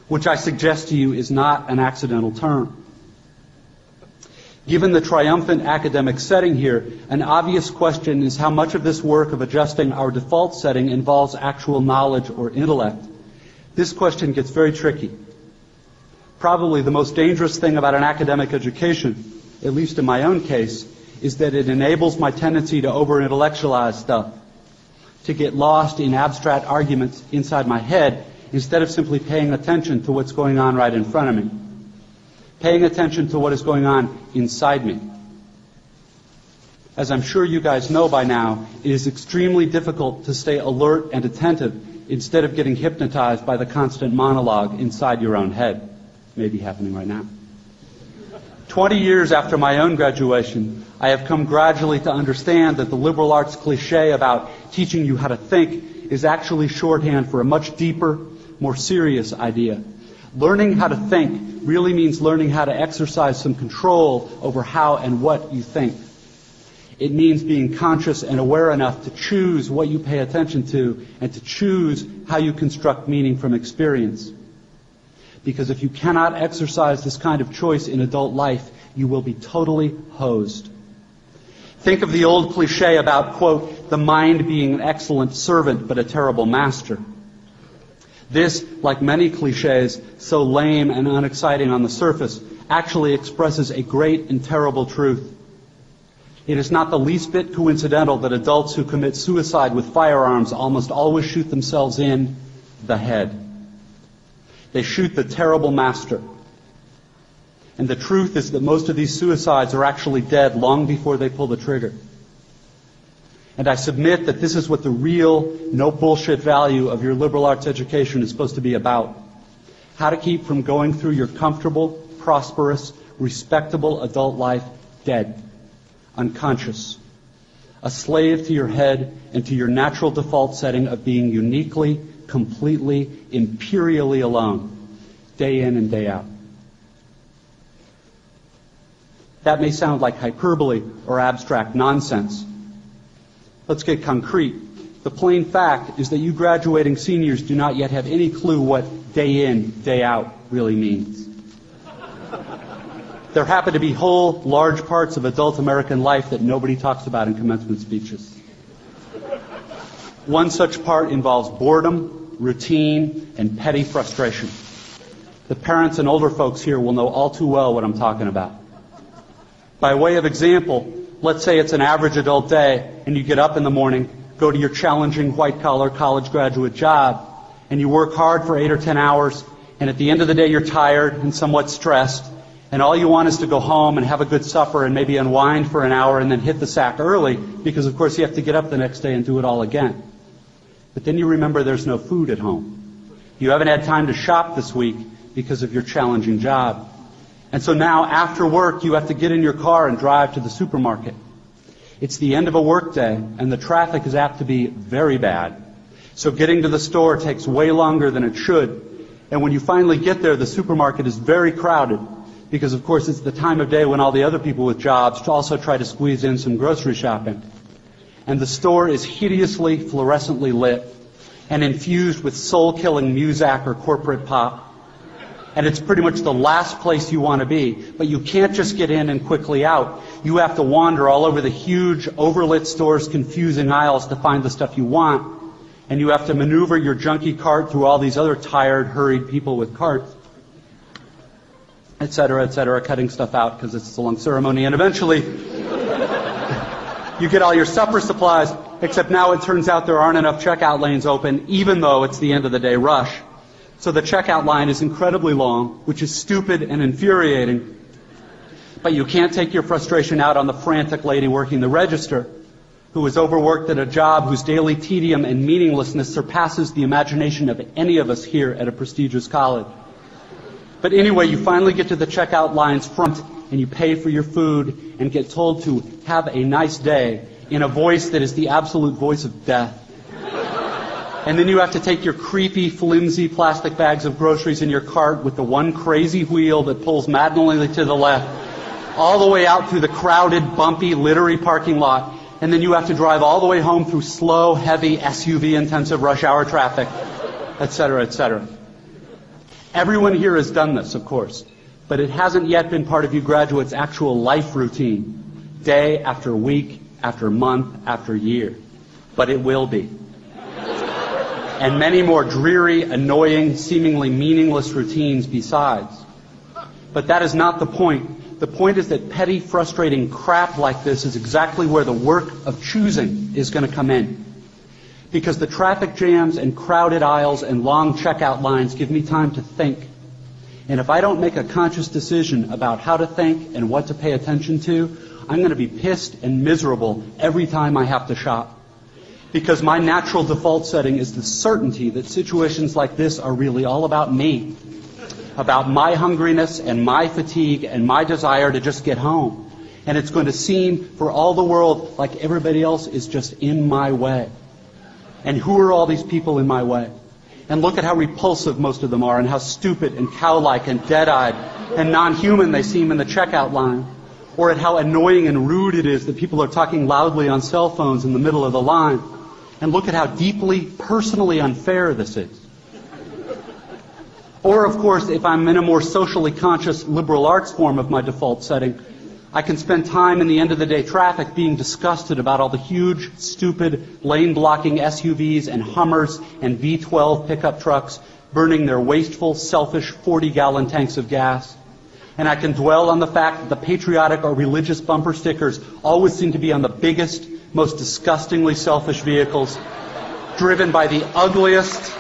[SPEAKER 9] which I suggest to you is not an accidental term. Given the triumphant academic setting here, an obvious question is how much of this work of adjusting our default setting involves actual knowledge or intellect. This question gets very tricky. Probably the most dangerous thing about an academic education, at least in my own case, is that it enables my tendency to over-intellectualize stuff, to get lost in abstract arguments inside my head instead of simply paying attention to what's going on right in front of me. Paying attention to what is going on inside me. As I'm sure you guys know by now, it is extremely difficult to stay alert and attentive instead of getting hypnotized by the constant monologue inside your own head. Maybe happening right now. 20 years after my own graduation, I have come gradually to understand that the liberal arts cliché about teaching you how to think is actually shorthand for a much deeper, more serious idea. Learning how to think really means learning how to exercise some control over how and what you think. It means being conscious and aware enough to choose what you pay attention to and to choose how you construct meaning from experience. Because if you cannot exercise this kind of choice in adult life, you will be totally hosed. Think of the old cliché about, quote, the mind being an excellent servant but a terrible master. This, like many clichés, so lame and unexciting on the surface, actually expresses a great and terrible truth. It is not the least bit coincidental that adults who commit suicide with firearms almost always shoot themselves in the head. They shoot the terrible master. And the truth is that most of these suicides are actually dead long before they pull the trigger. And I submit that this is what the real, no bullshit value of your liberal arts education is supposed to be about. How to keep from going through your comfortable, prosperous, respectable adult life dead, unconscious, a slave to your head and to your natural default setting of being uniquely, completely, imperially alone, day in and day out. That may sound like hyperbole or abstract nonsense. Let's get concrete. The plain fact is that you graduating seniors do not yet have any clue what day in, day out really means. There happen to be whole, large parts of adult American life that nobody talks about in commencement speeches. One such part involves boredom, routine, and petty frustration. The parents and older folks here will know all too well what I'm talking about. By way of example, let's say it's an average adult day and you get up in the morning, go to your challenging white-collar college graduate job, and you work hard for 8 or 10 hours, and at the end of the day you're tired and somewhat stressed, and all you want is to go home and have a good supper and maybe unwind for an hour and then hit the sack early because, of course, you have to get up the next day and do it all again. But then you remember there's no food at home. You haven't had time to shop this week because of your challenging job. And so now, after work, you have to get in your car and drive to the supermarket. It's the end of a work day, and the traffic is apt to be very bad. So getting to the store takes way longer than it should. And when you finally get there, the supermarket is very crowded because, of course, it's the time of day when all the other people with jobs also try to squeeze in some grocery shopping. And the store is hideously fluorescently lit and infused with soul-killing Muzak or corporate pop. And it's pretty much the last place you want to be. But you can't just get in and quickly out. You have to wander all over the huge, overlit store's confusing aisles to find the stuff you want. And you have to maneuver your junky cart through all these other tired, hurried people with carts, et cetera, cutting stuff out because it's a long ceremony. And eventually, you get all your supper supplies, except now it turns out there aren't enough checkout lanes open, even though it's the end of the day rush. So the checkout line is incredibly long, which is stupid and infuriating. But you can't take your frustration out on the frantic lady working the register, who is overworked at a job whose daily tedium and meaninglessness surpasses the imagination of any of us here at a prestigious college. But anyway, you finally get to the checkout line's front, and you pay for your food and get told to have a nice day in a voice that is the absolute voice of death. And then you have to take your creepy, flimsy plastic bags of groceries in your cart with the one crazy wheel that pulls maddeningly to the left, all the way out through the crowded, bumpy, littery parking lot. And then you have to drive all the way home through slow, heavy, SUV-intensive rush hour traffic, et cetera, et cetera. Everyone here has done this, of course, but it hasn't yet been part of you graduates' actual life routine, day after week, after month, after year. But it will be. And many more dreary, annoying, seemingly meaningless routines besides. But that is not the point. The point is that petty, frustrating crap like this is exactly where the work of choosing is going to come in. Because the traffic jams and crowded aisles and long checkout lines give me time to think. And if I don't make a conscious decision about how to think and what to pay attention to, I'm going to be pissed and miserable every time I have to shop. Because my natural default setting is the certainty that situations like this are really all about me. About my hungriness and my fatigue and my desire to just get home. And it's going to seem for all the world like everybody else is just in my way. And who are all these people in my way? And look at how repulsive most of them are and how stupid and cow-like and dead-eyed and non-human they seem in the checkout line. Or at how annoying and rude it is that people are talking loudly on cell phones in the middle of the line. And look at how deeply, personally unfair this is. Or, of course, if I'm in a more socially conscious liberal arts form of my default setting, I can spend time in the end-of-the-day traffic being disgusted about all the huge, stupid, lane-blocking SUVs and Hummers and V12 pickup trucks burning their wasteful, selfish 40-gallon tanks of gas. And I can dwell on the fact that the patriotic or religious bumper stickers always seem to be on the biggest, most disgustingly selfish vehicles, driven by the ugliest,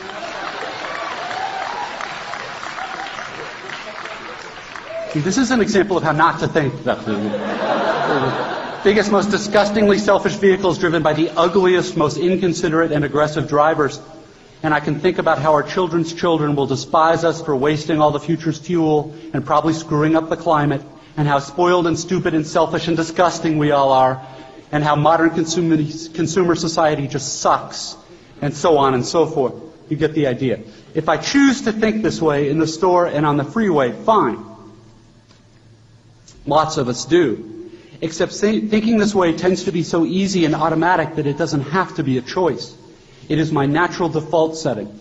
[SPEAKER 9] this is an example of how not to think. The biggest, most disgustingly selfish vehicles driven by the ugliest, most inconsiderate and aggressive drivers. And I can think about how our children's children will despise us for wasting all the future's fuel and probably screwing up the climate, and how spoiled and stupid and selfish and disgusting we all are, and how modern consumer society just sucks, and so on and so forth. You get the idea. If I choose to think this way in the store and on the freeway, fine. Lots of us do. Except thinking this way tends to be so easy and automatic that it doesn't have to be a choice. It is my natural default setting.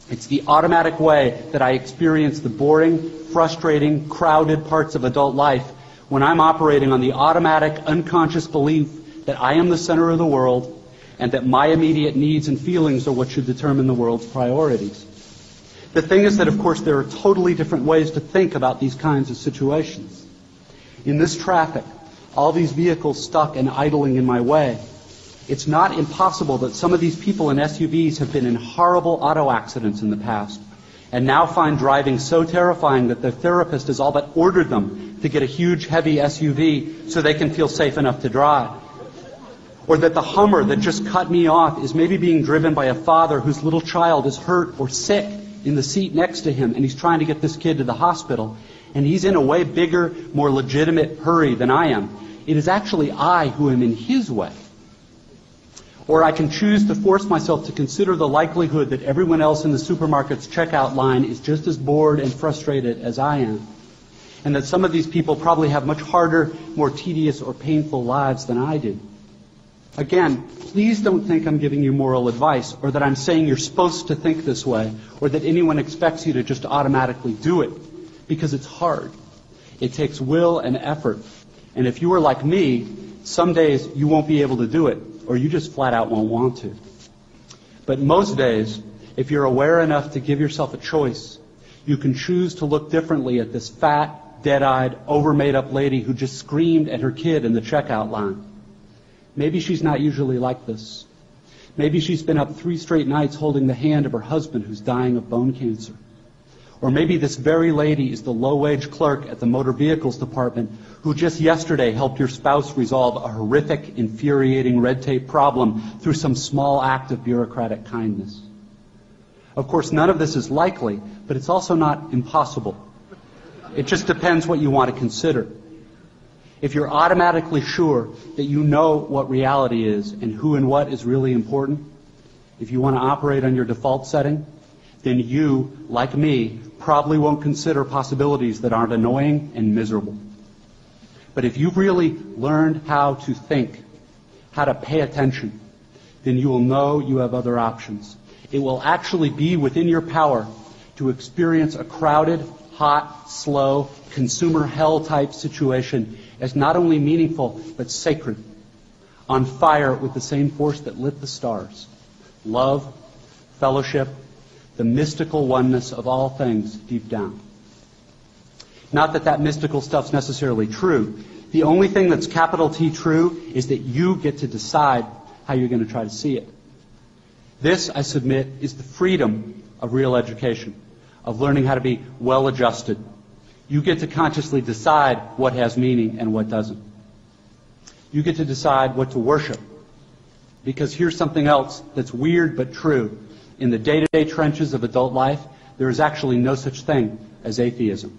[SPEAKER 9] It's the automatic way that I experience the boring, frustrating, crowded parts of adult life when I'm operating on the automatic, unconscious belief that I am the center of the world and that my immediate needs and feelings are what should determine the world's priorities. The thing is that, of course, there are totally different ways to think about these kinds of situations. In this traffic, all these vehicles stuck and idling in my way, it's not impossible that some of these people in SUVs have been in horrible auto accidents in the past and now find driving so terrifying that their therapist has all but ordered them to get a huge, heavy SUV so they can feel safe enough to drive. Or that the Hummer that just cut me off is maybe being driven by a father whose little child is hurt or sick in the seat next to him, and he's trying to get this kid to the hospital, and he's in a way bigger, more legitimate hurry than I am. It is actually I who am in his way. Or I can choose to force myself to consider the likelihood that everyone else in the supermarket's checkout line is just as bored and frustrated as I am, and that some of these people probably have much harder, more tedious or painful lives than I do. Again, please don't think I'm giving you moral advice, or that I'm saying you're supposed to think this way, or that anyone expects you to just automatically do it, because it's hard. It takes will and effort. And if you are like me, some days you won't be able to do it, or you just flat out won't want to. But most days, if you're aware enough to give yourself a choice, you can choose to look differently at this fat, dead-eyed, over-made-up lady who just screamed at her kid in the checkout line. Maybe she's not usually like this. Maybe she's been up 3 straight nights holding the hand of her husband who's dying of bone cancer. Or maybe this very lady is the low-wage clerk at the motor vehicles department who just yesterday helped your spouse resolve a horrific, infuriating red tape problem through some small act of bureaucratic kindness. Of course, none of this is likely, but it's also not impossible. It just depends what you want to consider. If you're automatically sure that you know what reality is and who and what is really important, if you want to operate on your default setting, then you, like me, probably won't consider possibilities that aren't annoying and miserable. But if you've really learned how to think, how to pay attention, then you will know you have other options. It will actually be within your power to experience a crowded, hot, slow, consumer hell-type situation as not only meaningful, but sacred, on fire with the same force that lit the stars. Love, fellowship, the mystical oneness of all things deep down. Not that that mystical stuff's necessarily true. The only thing that's capital T true is that you get to decide how you're going to try to see it. This, I submit, is the freedom of real education, of learning how to be well-adjusted. You get to consciously decide what has meaning and what doesn't. You get to decide what to worship. Because here's something else that's weird but true. In the day-to-day trenches of adult life, there is actually no such thing as atheism.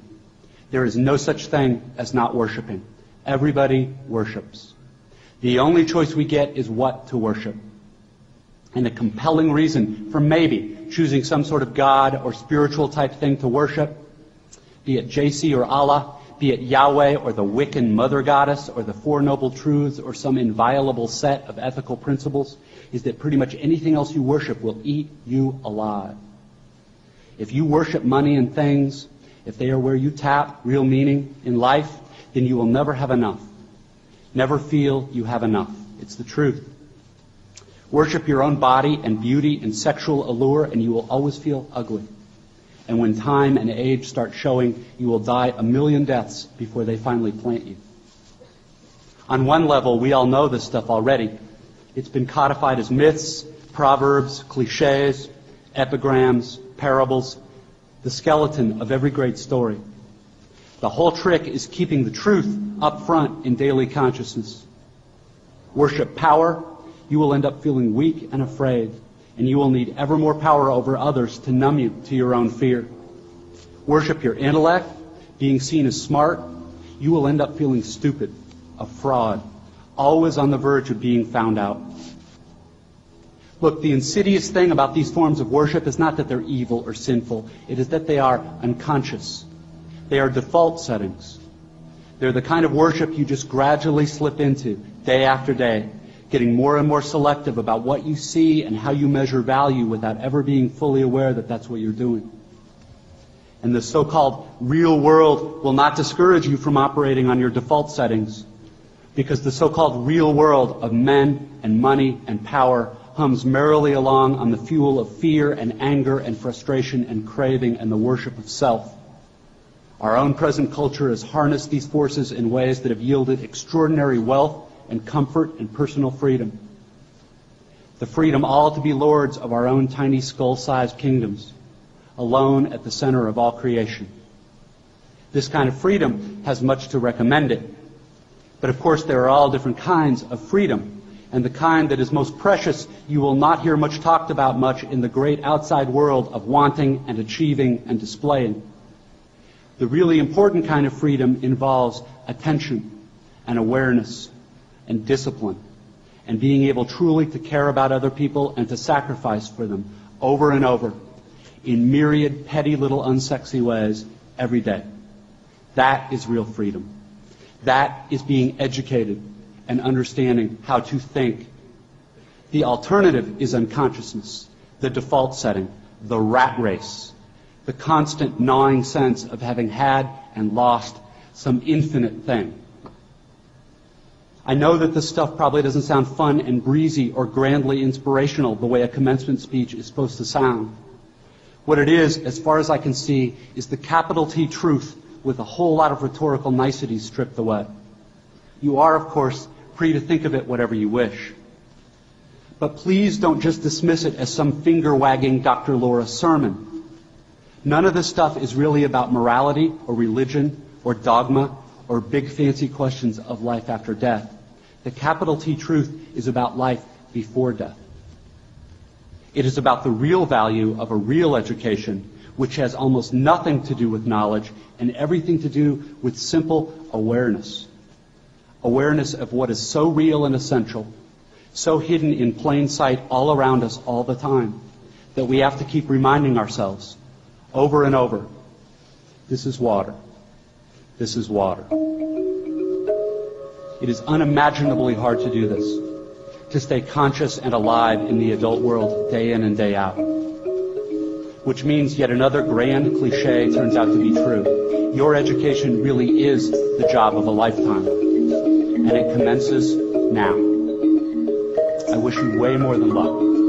[SPEAKER 9] There is no such thing as not worshiping. Everybody worships. The only choice we get is what to worship. And a compelling reason for maybe choosing some sort of God or spiritual type thing to worship, be it JC or Allah, be it Yahweh or the Wiccan mother goddess or the Four Noble Truths or some inviolable set of ethical principles, is that pretty much anything else you worship will eat you alive. If you worship money and things, if they are where you tap real meaning in life, then you will never have enough. Never feel you have enough. It's the truth. Worship your own body and beauty and sexual allure, and you will always feel ugly. And when time and age start showing, you will die 1,000,000 deaths before they finally plant you. On one level, we all know this stuff already. It's been codified as myths, proverbs, cliches, epigrams, parables, the skeleton of every great story. The whole trick is keeping the truth up front in daily consciousness. Worship power, you will end up feeling weak and afraid, and you will need ever more power over others to numb you to your own fear. Worship your intellect, being seen as smart, you will end up feeling stupid, a fraud, always on the verge of being found out. Look, the insidious thing about these forms of worship is not that they're evil or sinful. It is that they are unconscious. They are default settings. They're the kind of worship you just gradually slip into, day after day, getting more and more selective about what you see and how you measure value without ever being fully aware that that's what you're doing. And the so-called real world will not discourage you from operating on your default settings, because the so-called real world of men and money and power hums merrily along on the fuel of fear and anger and frustration and craving and the worship of self. Our own present culture has harnessed these forces in ways that have yielded extraordinary wealth and comfort and personal freedom. The freedom all to be lords of our own tiny skull-sized kingdoms, alone at the center of all creation. This kind of freedom has much to recommend it. But of course there are all different kinds of freedom, and the kind that is most precious you will not hear much talked about much in the great outside world of wanting and achieving and displaying. The really important kind of freedom involves attention and awareness and discipline and being able truly to care about other people and to sacrifice for them over and over in myriad petty little unsexy ways every day. That is real freedom. That is being educated and understanding how to think. The alternative is unconsciousness, the default setting, the rat race, the constant gnawing sense of having had and lost some infinite thing. I know that this stuff probably doesn't sound fun and breezy or grandly inspirational the way a commencement speech is supposed to sound. What it is, as far as I can see, is the capital T truth with a whole lot of rhetorical niceties stripped away. You are, of course, free to think of it whatever you wish. But please don't just dismiss it as some finger-wagging Dr. Laura sermon. None of this stuff is really about morality or religion or dogma or big fancy questions of life after death. The capital T truth is about life before death. It is about the real value of a real education, which has almost nothing to do with knowledge and everything to do with simple awareness. Awareness of what is so real and essential, so hidden in plain sight all around us all the time, that we have to keep reminding ourselves over and over, this is water. This is water. It is unimaginably hard to do this, to stay conscious and alive in the adult world day in and day out. Which means yet another grand cliche turns out to be true. Your education really is the job of a lifetime, and it commences now. I wish you way more than luck.